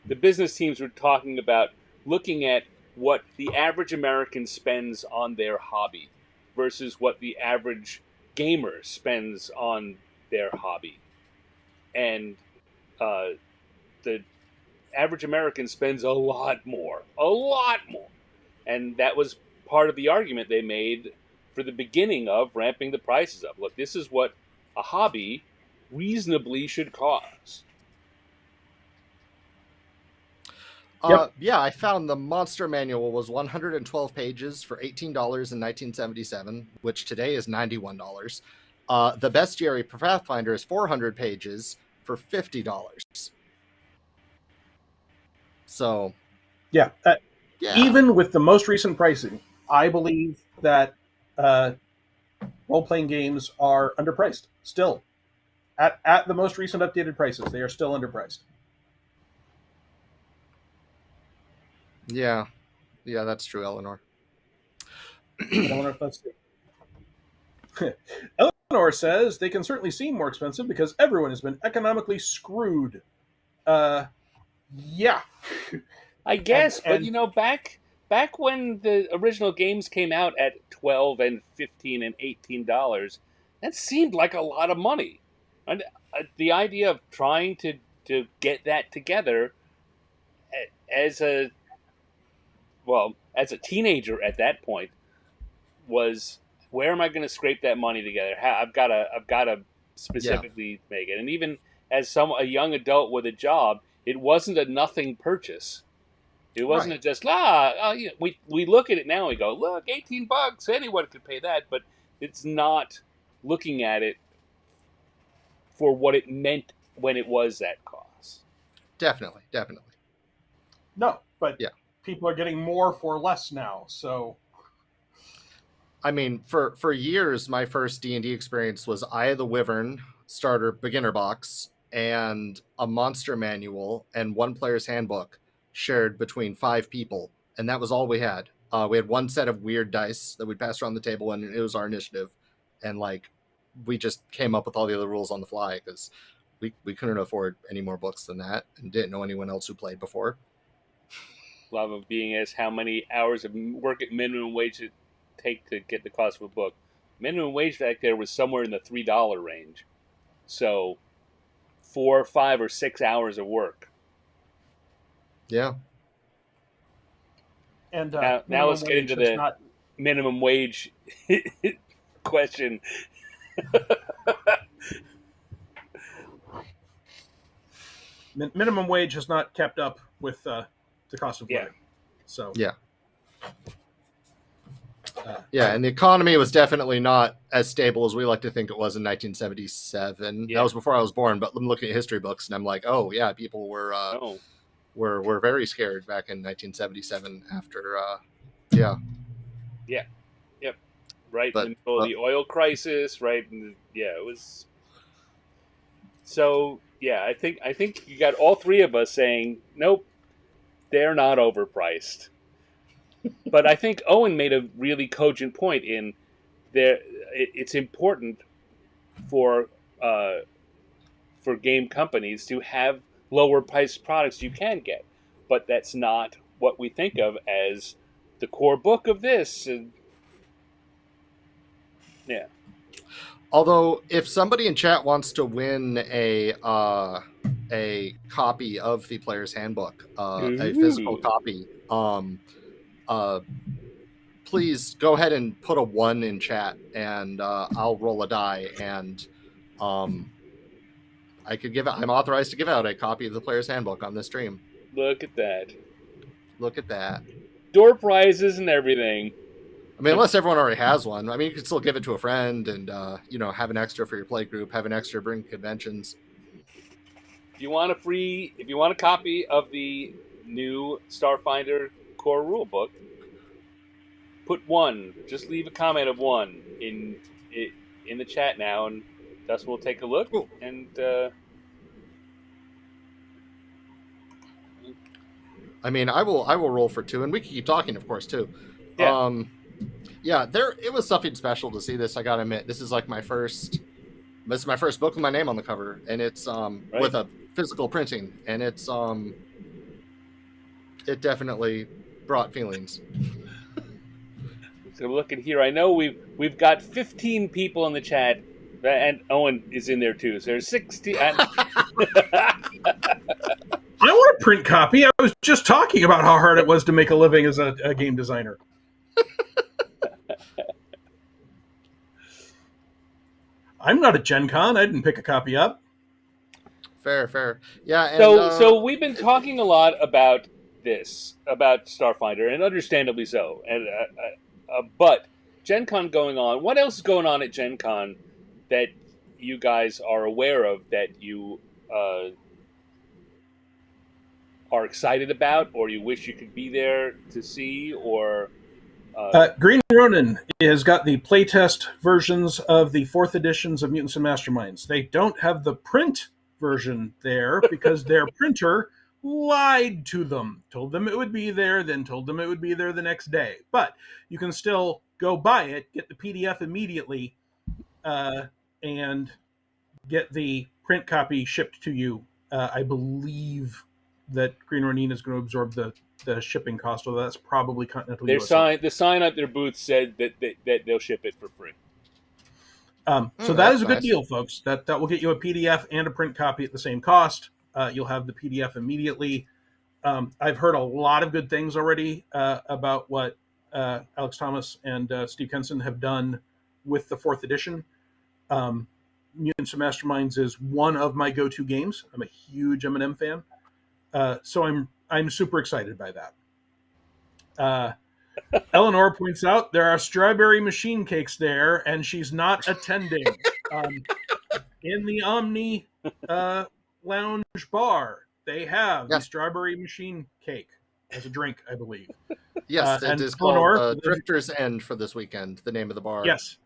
The business teams were talking about looking at what the average American spends on their hobby versus what the average gamer spends on their hobby. And the average American spends a lot more. And that was part of the argument they made for the beginning of ramping the prices up. Look, this is what a hobby reasonably should cost. Yep. Yeah, I found the monster manual was 112 pages for $18 in 1977, which today is $91. The bestiary for Pathfinder is 400 pages for $50. So, Yeah. yeah, Even with the most recent pricing, I believe that role playing games are underpriced still. At the most recent updated prices, they are still underpriced. yeah, yeah, that's true, Eleanor. And Eleanor, let's see. Eleanor says they can certainly seem more expensive because everyone has been economically screwed. Uh, yeah, I and guess, but and back when the original games came out at 12 and 15 and $18, that seemed like a lot of money. And the idea of trying to get that together as a as a teenager at that point was, where am I going to scrape that money together? I've got to Yeah, specifically make it. And even as a young adult with a job, it wasn't a nothing purchase. It wasn't right. a just we look at it now and we go, look, $18, anyone could pay that, but it's not looking at it for what it meant when it was that cost. Definitely, definitely. no, but Yeah. people are getting more for less now. So I mean, for years, my first D&D experience was Eye of the Wyvern starter beginner box and a monster manual and one player's handbook shared between 5 people, and that was all we had. We had one set of weird dice that we'd pass around the table, and it was our initiative, and like we just came up with all the other rules on the fly because we couldn't afford any more books than that, and didn't know anyone else who played before. Love of being as how many hours of work at minimum wage it take to get the cost of a book. Minimum wage back there was somewhere in the $3 range. So 4, 5, or 6 hours of work. Yeah. and Now let's minimum get into wage has the not minimum wage question. minimum wage has not kept up with the cost of Yeah. living. So Yeah. uh, Yeah, and the economy was definitely not as stable as we like to think it was in 1977. Yeah. That was before I was born, but I'm looking at history books and I'm like, oh yeah, people Oh, were very scared back in 1977 after yeah. yeah. Yep. Right in the But middle of the oil crisis. Right. Yeah. It was. So yeah, I think you got all three of us saying nope, they're not overpriced. But I think Owen made a really cogent point in there. It's important for uh, for game companies to have lower priced products you can get, but that's not what we think of as the core book of this. And, yeah, although if somebody in chat wants to win a copy of the player's handbook, a physical Ooh. copy, uh please go ahead and put a 1 in chat, and I'll roll a die, and um, I could give it. I'm authorized to give out a copy of the player's handbook on this stream. Look at that. Look at that. Door prizes and everything. I mean, unless everyone already has one. I mean, you can still give it to a friend, and have an extra for your play group. Have an extra bring conventions. If you want a copy of the new Starfinder core rulebook, put 1. Just leave a comment of 1 in the chat now, and Dustin will take a look. Cool. And I mean, I will roll for 2, and we can keep talking, of course, too. yeah, Yeah, it was something special to see this. I gotta admit, this is like my first. This is my first book with my name on the cover, and it's right. with a physical printing, and it's it definitely brought feelings. So looking here, I know we've got 15 people in the chat, and Owen is in there too. So there's 16. I want a print copy. I was just talking about how hard it was to make a living as a game designer. I'm not at Gen Con. I didn't pick a copy up. Fair. Yeah. And, so we've been talking a lot about this about Starfinder, and understandably so. But Gen Con going on. What else is going on at Gen Con that you guys are aware of that you are excited about, or you wish you could be there to see, or Green Ronin has got the playtest versions of the 4th editions of Mutants and Masterminds. They don't have the print version there because their printer lied to them, told them it would be there, then told them it would be there the next day. But you can still go buy it, get the PDF immediately, and get the print copy shipped to you. I believe that Green Ronin is going to absorb the shipping cost, although that's probably Continental their USA. the sign at their booth said that they'll ship it for free. So that is a good deal, folks. That will get you a PDF and a print copy at the same cost. You'll have the PDF immediately. I've heard a lot of good things already about what Alex Thomas and Steve Kenson have done with the 4th edition. Mutants and Masterminds is one of my go-to games. I'm a huge M&M fan, so I'm super excited by that. Eleanor points out there are strawberry machine cakes there, and she's not attending. In the Omni Lounge bar, they have the strawberry machine cake as a drink, I believe. Yes, it is called Drifter's End for this weekend, the name of the bar. Yes.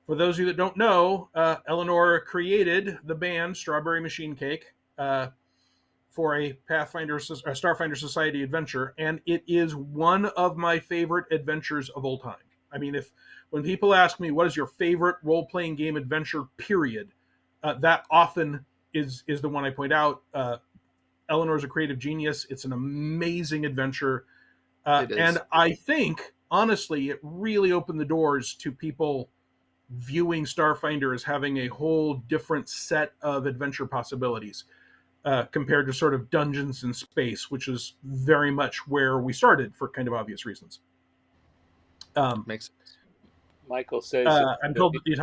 For those of you that don't know, Eleanor created the band Strawberry Machine Cake for a Starfinder Society adventure, and it is one of my favorite adventures of all time. I mean, when people ask me what is your favorite role-playing game adventure, period, that often is the one I point out. Eleanor's a creative genius. It's an amazing adventure, and I think honestly, it really opened the doors to people viewing Starfinder as having a whole different set of adventure possibilities compared to sort of Dungeons in Space, which is very much where we started for kind of obvious reasons. Makes sense. Michael says, I'm told that the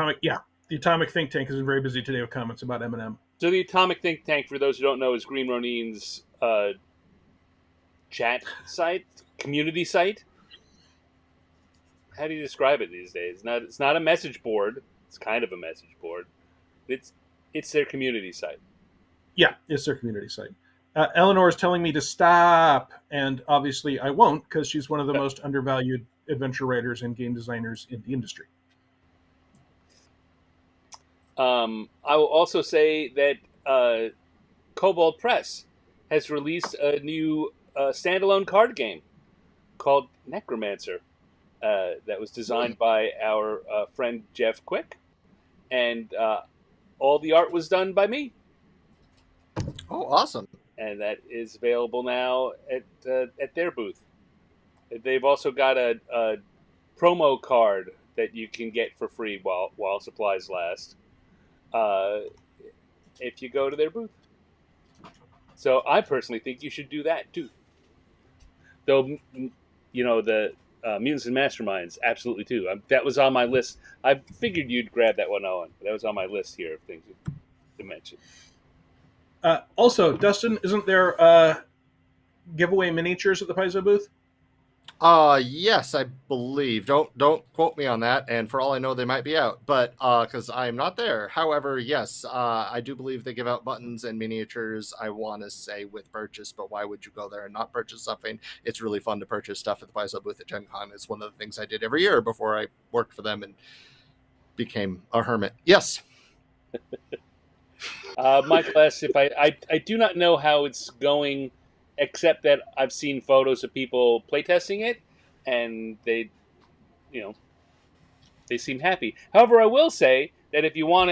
Atomic Think Tank has been very busy today with comments about M&M. So the Atomic Think Tank, for those who don't know, is Green Ronin's chat site, community site. How do you describe it these days? It's not a message board. It's kind of a message board. It's their community site. Yeah, it's their community site. Eleanor is telling me to stop, and obviously I won't because she's one of the most undervalued adventure writers and game designers in the industry. I will also say that Cobalt Press has released a new standalone card game called Necromancer. That was designed by our friend Jeff Quick, and all the art was done by me. Oh, awesome! And that is available now at their booth. They've also got a promo card that you can get for free while supplies last, if you go to their booth. So I personally think you should do that too. Though, the Mutants and Masterminds, absolutely too. That was on my list. I figured you'd grab that one, Owen. That was on my list here of things to mention. Also, Dustin, isn't there giveaway miniatures at the Paizo booth? Yes, I believe. Don't quote me on that. And for all I know, they might be out, but because I'm not there. However, yes, I do believe they give out buttons and miniatures. I want to say with purchase, but why would you go there and not purchase something? It's really fun to purchase stuff at the Paizo booth at Gen Con. It's one of the things I did every year before I worked for them and became a hermit. Yes. Michael asks if I do not know how it's going, except that I've seen photos of people playtesting it, and they seem happy. However, I will say that if you want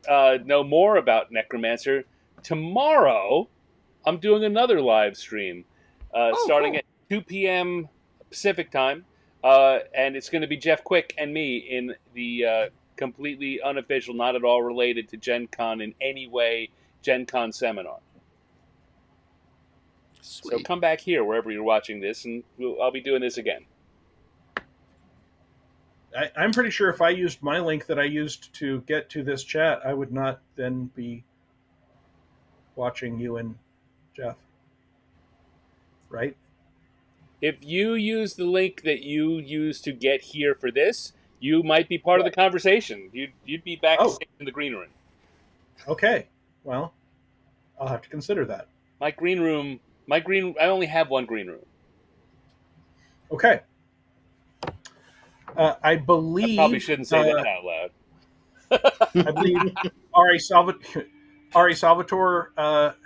to know more about Necromancer, tomorrow I'm doing another live stream starting at 2 p.m. Pacific time, and it's going to be Jeff Quick and me in the completely unofficial, not at all related to Gen Con in any way, Gen Con seminar. Sweet. So come back here wherever you're watching this, and I'll be doing this again. I'm pretty sure if I used my link that I used to get to this chat, I would not then be watching you and Jeff. Right? if you use the link that you use to get here for this, you might be part of the conversation. You'd be backstage in the green room. Okay. Well, I'll have to consider that. My green room. I only have one green room. Okay. I I believe. probably shouldn't say that out loud. I believe R.A. Salvatore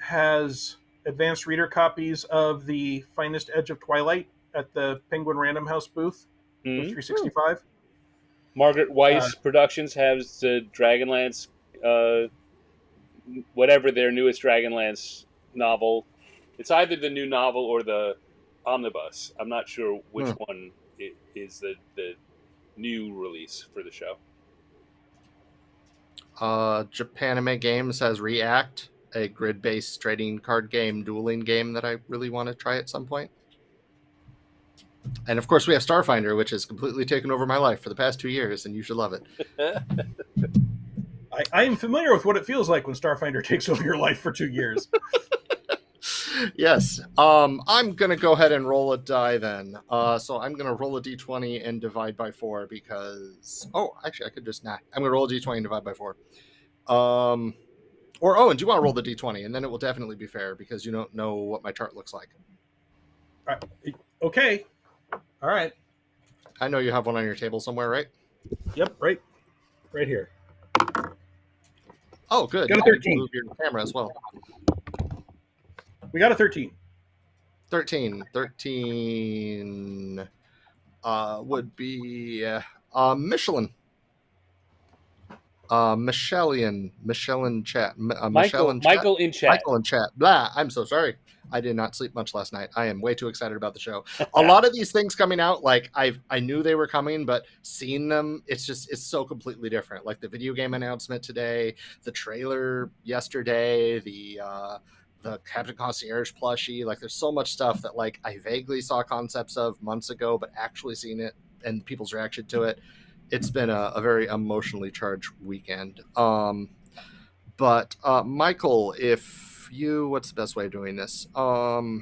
has advanced reader copies of The Finest Edge of Twilight at the Penguin Random House booth for 365. Margaret Weiss Productions has Dragonlance, whatever their newest Dragonlance novel. It's either the new novel or the omnibus. I'm not sure which one is the new release for the show. Japanime Games has React, a grid-based trading card game, dueling game that I really want to try at some point. And of course, we have Starfinder, which has completely taken over my life for the past 2 years, and you should love it. I am familiar with what it feels like when Starfinder takes over your life for 2 years. Yes. I'm going to go ahead and roll a die then. So I'm going to roll a d20 and divide by 4 because... Oh, actually, I could just not. I'm going to roll a d20 and divide by 4. Or Owen, do you want to roll the d20? And then it will definitely be fair because you don't know what my chart looks like. Okay. All right. I know you have one on your table somewhere, right? Yep, right here. Oh, good. Got a 13. Move your camera as well. We got a 13. 13 would be Michelin. Michelin chat. Michael in chat. Michael in chat. Blah. I'm so sorry. I did not sleep much last night. I am way too excited about the show. A lot of these things coming out, like I knew they were coming, but seeing them, it's so completely different. Like the video game announcement today, the trailer yesterday, the Captain Concierge plushie. Like there's so much stuff that like I vaguely saw concepts of months ago, but actually seeing it and people's reaction to it, it's been a very emotionally charged weekend. But Michael, what's the best way of doing this? Okay,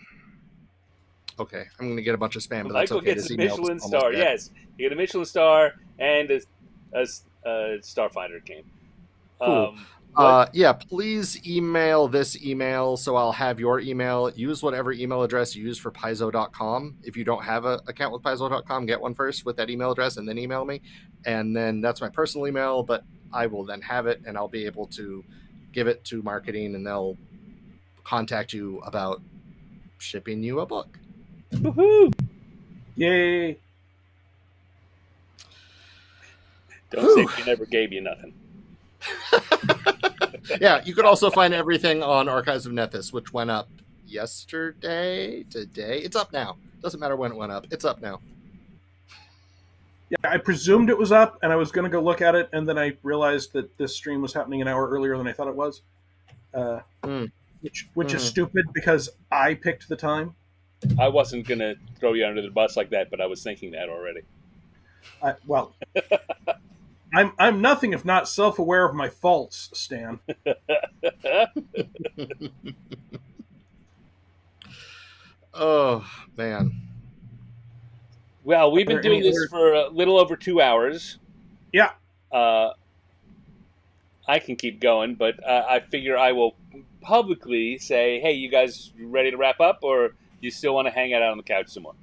I'm going to get a bunch of spam, but Michael that's okay. gets a Michelin star. Yes, you get a Michelin star and a Starfinder game. Cool. Yeah, please email this email so I'll have your email. Use whatever email address you use for paizo.com. If you don't have an account with paizo.com, get one first with that email address and then email me. And then that's my personal email, but I will then have it and I'll be able to give it to marketing and they'll contact you about shipping you a book. Woohoo! Yay! Don't say we never gave you nothing. Yeah, you could also find everything on Archives of Nethys, which went up yesterday, today. It's up now. Doesn't matter when it went up. It's up now. Yeah, I presumed it was up, and I was going to go look at it, and then I realized that this stream was happening an hour earlier than I thought it was, which is stupid because I picked the time. I wasn't going to throw you under the bus like that, but I was thinking that already. Well, I'm nothing if not self-aware of my faults, Stan. Oh, man. Well, we've been doing this for a little over 2 hours. Yeah. I can keep going, but I figure I will publicly say, hey, you guys ready to wrap up, or you still want to hang out on the couch some more?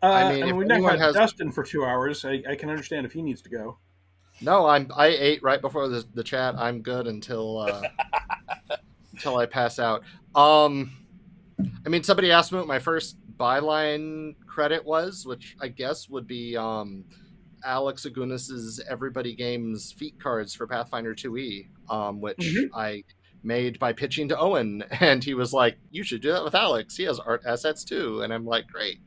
I mean, we've now had Dustin for 2 hours. I can understand if he needs to go. No, I ate right before the chat. I'm good until I pass out. I mean, somebody asked me what my first byline credit was, which I guess would be Alex Agunis's Everybody Games feat cards for Pathfinder 2e, which I made by pitching to Owen, and he was like, "You should do that with Alex. He has art assets too." And I'm like, "Great."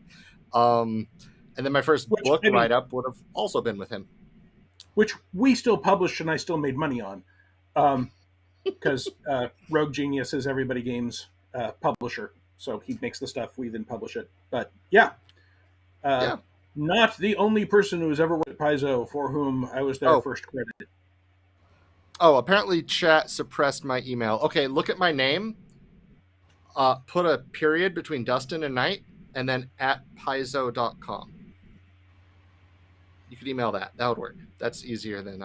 And then my first book write-up would have also been with him. Which we still published and I still made money on. Because Rogue Genius is Everybody Games publisher. So he makes the stuff, we then publish it. But yeah. Not the only person who's ever worked at Paizo for whom I was their first credit. Oh, apparently chat suppressed my email. Okay, look at my name. Put a period between Dustin and Knight, and then at paizo.com. You could email that. That would work. That's easier than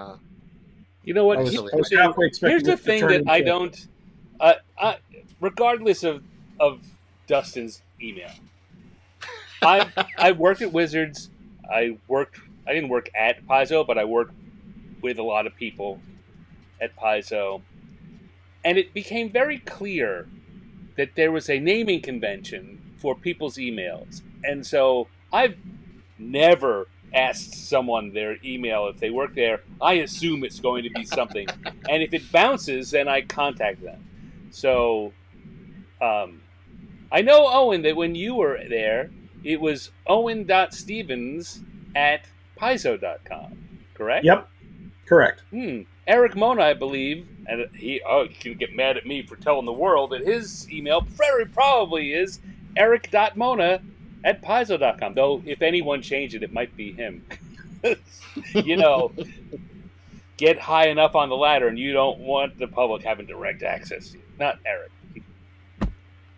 You know what? I Here's was, silly. I the was thing. halfway Here's expecting the it to thing turn that I into. don't. Regardless of Dustin's email, I worked at Wizards. I didn't work at Paizo, but I worked with a lot of people at Paizo, and it became very clear that there was a naming convention for people's emails, and so I've never asked someone their email if they work there. I assume it's going to be something, and if it bounces, then I contact them. So, I know, Owen, that when you were there, it was owen.stevens at paizo.com, correct? Yep, correct. Eric Mona, I believe, and he can get mad at me for telling the world that his email very probably is eric.mona at paizo.com. Though, if anyone changed it, it might be him. You know, get high enough on the ladder and you don't want the public having direct access to you. Not Eric.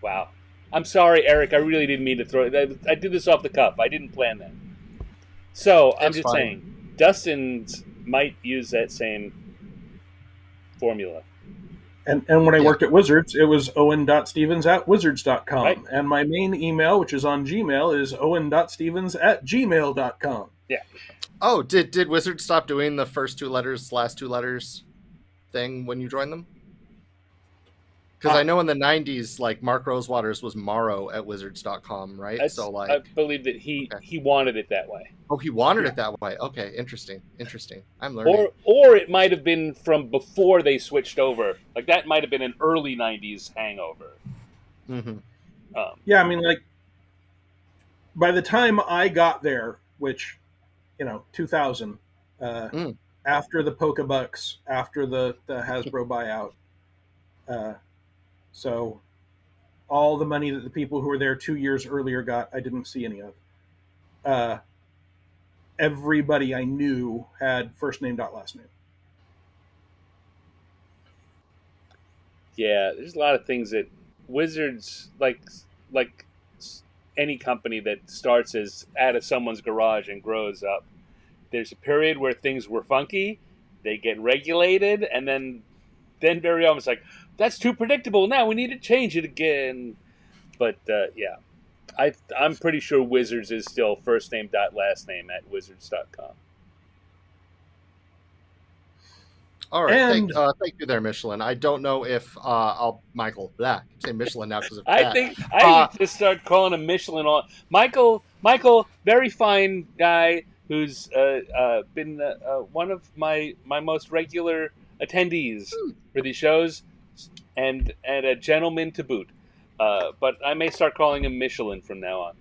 Wow. I'm sorry, Eric. I really didn't mean to throw it. I did this off the cuff. I didn't plan that. So, I'm It's just fine. saying, Dustin's might use that same formula. And when I worked at Wizards, it was owen.stevens at wizards.com. Right. And my main email, which is on Gmail, is owen.stevens at gmail.com. Yeah. Oh, did Wizards stop doing the first two letters, last two letters thing when you joined them? Because I know in the 90s, like, Mark Rosewaters was Morrow at wizards.com, right? So, like, I believe that he wanted it that way. Oh, he wanted it that way. Okay, interesting. I'm learning. Or it might have been from before they switched over. Like, that might have been an early 90s hangover. Mm-hmm. Yeah, I mean, like, by the time I got there, which, 2000, after the Pokebucks, after the Hasbro buyout, so all the money that the people who were there 2 years earlier got, I didn't see any of. Everybody I knew had first name dot last name. Yeah, there's a lot of things that Wizards, like any company that starts as out of someone's garage and grows up. There's a period where things were funky, they get regulated, and then very often it's like, that's too predictable. Now we need to change it again. But yeah, I'm pretty sure Wizards is still first name dot last name at wizards.com. All right, thank you there, Michelin. I don't know if Michael. I'm saying Michelin now because of I that. think I would just start calling him Michelin. Michael, very fine guy who's been one of my most regular attendees for these shows, and a gentleman to boot. But I may start calling him Michelin from now on.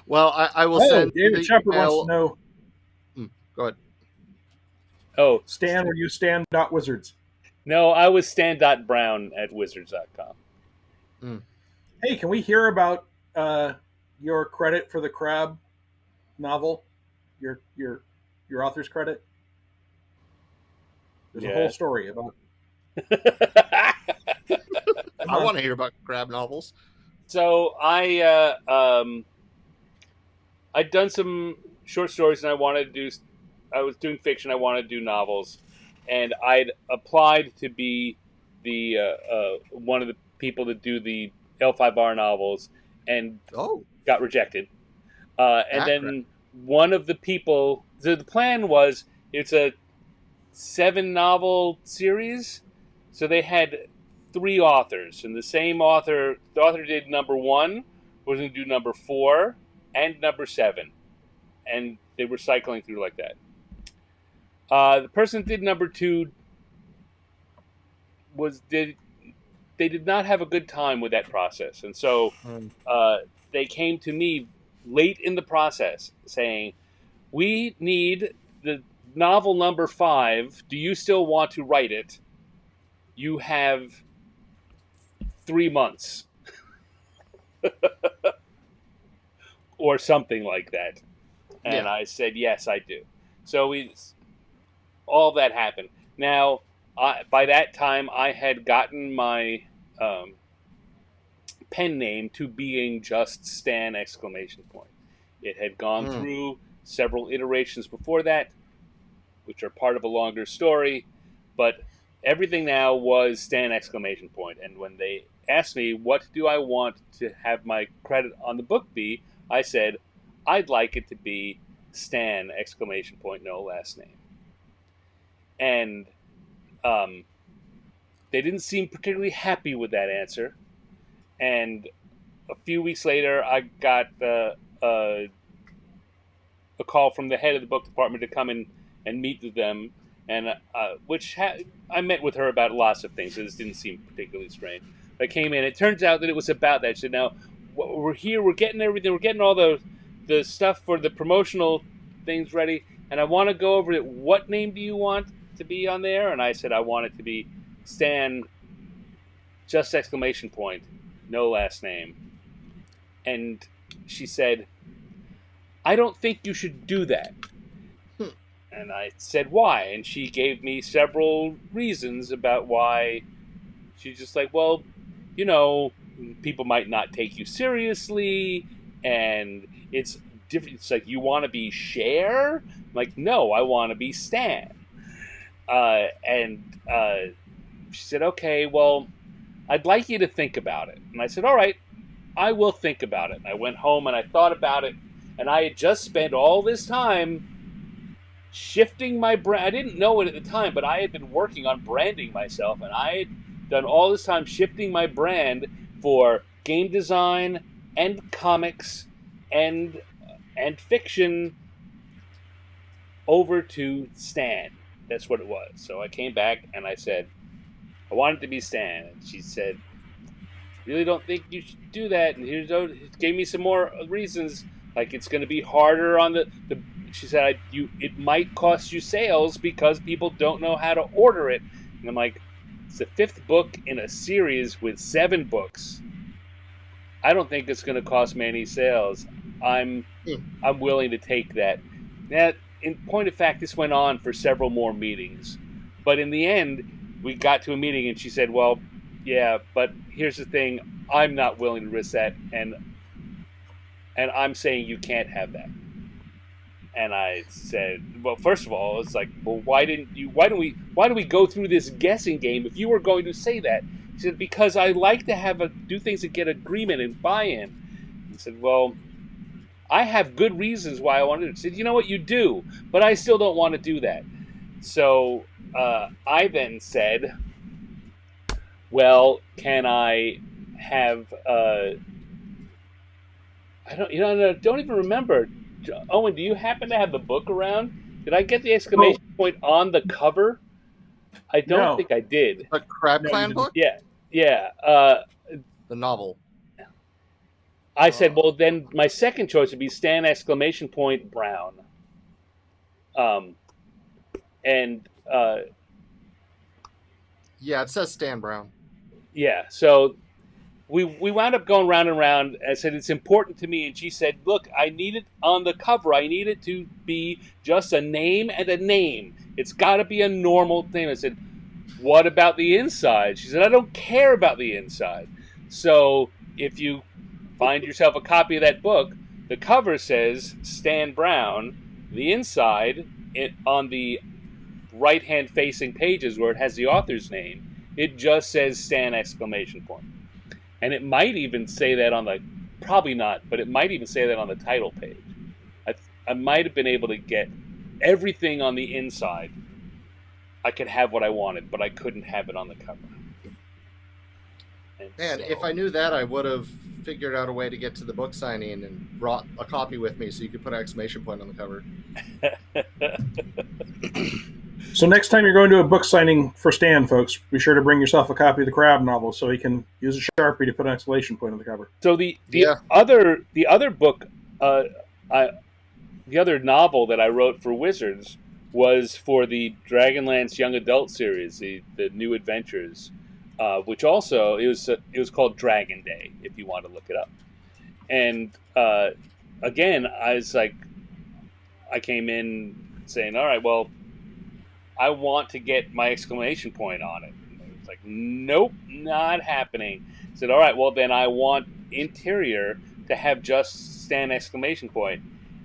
Well, I will send. David Shepard wants to know. Go ahead. Oh, Stan, were you Stan.Wizards? No, I was Stan.Brown at wizards.com. Hey, can we hear about your credit for the Crab novel? Your author's credit? There's a whole story about. I want to hear about crab novels. So I'd done some short stories, and I was doing fiction. I wanted to do novels, and I'd applied to be the one of the people to do the L5R novels, and got rejected. And then one of the people. So the plan was it's a 7-novel series, so they had 3 authors, and the author did number 1, was going to do number 4 and number 7, and they were cycling through like that. The person that did number 2 they did not have a good time with that process, and so they came to me late in the process saying, "We need the novel number 5. Do you still want to write it? You have 3 months." Or something like that. And I said, yes, I do. So all that happened. Now, by that time, I had gotten my um, pen name to being just Stan exclamation point. It had gone through several iterations before that, which are part of a longer story, but everything now was Stan exclamation point. And when they asked me what do I want to have my credit on the book be, I said I'd like it to be Stan exclamation point, no last name. And they didn't seem particularly happy with that answer. And a few weeks later, I got a call from the head of the book department to come in and meet with them, and I met with her about lots of things. So this didn't seem particularly strange. I came in. It turns out that it was about that. She said, "Now we're here. We're getting everything. We're getting all the stuff for the promotional things ready, and I want to go over it. What name do you want to be on there?" And I said, "I want it to be Stan, just exclamation point, no last name." And she said, "I don't think you should do that." And I said, "Why?" And she gave me several reasons about why. She's just like, "Well, you know, people might not take you seriously, and it's different. It's like, you want to be Cher?" I'm like, "No, I want to be Stan." And she said, "Okay, well, I'd like you to think about it." And I said, "All right, I will think about it." And I went home and I thought about it, and I had just spent all this time shifting my brand. I didn't know it at the time, but I had been working on branding myself, and I had done all this time shifting my brand for game design and comics and fiction over to Stan. That's what it was. So I came back and I said, "I want it to be Stan." And she said, "Really don't think you should do that." And gave me some more reasons, like it's going to be harder on the. She said, it might cost you sales because people don't know how to order it. And I'm like, it's the 5th book in a series with 7 books. I don't think it's going to cost me any sales. I'm willing to take that. Now, in point of fact, this went on for several more meetings. But in the end, we got to a meeting and she said, "Well, yeah, but here's the thing. I'm not willing to risk that, and I'm saying you can't have that." And I said, "Well, first of all, it's like, well, why do we go through this guessing game if you were going to say that?" She said, "Because I like to do things that get agreement and buy-in." I said, "Well, I have good reasons why I want to do it." She said, "You know what, you do, but I still don't want to do that." So I then said, "Well, can I have don't even remember. Owen, do you happen to have the book around? Did I get the exclamation point on the cover? I don't think I did. The Crab Clan book? Yeah. The novel. I said, well, then my second choice would be Stan exclamation point Brown. Yeah, it says Stan Brown. Yeah, so we wound up going round and round. I said, it's important to me. And she said, look, I need it on the cover. I need it to be just a name and a name. It's got to be a normal thing. I said, what about the inside? She said, I don't care about the inside. So if you find yourself a copy of that book, the cover says Stan Brown. The inside, on the right-hand facing pages where it has the author's name, it just says Stan exclamation point. And it might even say that on the, probably not, but it might even say that on the title page. I might have been able to get everything on the inside. I could have what I wanted, but I couldn't have it on the cover. And if I knew that, I would have figured out a way to get to the book signing and brought a copy with me so you could put an exclamation point on the cover. So next time you're going to a book signing for Stan, folks, be sure to bring yourself a copy of the Crab novel so he can use a Sharpie to put an exclamation point on the cover. So the other book, the other novel that I wrote for Wizards was for the Dragonlance young adult series, the New Adventures, which also it was called Dragon Day, if you want to look it up. And again, I came in saying, all right, well, I want to get my exclamation point on it. It's like, nope, not happening. I said, all right, well then I want interior to have just Stan exclamation point.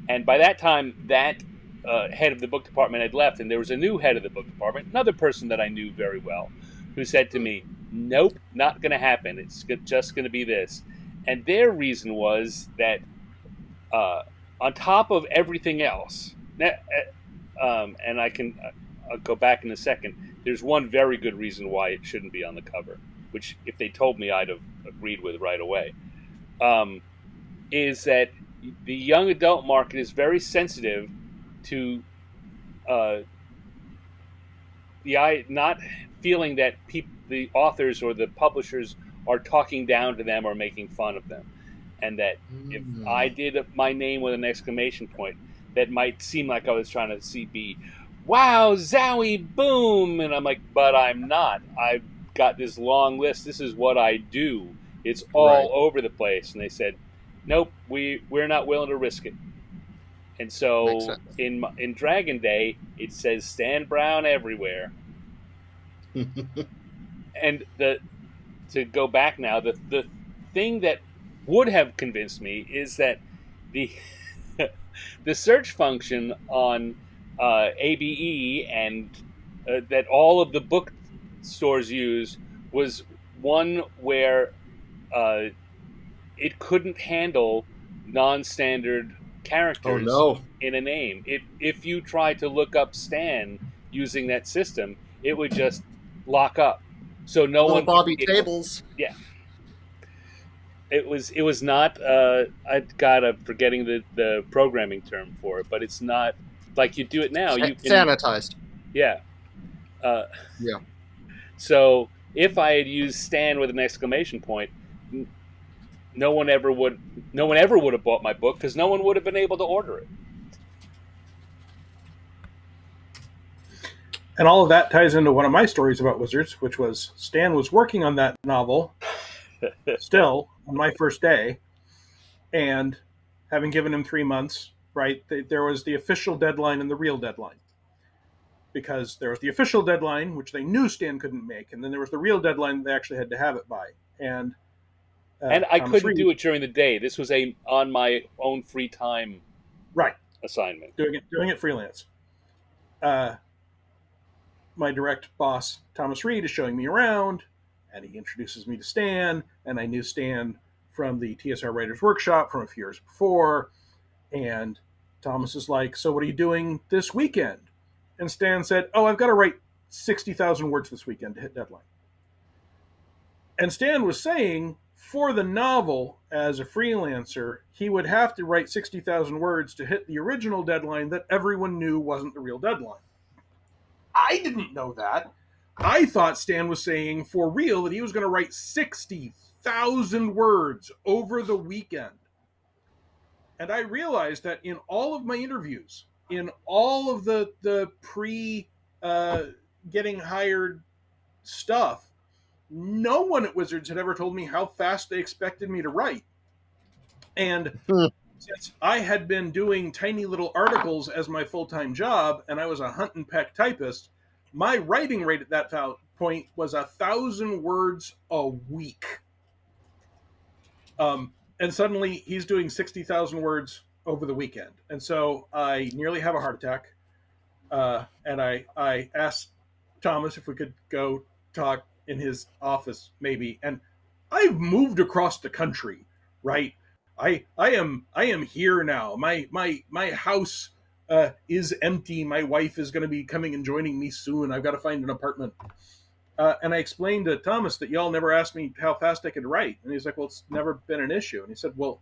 And by that time, that head of the book department had left, and there was a new head of the book department, another person that I knew very well, who said to me, nope, not going to happen. It's just going to be this. And their reason was that on top of everything else, and I'll go back in a second. There's one very good reason why it shouldn't be on the cover, which if they told me, I'd have agreed with right away. Is that the young adult market is very sensitive to not feeling that the authors or the publishers are talking down to them or making fun of them, and that if I did my name with an exclamation point, that might seem like I was trying to be, wow, zowie, boom, and I'm like, but I'm not. I've got this long list. This is what I do. It's all over the place. And they said, nope, we're not willing to risk it. And so in Dragon Day, it says Stan Brown everywhere. And to go back now, the thing that would have convinced me is that the the search function on ABE and that all of the bookstores use was one where it couldn't handle non-standard characters in a name. If you tried to look up Stan using that system, it would just lock up. So no one. Bobby Tables. Yeah. It was not. I'm forgetting the programming term for it, but it's not like you do it now. You can, sanitized. Yeah. Yeah. So if I had used Stan with an exclamation point, no one ever would have bought my book because no one would have been able to order it. And all of that ties into one of my stories about Wizards, which was Stan was working on that novel still on my first day, and having given him 3 months, right, there was the official deadline and the real deadline. Because there was the official deadline, which they knew Stan couldn't make, and then there was the real deadline they actually had to have it by. And I couldn't do it during the day. This was on my own free time assignment. Doing it freelance. My direct boss, Thomas Reed, is showing me around, and he introduces me to Stan, and I knew Stan from the TSR Writers Workshop from a few years before, and Thomas is like, so what are you doing this weekend? And Stan said, oh, I've got to write 60,000 words this weekend to hit deadline. And Stan was saying, for the novel, as a freelancer, he would have to write 60,000 words to hit the original deadline that everyone knew wasn't the real deadline. I didn't know that. I thought Stan was saying for real that he was going to write 60,000 words over the weekend. And I realized that in all of my interviews, in all of the getting hired stuff, no one at Wizards had ever told me how fast they expected me to write. And since I had been doing tiny little articles as my full-time job, and I was a hunt and peck typist, my writing rate at that point was 1,000 words a week. And suddenly he's doing 60,000 words over the weekend. And so I nearly have a heart attack. And I asked Thomas if we could go talk in his office, maybe. And I've moved across the country, right? I am here now. My house is empty. My wife is going to be coming and joining me soon. I've got to find an apartment. And I explained to Thomas that y'all never asked me how fast I could write. And he's like, well, it's never been an issue. And he said, well,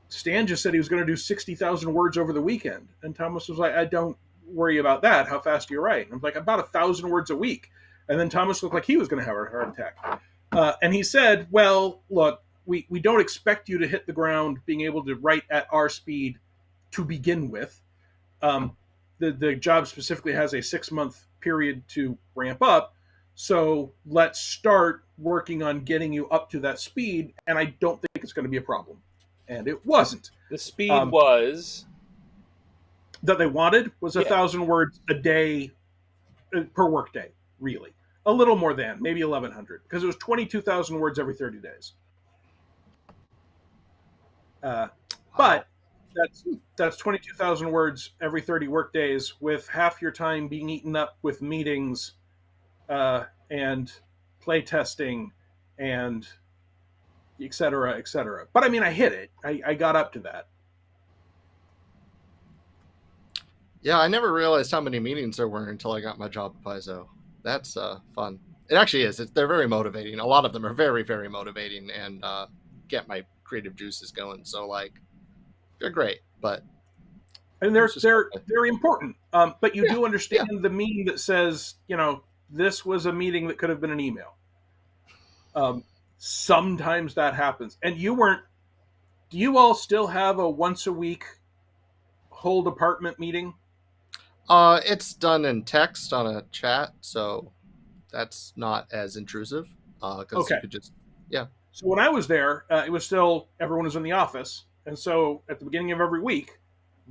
Stan just said he was going to do 60,000 words over the weekend. And Thomas was like, I don't worry about that. How fast do you write? And I'm like, about 1,000 words a week. And then Thomas looked like he was going to have a heart attack. And he said, well, look, we don't expect you to hit the ground being able to write at our speed to begin with. The job specifically has a 6-month period to ramp up. So let's start working on getting you up to that speed. And I don't think it's going to be a problem. And it wasn't. The speed was... that they wanted was 1,000 words a day per workday, really. a little more than, maybe 1,100, because it was 22,000 words every 30 days. Wow. But that's 22,000 words every 30 work days, with half your time being eaten up with meetings and play testing and et cetera, et cetera. But I mean, I hit it. I got up to that. Yeah, I never realized how many meetings there were until I got my job at Paizo. That's fun. It actually is. They're very motivating. A lot of them are very, very motivating and get my creative juices going. So like, they're great, but and they're very important. But you do understand the meme that says, this was a meeting that could have been an email. Sometimes that happens, and you weren't. Do you all still have a once a week whole department meeting? It's done in text on a chat, so that's not as intrusive. Because you could just, So when I was there, it was still everyone was in the office, and so at the beginning of every week,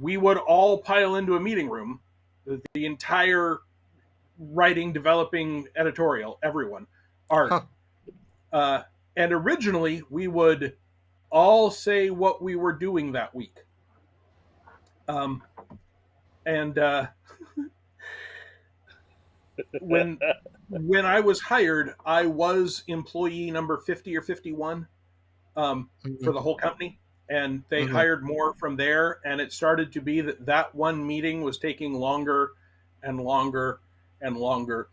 we would all pile into a meeting room, the entire writing, developing, editorial, everyone, art, and originally we would all say what we were doing that week, and when I was hired, I was employee number 50 or 51 for the whole company, and they hired more from there, and it started to be that one meeting was taking longer and longer and longer.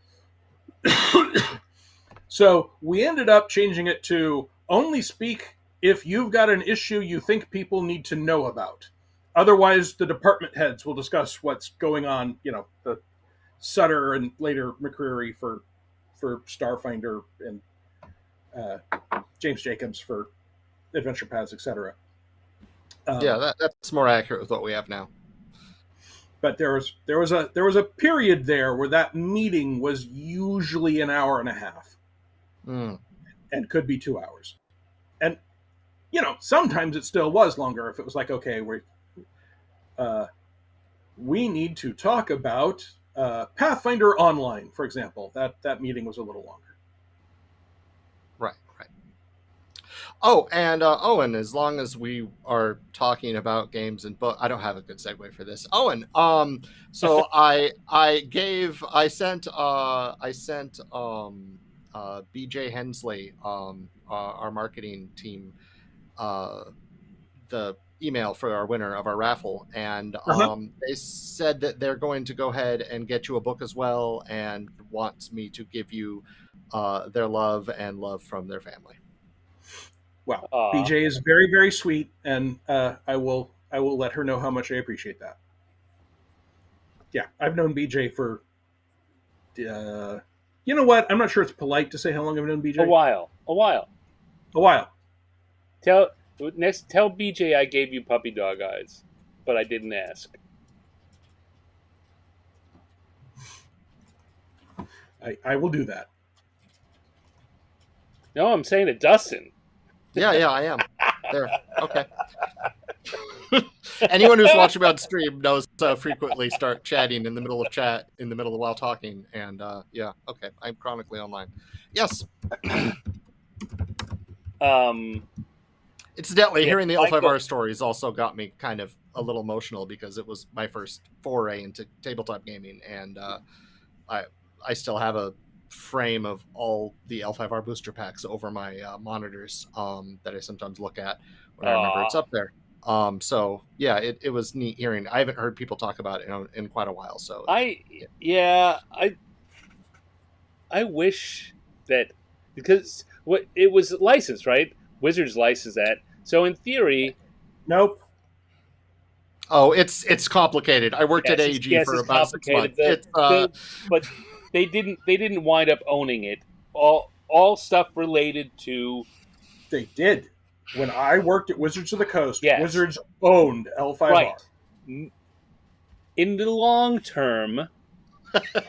So we ended up changing it to only speak if you've got an issue you think people need to know about. Otherwise, the department heads will discuss what's going on, the Sutter and later McCreary for Starfinder and James Jacobs for Adventure Paths, etc. That's more accurate with what we have now. But there was a period there where that meeting was usually an hour and a half, and could be 2 hours, and sometimes it still was longer if it was like, okay, we need to talk about Pathfinder Online, for example. That meeting was a little longer. Right. Oh, and Owen, as long as we are talking about games and book, I don't have a good segue for this. Owen, so I sent BJ Hensley, our marketing team, the email for our winner of our raffle, and they said that they're going to go ahead and get you a book as well, and wants me to give you their love and love from their family. Wow, BJ is very, very sweet, and I will let her know how much I appreciate that. Yeah, I've known BJ for you know what? I'm not sure it's polite to say how long I've known BJ. A while. Tell BJ I gave you puppy dog eyes, but I didn't ask. I will do that. No, I'm saying to Dustin. Yeah, I am. There. Okay. Anyone who's watching me on stream knows frequently start chatting in the middle of while talking, and okay, I'm chronically online. Yes. Incidentally, hearing the L5R stories also got me kind of a little emotional, because it was my first foray into tabletop gaming, and I still have a frame of all the L5R booster packs over my monitors that I sometimes look at when I remember it's up there. So yeah, it was neat hearing. I haven't heard people talk about it in quite a while. So I wish that, because it was licensed, right? Wizards licensed that, so in theory, nope. Oh, it's complicated. I worked at AG for about 6 months. But they didn't wind up owning it. All stuff related to. They did. When I worked at Wizards of the Coast, Wizards owned L5R. Right. In the long term,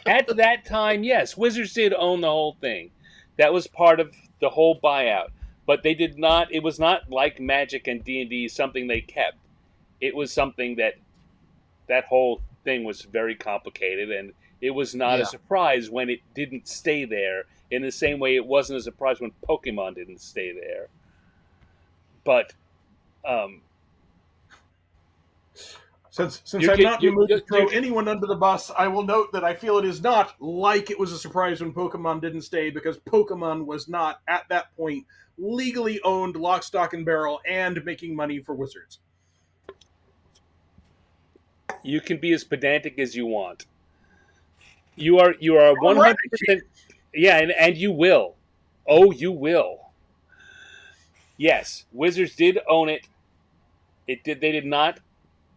at that time, yes, Wizards did own the whole thing. That was part of the whole buyout. But they did not. It was not like Magic and D&D, something they kept. It was something that whole thing was very complicated, and It was not a Yeah. surprise when it didn't stay there, in the same way it wasn't a surprise when Pokemon didn't stay there. But um, Since you I'm get not in the mood to you throw anyone under the bus, I will note that I feel it is not like it was a surprise when Pokemon didn't stay, because Pokemon was not at that point legally owned, lock, stock, and barrel, and making money for Wizards. you can be as pedantic as you want. You are All right, 100%. Yeah, and you will. Oh, you will. Yes, Wizards did own it. They did not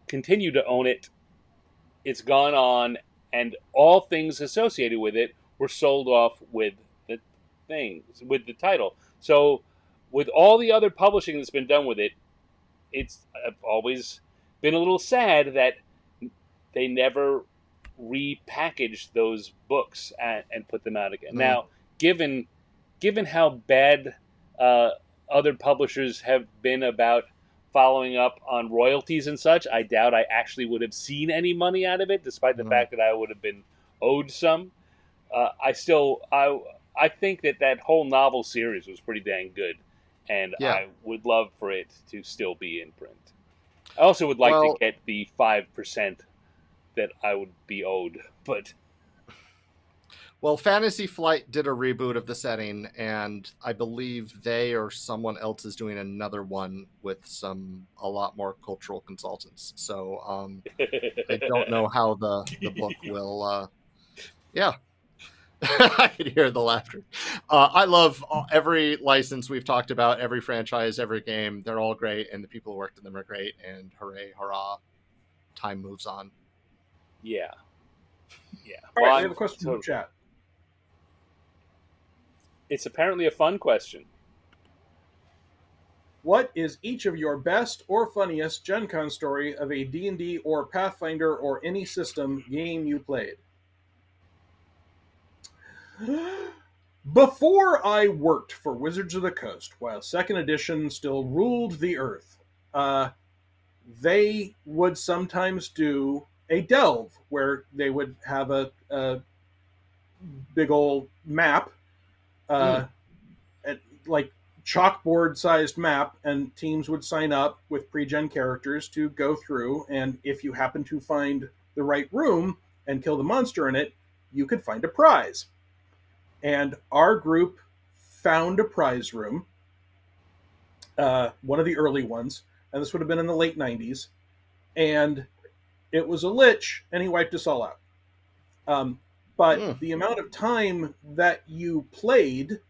continue to own it. It's gone on, and all things associated with it were sold off with the things, with the title. So, with all the other publishing that's been done with it, it's I've always been a little sad that they never repackaged those books and put them out again. Mm. Now, given how bad uh, other publishers have been about following up on royalties and such, I doubt I actually would have seen any money out of it, despite the fact that I would have been owed some. I think that whole novel series was pretty dang good, and Yeah. I would love for it to still be in print. I also would like to get the 5% that I would be owed, but Well, Fantasy Flight did a reboot of the setting, and I believe they or someone else is doing another one with a lot more cultural consultants. So I don't know how the book will. Yeah, I can hear the laughter. I love every license we've talked about, every franchise, every game. They're all great, and the people who worked in them are great. And hooray, hurrah! Time moves on. yeah. All right, we have a question from the chat. It's apparently a fun question. What is each of your best or funniest Gen Con story of a D&D or Pathfinder or any system game you played? Before I worked for Wizards of the Coast, while 2nd edition still ruled the earth, they would sometimes do a delve where they would have a big old map, like chalkboard-sized map, and teams would sign up with pre-gen characters to go through, and if you happen to find the right room and kill the monster in it, you could find a prize. And our group found a prize room, one of the early ones, and this would have been in the late 90s, and it was a lich, and he wiped us all out. But the amount of time that you played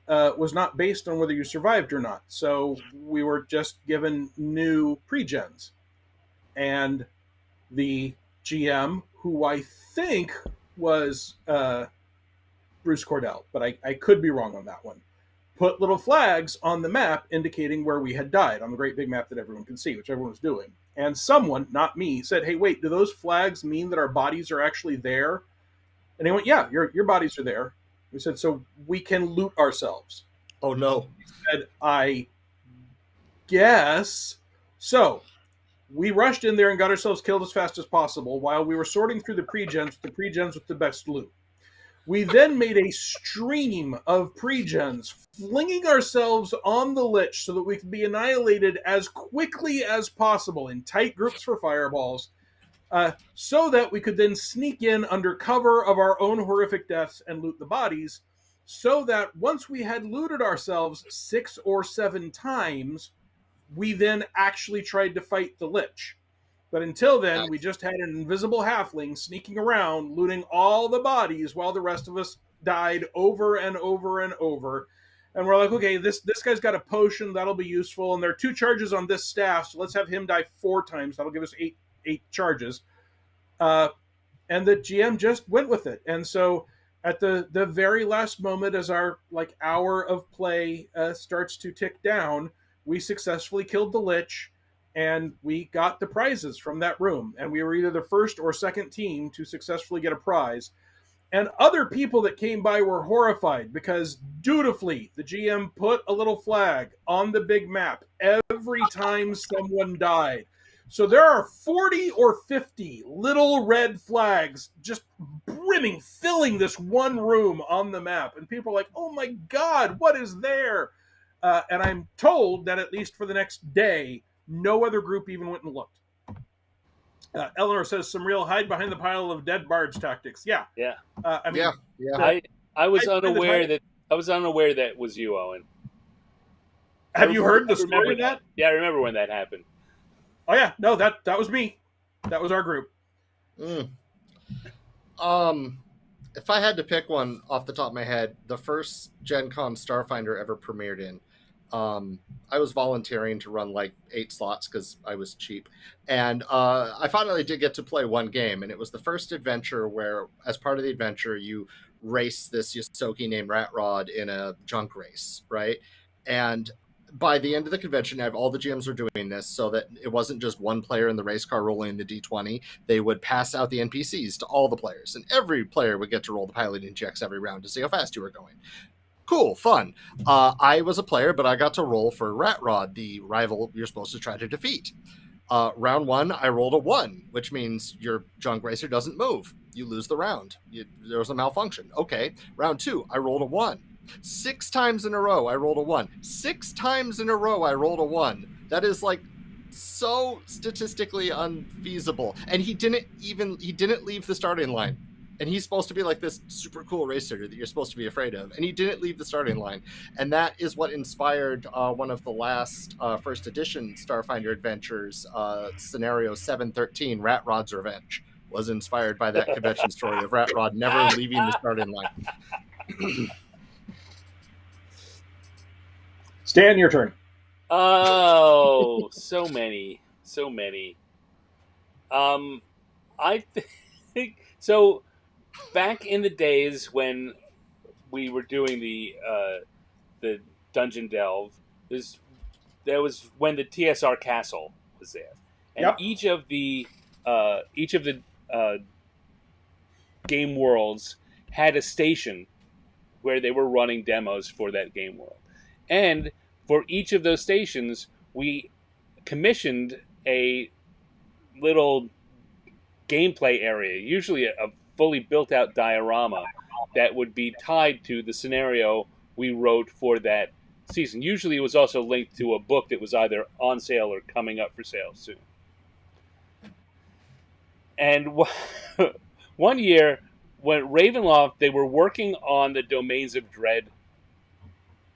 was not based on whether you survived or not. So we were just given new pre-gens. And the GM, who I think was Bruce Cordell, but I could be wrong on that one, put little flags on the map indicating where we had died on the great big map that everyone can see, which everyone was doing. And someone, not me, said, "Hey, wait, do those flags mean that our bodies are actually there?" And they went, "Yeah, your bodies are there." We said, "So we can loot ourselves." Oh, no. He said, "I guess." So we rushed in there and got ourselves killed as fast as possible while we were sorting through the pre-gens with the best loot. We then made a stream of pre-gens, flinging ourselves on the Lich so that we could be annihilated as quickly as possible in tight groups for fireballs, so that we could then sneak in under cover of our own horrific deaths and loot the bodies, so that once we had looted ourselves 6 or 7 times, we then actually tried to fight the Lich. But until then, we just had an invisible halfling sneaking around, looting all the bodies while the rest of us died over and over and over. And we're like, okay, this guy's got a potion, that'll be useful, and there are 2 charges on this staff, so let's have him die 4 times. That'll give us 8 charges. And the GM just went with it. And so at the very last moment, as our hour of play starts to tick down, we successfully killed the Lich, and we got the prizes from that room. And we were either the first or second team to successfully get a prize. And other people that came by were horrified because dutifully the GM put a little flag on the big map every time someone died, So there are 40 or 50 little red flags just brimming, filling this one room on the map. And people are like, oh my God, what is there? And I'm told that at least for the next day, no other group even went and looked. Eleanor says some real hide behind the pile of dead barge tactics. Yeah. Yeah. I mean, yeah. I was unaware that was you, Owen. Have you heard the story of that? Yeah, I remember when that happened. Oh yeah, no, that was me. That was our group. If I had to pick one off the top of my head, the first Gen Con Starfinder ever premiered in, I was volunteering to run like 8 slots because I was cheap. And I finally did get to play one game, and it was the first adventure where, as part of the adventure, you race this Yosoki named Rat Rod in a junk race, right? And by the end of the convention, all the GMs were doing this so that it wasn't just one player in the race car rolling the D20. They would pass out the NPCs to all the players, and every player would get to roll the piloting checks every round to see how fast you were going. Cool, fun. I was a player, but I got to roll for Rat Rod, the rival you're supposed to try to defeat. Round 1, I rolled a 1, which means your junk racer doesn't move. You lose the round. There was a malfunction. Okay. Round 2, I rolled a 1. 6 times in a row, I rolled a 1. 6 times in a row, I rolled a 1. That is like so statistically unfeasible. And he didn't leave the starting line. And he's supposed to be like this super cool racer that you're supposed to be afraid of. And he didn't leave the starting line. And that is what inspired one of the last first edition Starfinder adventures, scenario 713, Rat Rod's Revenge, was inspired by that convention story of Rat Rod never leaving the starting line. Stan, your turn. Oh, so many. I think so. Back in the days when we were doing the dungeon delve, there was when the TSR castle was there, and Yep. each of the game worlds had a station where they were running demos for that game world. And for each of those stations, we commissioned a little gameplay area, usually a fully built-out diorama that would be tied to the scenario we wrote for that season. Usually it was also linked to a book that was either on sale or coming up for sale soon. And one year, when Ravenloft, they were working on the Domains of Dread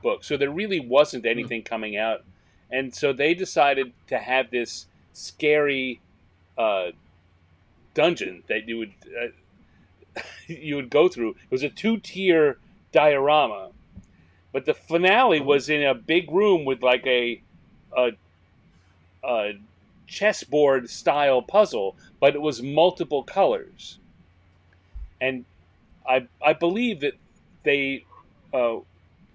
book, so there really wasn't anything coming out, and so they decided to have this scary dungeon that you would go through. It was a 2-tier diorama, but the finale was in a big room with like a chessboard style puzzle, but it was multiple colors, and I believe that they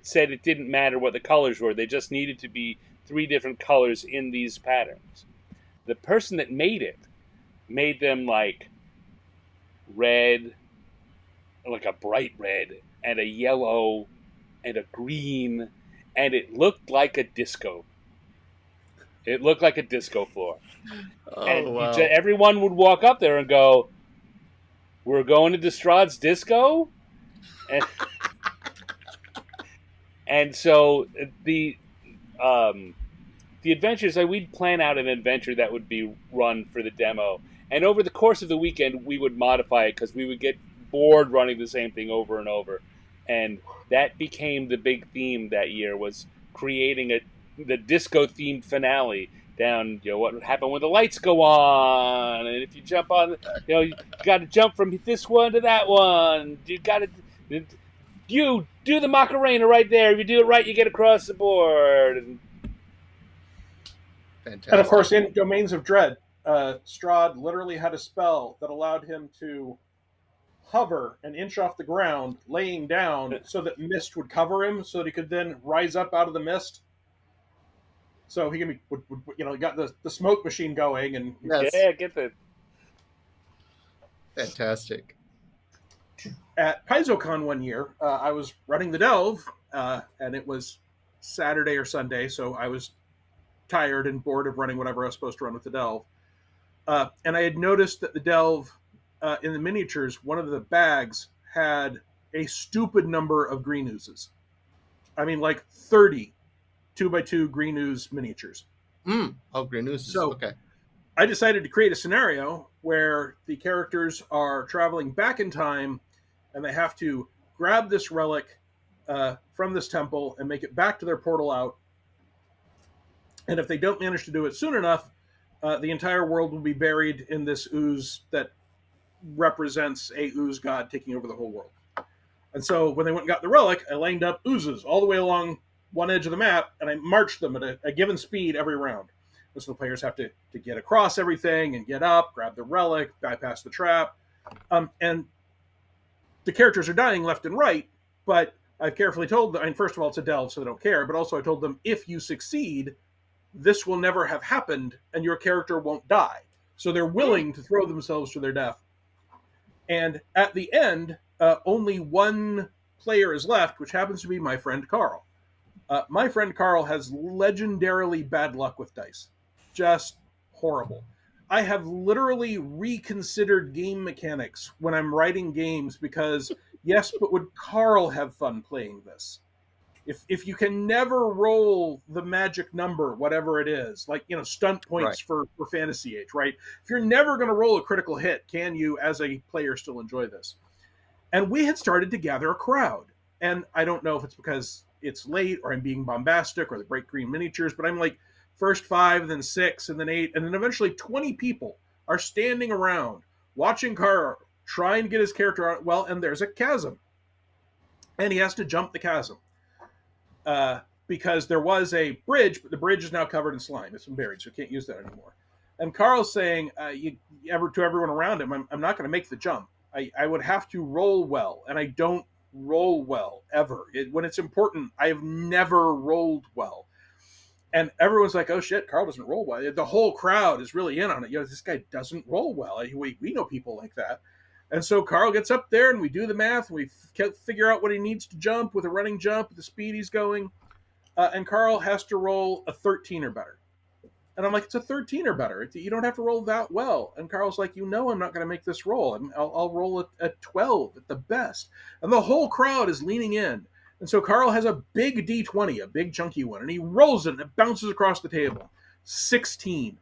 said it didn't matter what the colors were. They just needed to be 3 different colors in these patterns. The person that made them like red, like a bright red, and a yellow, and a green, and it looked like a disco. It looked like a disco floor. Oh, and wow. Everyone would walk up there and go, "We're going to Destrad's Disco?" And so the adventures, like, we'd plan out an adventure that would be run for the demo, and over the course of the weekend we would modify it because we would get bored running the same thing over and over, and that became the big theme that year, was creating the disco themed finale. Down, what would happen when the lights go on, and if you jump on, you got to jump from this one to that one. You got to. You do the Macarena right there. If you do it right, you get across the board. Fantastic. And of course, in Domains of Dread, Strahd literally had a spell that allowed him to hover an inch off the ground, laying down, so that mist would cover him, so that he could then rise up out of the mist. So he can be, got the smoke machine going, and yeah, get the fantastic. At PaizoCon one year, I was running the delve, and it was Saturday or Sunday, so I was tired and bored of running whatever I was supposed to run with the delve. And I had noticed that the delve in the miniatures, one of the bags had a stupid number of green oozes. I mean, like 30 2x2 green ooze miniatures. Oh, green oozes. So Okay. I decided to create a scenario where the characters are traveling back in time and they have to grab this relic from this temple and make it back to their portal out. And if they don't manage to do it soon enough, the entire world will be buried in this ooze that represents a ooze god taking over the whole world. And so when they went and got the relic, I lined up oozes all the way along one edge of the map, and I marched them at a given speed every round. And so the players have to get across everything and get up, grab the relic, bypass the trap. And the characters are dying left and right, but I've carefully told them, and first of all, it's a delve, so they don't care, but also I told them, if you succeed, this will never have happened, and your character won't die. So they're willing to throw themselves to their death. And at the end, only one player is left, which happens to be my friend Carl. My friend Carl has legendarily bad luck with dice. Just horrible. I have literally reconsidered game mechanics when I'm writing games because, yes, but would Carl have fun playing this? If you can never roll the magic number, whatever it is, like, stunt points for Fantasy Age, right? If you're never going to roll a critical hit, can you, as a player, still enjoy this? And we had started to gather a crowd. And I don't know if it's because it's late or I'm being bombastic or the bright green miniatures, but I'm like, first 5, then 6, and then 8, and then eventually 20 people are standing around watching Carl try and get his character out. Well, and there's a chasm. And he has to jump the chasm. Because there was a bridge, but the bridge is now covered in slime. It's been buried, so you can't use that anymore. And Carl's saying to everyone around him, I'm not going to make the jump. I would have to roll well, and I don't roll well, ever. When it's important, I have never rolled well. And everyone's like, oh shit, Carl doesn't roll well. The whole crowd is really in on it. This guy doesn't roll well. We know people like that. And so Carl gets up there and we do the math. And we figure out what he needs to jump with a running jump, at the speed he's going. And Carl has to roll a 13 or better. And I'm like, it's a 13 or better. You don't have to roll that well. And Carl's like, I'm not going to make this roll. I'll roll a 12 at the best. And the whole crowd is leaning in. And so Carl has a big D20, a big chunky one. And he rolls it and it bounces across the table. 16.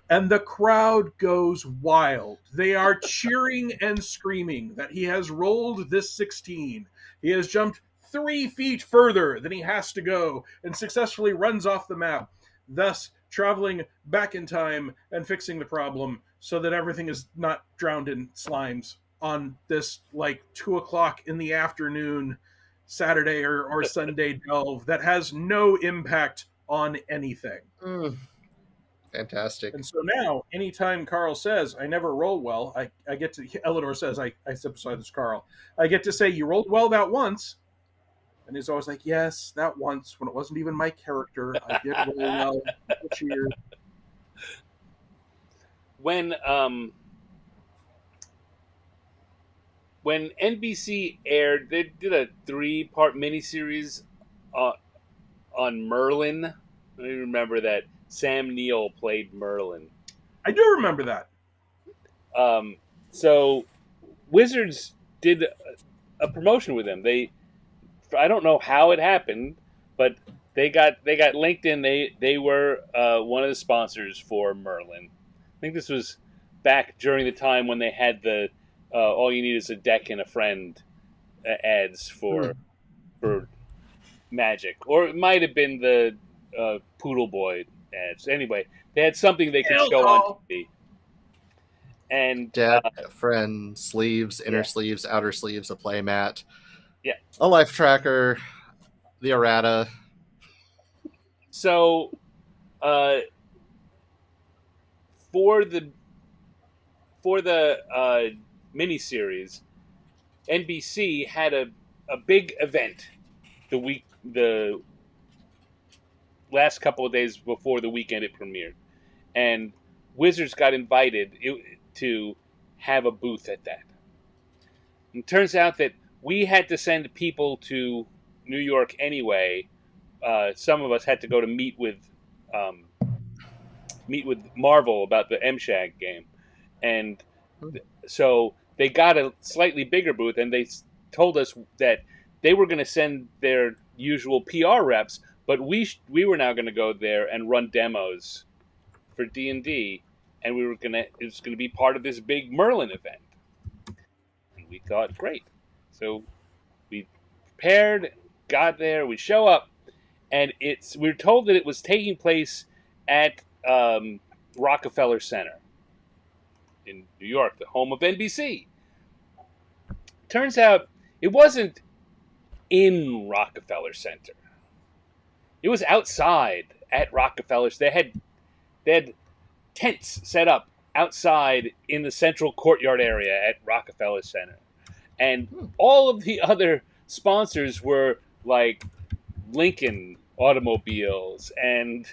And the crowd goes wild. They are cheering and screaming that he has rolled this 16. He has jumped 3 feet further than he has to go and successfully runs off the map, thus traveling back in time and fixing the problem so that everything is not drowned in slimes on this, like, 2 o'clock in the afternoon Saturday or Sunday delve that has no impact on anything. Fantastic. And so now, anytime Carl says, I never roll well, I get to, Eleanor says, I sit beside this Carl, I get to say, you rolled well that once. And he's always like, yes, that once, when it wasn't even my character, I did roll well. Cheers. When NBC aired, they did a 3-part miniseries on Merlin. I remember that Sam Neill played Merlin. I do remember that. So Wizards did a promotion with him. I don't know how it happened, but they got linked in. They were one of the sponsors for Merlin. I think this was back during the time when they had the all you need is a deck and a friend ads for Magic, or it might have been the Poodle Boy ads. Anyway, they had something they could show on TV. And deck, friend, sleeves, inner sleeves, outer sleeves, a play mat. Yeah. A life tracker, the errata. So, for the miniseries, NBC had a big event the last couple of days before the weekend it premiered, and Wizards got invited to have a booth at that. And it turns out that we had to send people to New York anyway. Some of us had to go to meet with meet with Marvel about the MSHAG game, and Hmm. so they got a slightly bigger booth, and they told us that they were going to send their usual PR reps, but we were now going to go there and run demos for D&D, and we were gonna it was going to be part of this big Merlin event, and we thought great, so we prepared, got there, we show up, and we were told that it was taking place at Rockefeller Center in New York, the home of NBC. Turns out it wasn't in Rockefeller Center. It was outside at Rockefeller. They had tents set up outside in the central courtyard area at Rockefeller Center, and Hmm. all of the other sponsors were like Lincoln automobiles and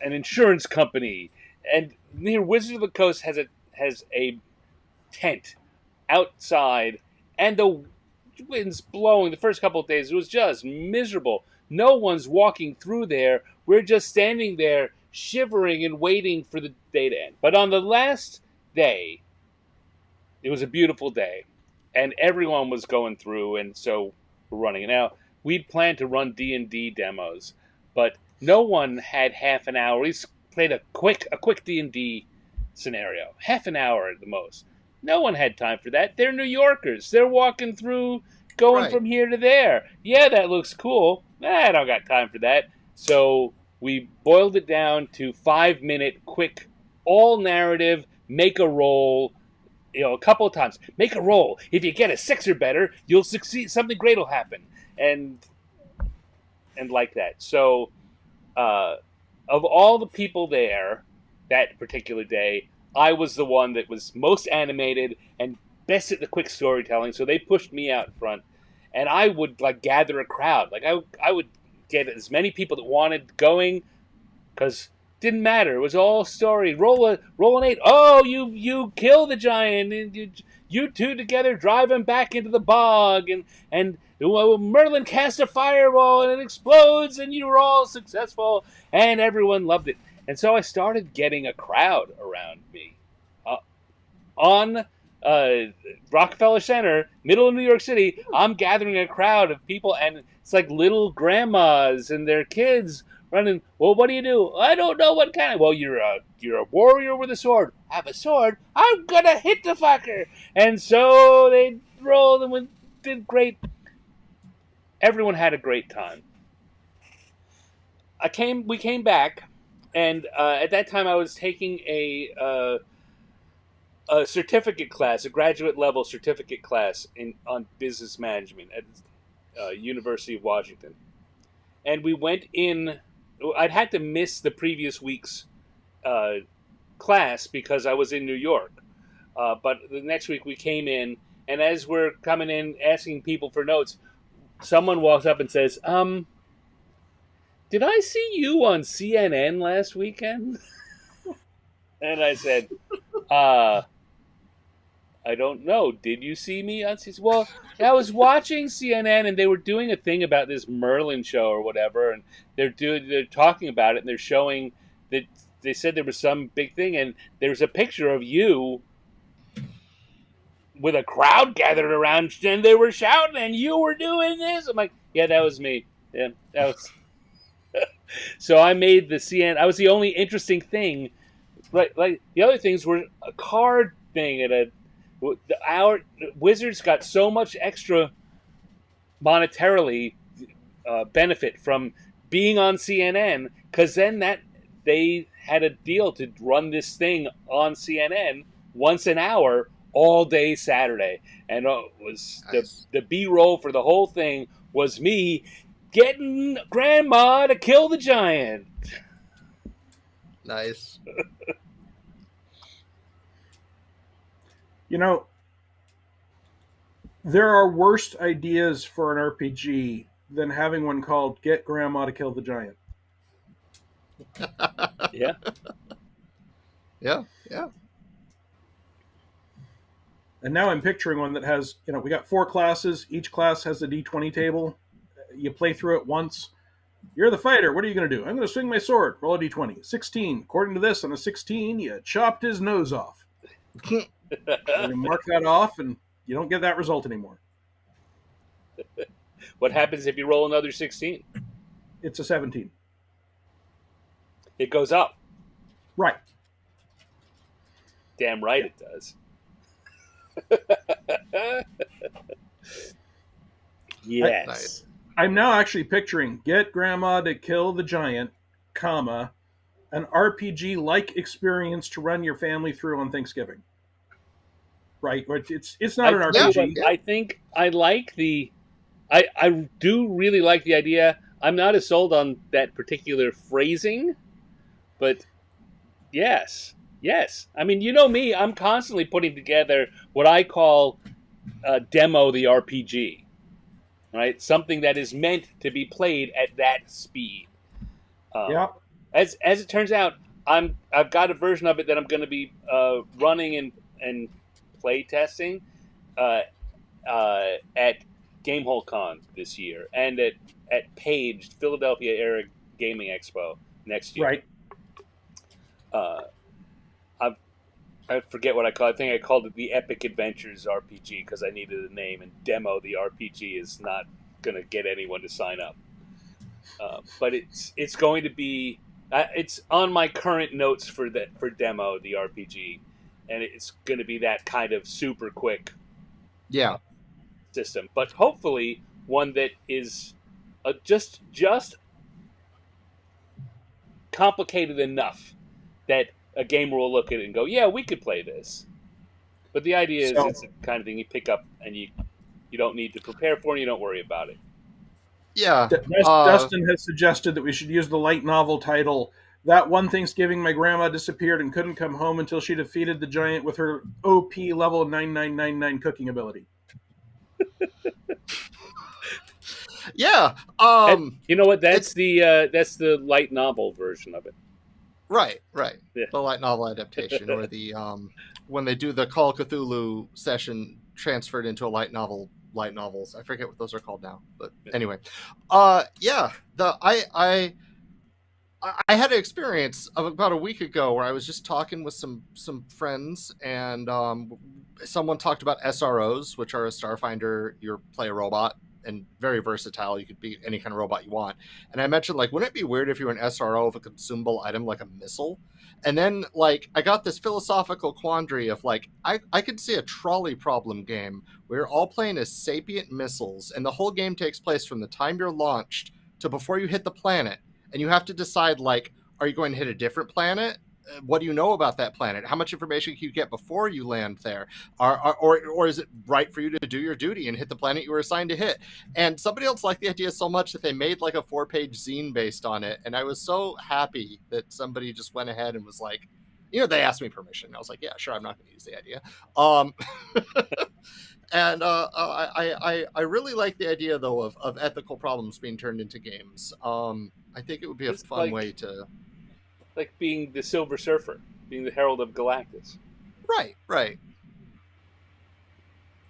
an insurance company, and near Wizard of the Coast has a tent outside, and the wind's blowing. The first couple of days, it was just miserable. No one's walking through there. We're just standing there, shivering and waiting for the day to end. But on the last day, it was a beautiful day, and everyone was going through, and so we're running it. Now, we'd planned to run D&D demos, but no one had half an hour. We played a quick D&D scenario, half an hour at the most. No one had time for that. They're New Yorkers. They're walking through, going Right. from here to there. Yeah, that looks cool. I don't got time for that. So we boiled it down to 5 minute quick, all narrative, make a roll, a couple of times. Make a roll. If you get a 6 or better, you'll succeed. Something great will happen, and like that. So, uh, of all the people there that particular day, I was the one that was most animated and best at the quick storytelling. So they pushed me out front, and I would like gather a crowd. Like I would get as many people that wanted going, because didn't matter. It was all story. Roll an 8. Oh, you kill the giant. And you two together drive him back into the bog, and Merlin casts a fireball and it explodes, and you were all successful, and everyone loved it. And so I started getting a crowd around me uh, on Rockefeller Center, middle of New York City. I'm gathering a crowd of people, and it's like little grandmas and their kids running. Well, what do you do? I don't know what kind of. Well, you're a warrior with a sword. I have a sword. I'm gonna hit the fucker. And so they rolled and did great. Everyone had a great time. We came back, and at that time I was taking a certificate class, a graduate level certificate class on business management at University of Washington, and we went in. I'd had to miss the previous week's uh, class because I was in New York. But the next week we came in, and as we're coming in asking people for notes, someone walks up and says, "Did I see you on CNN last weekend?" And I said, "Uh, I don't know. Did you see me on CNN?" Well, I was watching CNN, and they were doing a thing about this Merlin show or whatever, and they're talking about it, and they're showing that they said there was some big thing, and there's a picture of you with a crowd gathered around, and they were shouting, and you were doing this. I'm like, yeah, that was me. Yeah, that was. So I made the CNN. I was the only interesting thing. Right, like the other things were a card thing at a. Our Wizards got so much extra monetarily benefit from being on CNN, because then that they had a deal to run this thing on CNN once an hour all day Saturday, and it was Nice. the B roll for the whole thing was me getting Grandma to kill the giant. Nice. You know, there are worse ideas for an RPG than having one called "Get Grandma to Kill the Giant." Yeah, Yeah. Yeah. And now I'm picturing one that has, we got 4 classes. Each class has a D20 table. You play through it once. You're the fighter. What are you going to do? I'm going to swing my sword. Roll a d20. 16. According to this, on a 16, you chopped his nose off. You mark that off, and you don't get that result anymore. What happens if you roll another 16? It's a 17. It goes up. Right. Damn right it does. Yes. Nice. I'm now actually picturing get grandma to kill the giant, comma, an RPG-like experience to run your family through on Thanksgiving. Right? It's not an RPG. Yeah. I think I like the. I do really like the idea. I'm not as sold on that particular phrasing, but yes. I mean, you know me. I'm constantly putting together what I call demo the RPG. Right, something that is meant to be played at that speed. Yeah. As it turns out, I've got a version of it that I'm going to be running and play testing at Gamehole Con this year and at Page Philadelphia Area Gaming Expo next year. Right. I forget what I call it. I think I called it the Epic Adventures RPG because I needed a name, and Demo the RPG is not going to get anyone to sign up. But it's going to be it's on my current notes for Demo the RPG, and it's going to be that kind of super quick system. But hopefully one that is just complicated enough that a gamer will look at it and go, yeah, we could play this. But the idea is it's the kind of thing you pick up and you don't need to prepare for and you don't worry about it. Yeah. Dustin has suggested that we should use the light novel title, That One Thanksgiving My Grandma Disappeared and Couldn't Come Home Until She Defeated the Giant with Her OP level 9999 cooking ability. Yeah. You know what? That's the light novel version of it. Right. Yeah. The light novel adaptation, or the when they do the Call of Cthulhu session transferred into a light novels. I forget what those are called now, but anyway, yeah. I had an experience of about a week ago where I was just talking with some friends, and someone talked about SROs, which are a Starfinder. You play a robot. And very versatile. You could be any kind of robot you want. And I mentioned, like, wouldn't it be weird if you were an SRO of a consumable item like a missile? And then, like, I got this philosophical quandary of, like, I could see a trolley problem game where you're all playing as sapient missiles, and the whole game takes place from the time you're launched to before you hit the planet. And you have to decide, like, are you going to hit a different planet? What do you know about that planet? How much information can you get before you land there? Or is it right for you to do your duty and hit the planet you were assigned to hit? And somebody else liked the idea so much that they made like a 4-page zine based on it. And I was so happy that somebody just went ahead and was like, they asked me permission. I was like, yeah, sure, I'm not going to use the idea. And I really like the idea, though, of ethical problems being turned into games. I think it would be a fun way to... Like being the Silver Surfer, being the Herald of Galactus. Right.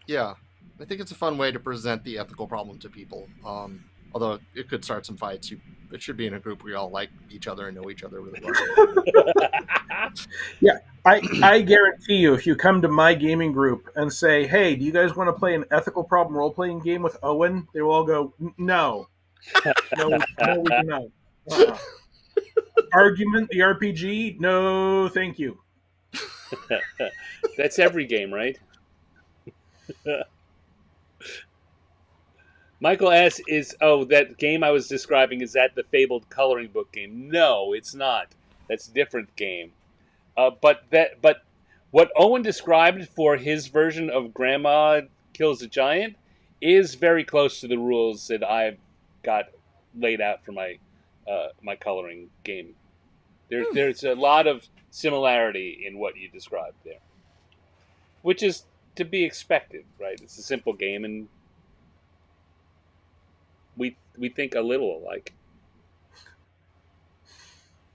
Yeah. I think it's a fun way to present the ethical problem to people. Although it could start some fights. It should be in a group where you all like each other and know each other really well. Yeah. I guarantee you, if you come to my gaming group and say, hey, do you guys want to play an ethical problem role-playing game with Owen? They will all go, no. No, we cannot. Argument, the RPG? No, thank you. That's every game, right? Michael S. that game I was describing, is that the fabled coloring book game? No, it's not. That's a different game. But what Owen described for his version of Grandma Kills a Giant is very close to the rules that I've got laid out for my my coloring game. There's a lot of similarity in what you described there, which is to be expected, right? It's a simple game, and we think a little alike.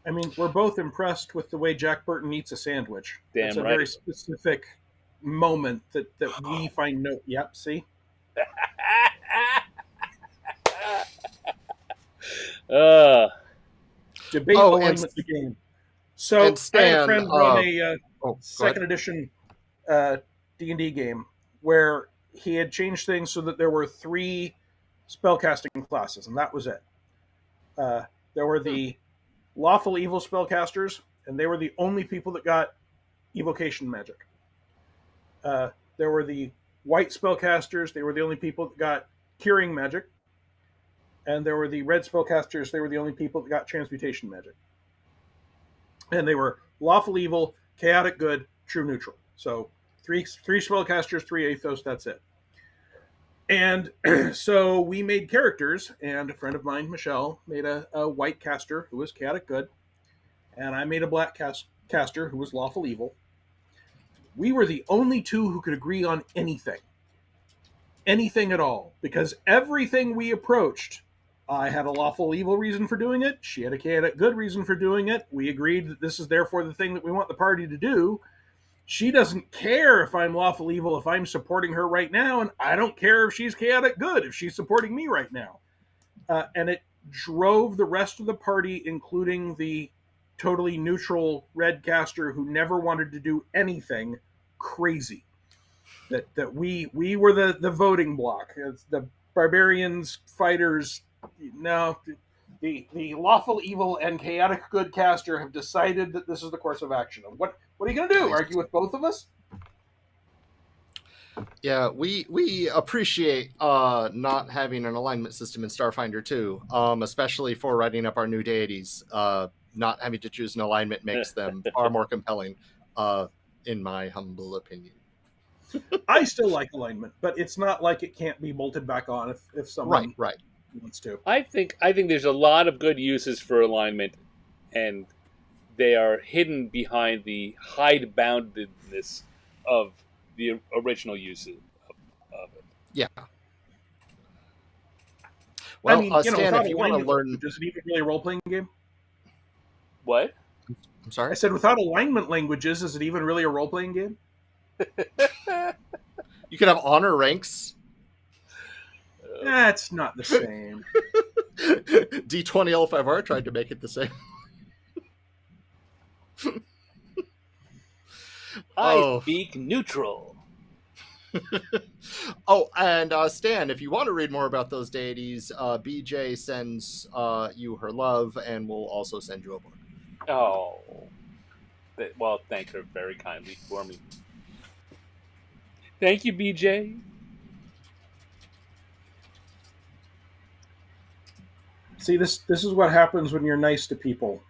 I mean, we're both impressed with the way Jack Burton eats a sandwich. Damn It's a right. very specific moment that we find no... Yep, see? Debate Oh, alignment the game. So and I had a Stan, friend run a oh, go ahead. second edition D&D game where he had changed things so that there were 3 spellcasting classes, and that was it. There were the lawful evil spellcasters, and they were the only people that got evocation magic. There were the white spellcasters, they were the only people that got curing magic. And there were the red spellcasters, they were the only people that got transmutation magic. And they were lawful evil, chaotic good, true neutral. So three spellcasters, 3 athos, that's it. And so we made characters, and a friend of mine, Michelle, made a white caster who was chaotic good, and I made a black caster who was lawful evil. We were the only 2 who could agree on anything at all, because everything we approached, I had a lawful evil reason for doing it, she had a chaotic good reason for doing it, we agreed that this is therefore the thing that we want the party to do. She doesn't care if I'm lawful evil if I'm supporting her right now, and I don't care if she's chaotic good if she's supporting me right now. And it drove the rest of the party, including the totally neutral red caster who never wanted to do anything, crazy. That we were the voting block. It's the barbarians, fighters. No, the lawful evil and chaotic good caster have decided that this is the course of action. What are you going to do? Argue with both of us? Yeah, we appreciate not having an alignment system in Starfinder too, especially for writing up our new deities. Not having to choose an alignment makes them far more compelling, in my humble opinion. I still like alignment, but it's not like it can't be bolted back on if someone Right. wants to. I think there's a lot of good uses for alignment, and they are hidden behind the hide-boundedness of the original uses of it. Yeah. Well, I mean, Stan, if you want to learn, is it even really a role-playing game? What? I'm sorry. I said, without alignment languages, is it even really a role-playing game? You can have honor ranks. That's not the same. D20 L5R tried to make it the same. I speak neutral. Oh, and Stan, if you want to read more about those deities, BJ sends you her love, and we'll also send you a book. Oh. Well, thank her very kindly for me. Thank you, BJ. See, this is what happens when you're nice to people.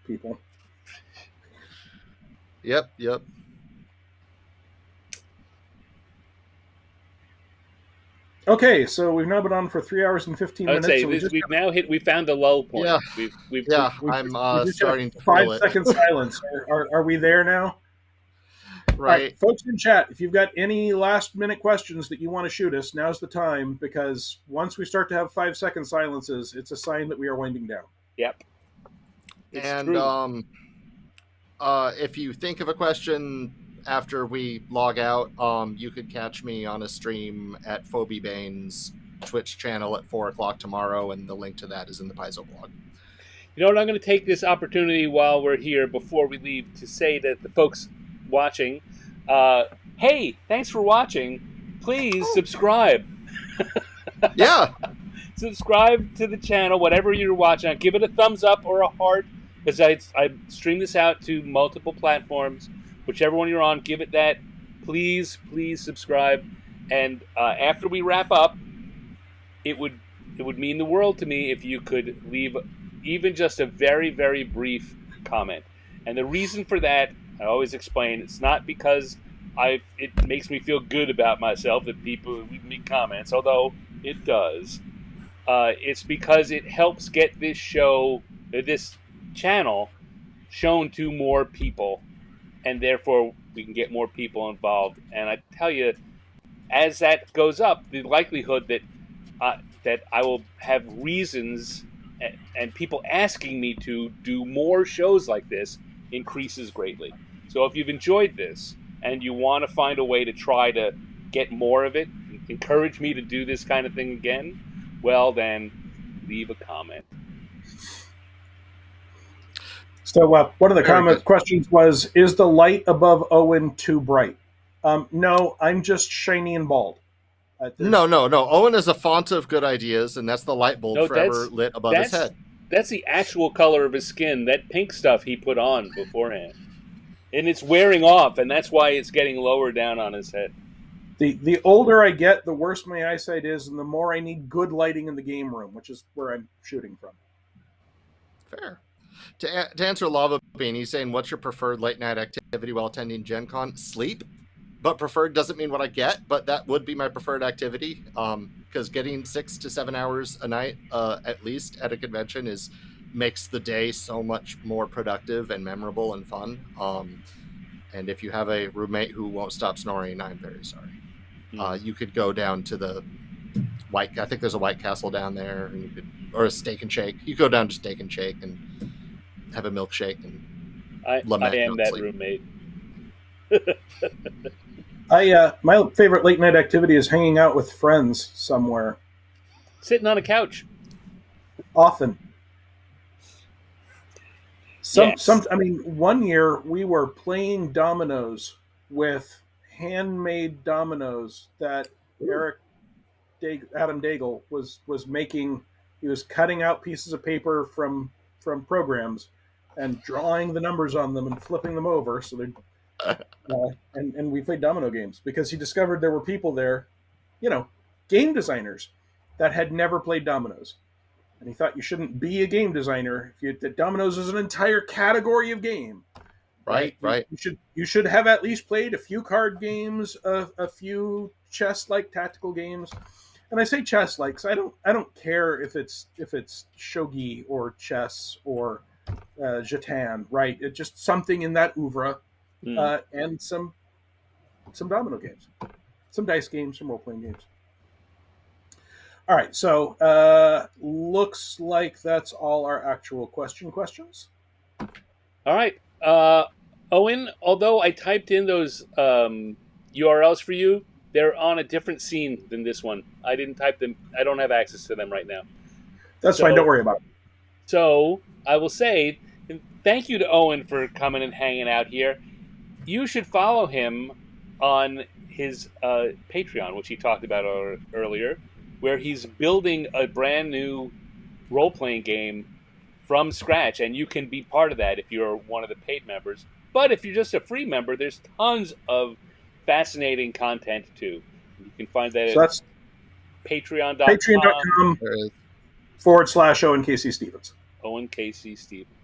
Yep. Okay, so we've now been on for 3 hours and 15 minutes. I'd say so we found the low point. Yeah. I'm starting to feel 5 seconds silence. Are we there now? Right. Folks in chat, if you've got any last minute questions that you want to shoot us, now's the time, because once we start to have 5 second silences, it's a sign that we are winding down. Yep. It's true. If you think of a question after we log out, you could catch me on a stream at Phoebe Bain's Twitch channel at 4:00 tomorrow, and the link to that is in the Paizo blog. You know what? I'm going to take this opportunity while we're here, before we leave, to say that the folks watching, hey, thanks for watching. Please subscribe. Yeah. Subscribe to the channel, whatever you're watching. Give it a thumbs up or a heart, because I stream this out to multiple platforms. Whichever one you're on, give it that. Please subscribe. And after we wrap up, it would mean the world to me if you could leave even just a very, very brief comment. And the reason for that, I always explain, it's not because it makes me feel good about myself that people leave me comments, although it does. It's because it helps get this channel shown to more people, and therefore we can get more people involved. And I tell you, as that goes up, the likelihood that I will have reasons and people asking me to do more shows like this increases greatly. So if you've enjoyed this and you want to find a way to try to get more of it, encourage me to do this kind of thing again, well then, leave a comment. So one of the Very good. questions was, is the light above Owen too bright? No, I'm just shiny and bald. No, no, no. Owen is a font of good ideas, and that's the light bulb No, forever lit above his that's head. that's the actual color of his skin. That pink stuff he put on beforehand, and it's wearing off, and that's why it's getting lower down on his head. The older I get, the worse my eyesight is, and the more I need good lighting in the game room, which is where I'm shooting from. Fair. To answer Lava Bean, he's saying, what's your preferred late night activity while attending Gen Con? Sleep. But preferred doesn't mean what I get, but that would be my preferred activity. Because getting 6 to 7 hours a night, at least at a convention, makes the day so much more productive and memorable and fun. And if you have a roommate who won't stop snoring, I'm very sorry. You could go down to the I think there's a White Castle down there, and or a Steak and Shake. You go down to Steak and Shake and have a milkshake and I am that sleep. roommate. My favorite late night activity is hanging out with friends somewhere. Sitting on a couch. Often. Yes. I mean, one year we were playing dominoes with handmade dominoes that Adam Daigle was making. He was cutting out pieces of paper from programs and drawing the numbers on them and flipping them over. So they and we played domino games because he discovered there were people there, game designers that had never played dominoes. And he thought you shouldn't be a game designer that dominoes is an entire category of game. Right. You should have at least played a few card games, a few chess-like tactical games. And I say chess-like because I don't care if it's shogi or chess or Jatan, right? It's just something in that oeuvre, and some domino games, some dice games, some role-playing games. All right, so looks like that's all our actual questions. All right. Owen, although I typed in those URLs for you, they're on a different scene than this one. I didn't type them. I don't have access to them right now. That's fine. Don't worry about it. So I will say thank you to Owen for coming and hanging out here. You should follow him on his Patreon, which he talked about earlier, where he's building a brand new role-playing game from scratch, and you can be part of that if you're one of the paid members. But if you're just a free member, there's tons of fascinating content too. You can find that at patreon.com / Owen K.C. Stevens. Owen K.C. Stevens.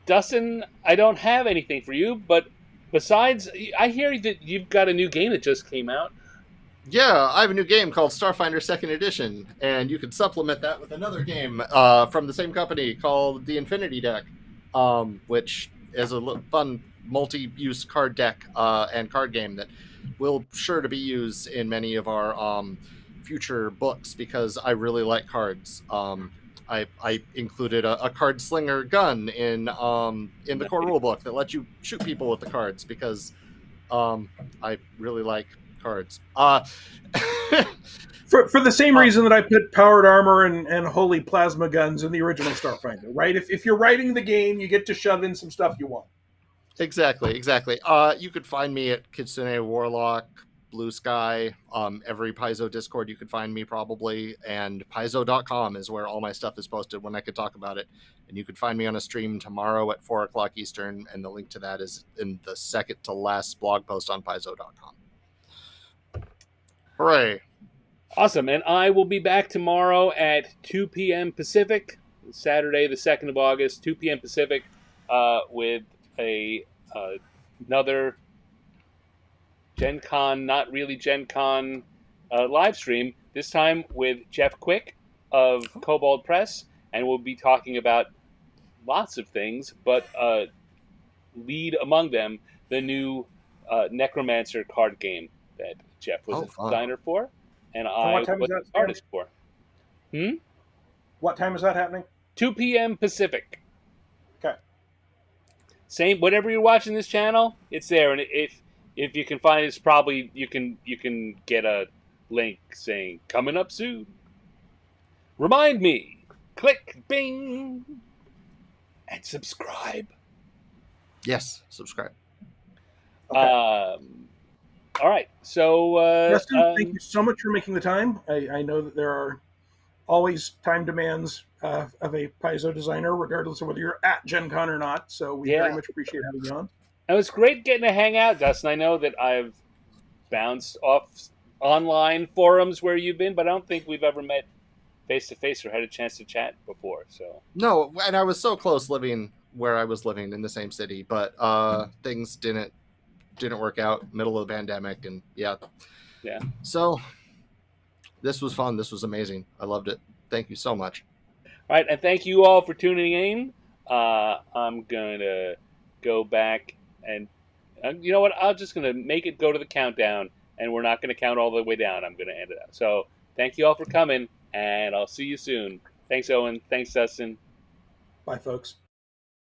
Dustin, I don't have anything for you, but besides, I hear that you've got a new game that just came out. Yeah, I have a new game called Starfinder 2nd Edition, and you can supplement that with another game from the same company called The Infinity Deck, which is a fun multi-use card deck and card game that will sure to be used in many of our future books because I really like cards. I included a card slinger gun in the core rulebook that lets you shoot people with the cards because I really like cards. For the same reason that I put powered armor and holy plasma guns in the original Starfinder, right? If you're writing the game, you get to shove in some stuff you want. Exactly. You could find me at Kitsune Warlock, Blue Sky, every Paizo Discord you could find me probably, and Paizo.com is where all my stuff is posted when I could talk about it. And you could find me on a stream tomorrow at 4 o'clock Eastern, and the link to that is in the second to last blog post on Paizo.com. Hooray. Awesome, and I will be back tomorrow at 2 p.m. Pacific, Saturday the 2nd of August, 2 p.m. Pacific, with another Gen Con, not really Gen Con, live stream, this time with Jeff Quick of Kobold Press, and we'll be talking about lots of things, but lead among them the new Necromancer card game that Jeff was a designer for, and I was the artist for. What time is that happening? 2 p.m. Pacific. Okay. Same, whatever you're watching this channel, it's there, and if you can find it, it's probably you can get a link saying coming up soon. Remind me. Click, bing. and subscribe. Yes, subscribe. Okay. All right. So, Justin, thank you so much for making the time. I know that there are always time demands of a Paizo designer, regardless of whether you're at Gen Con or not. So we very yeah, much appreciate having you on. it was great getting to hang out, Dustin. I know that I've bounced off online forums where you've been, but I don't think we've ever met face to face or had a chance to chat before. So No, and I was so close living where I was living in the same city, but things didn't work out. Middle of the pandemic, and yeah. So this was fun. This was amazing. I loved it. Thank you so much. all right, and thank you all for tuning in. I'm gonna go back and you know what? I'm just gonna make it go to the countdown, and we're not gonna count all the way down. I'm gonna end it out. So thank you all for coming, and I'll see you soon. Thanks, Owen. Thanks, Dustin. Bye, folks.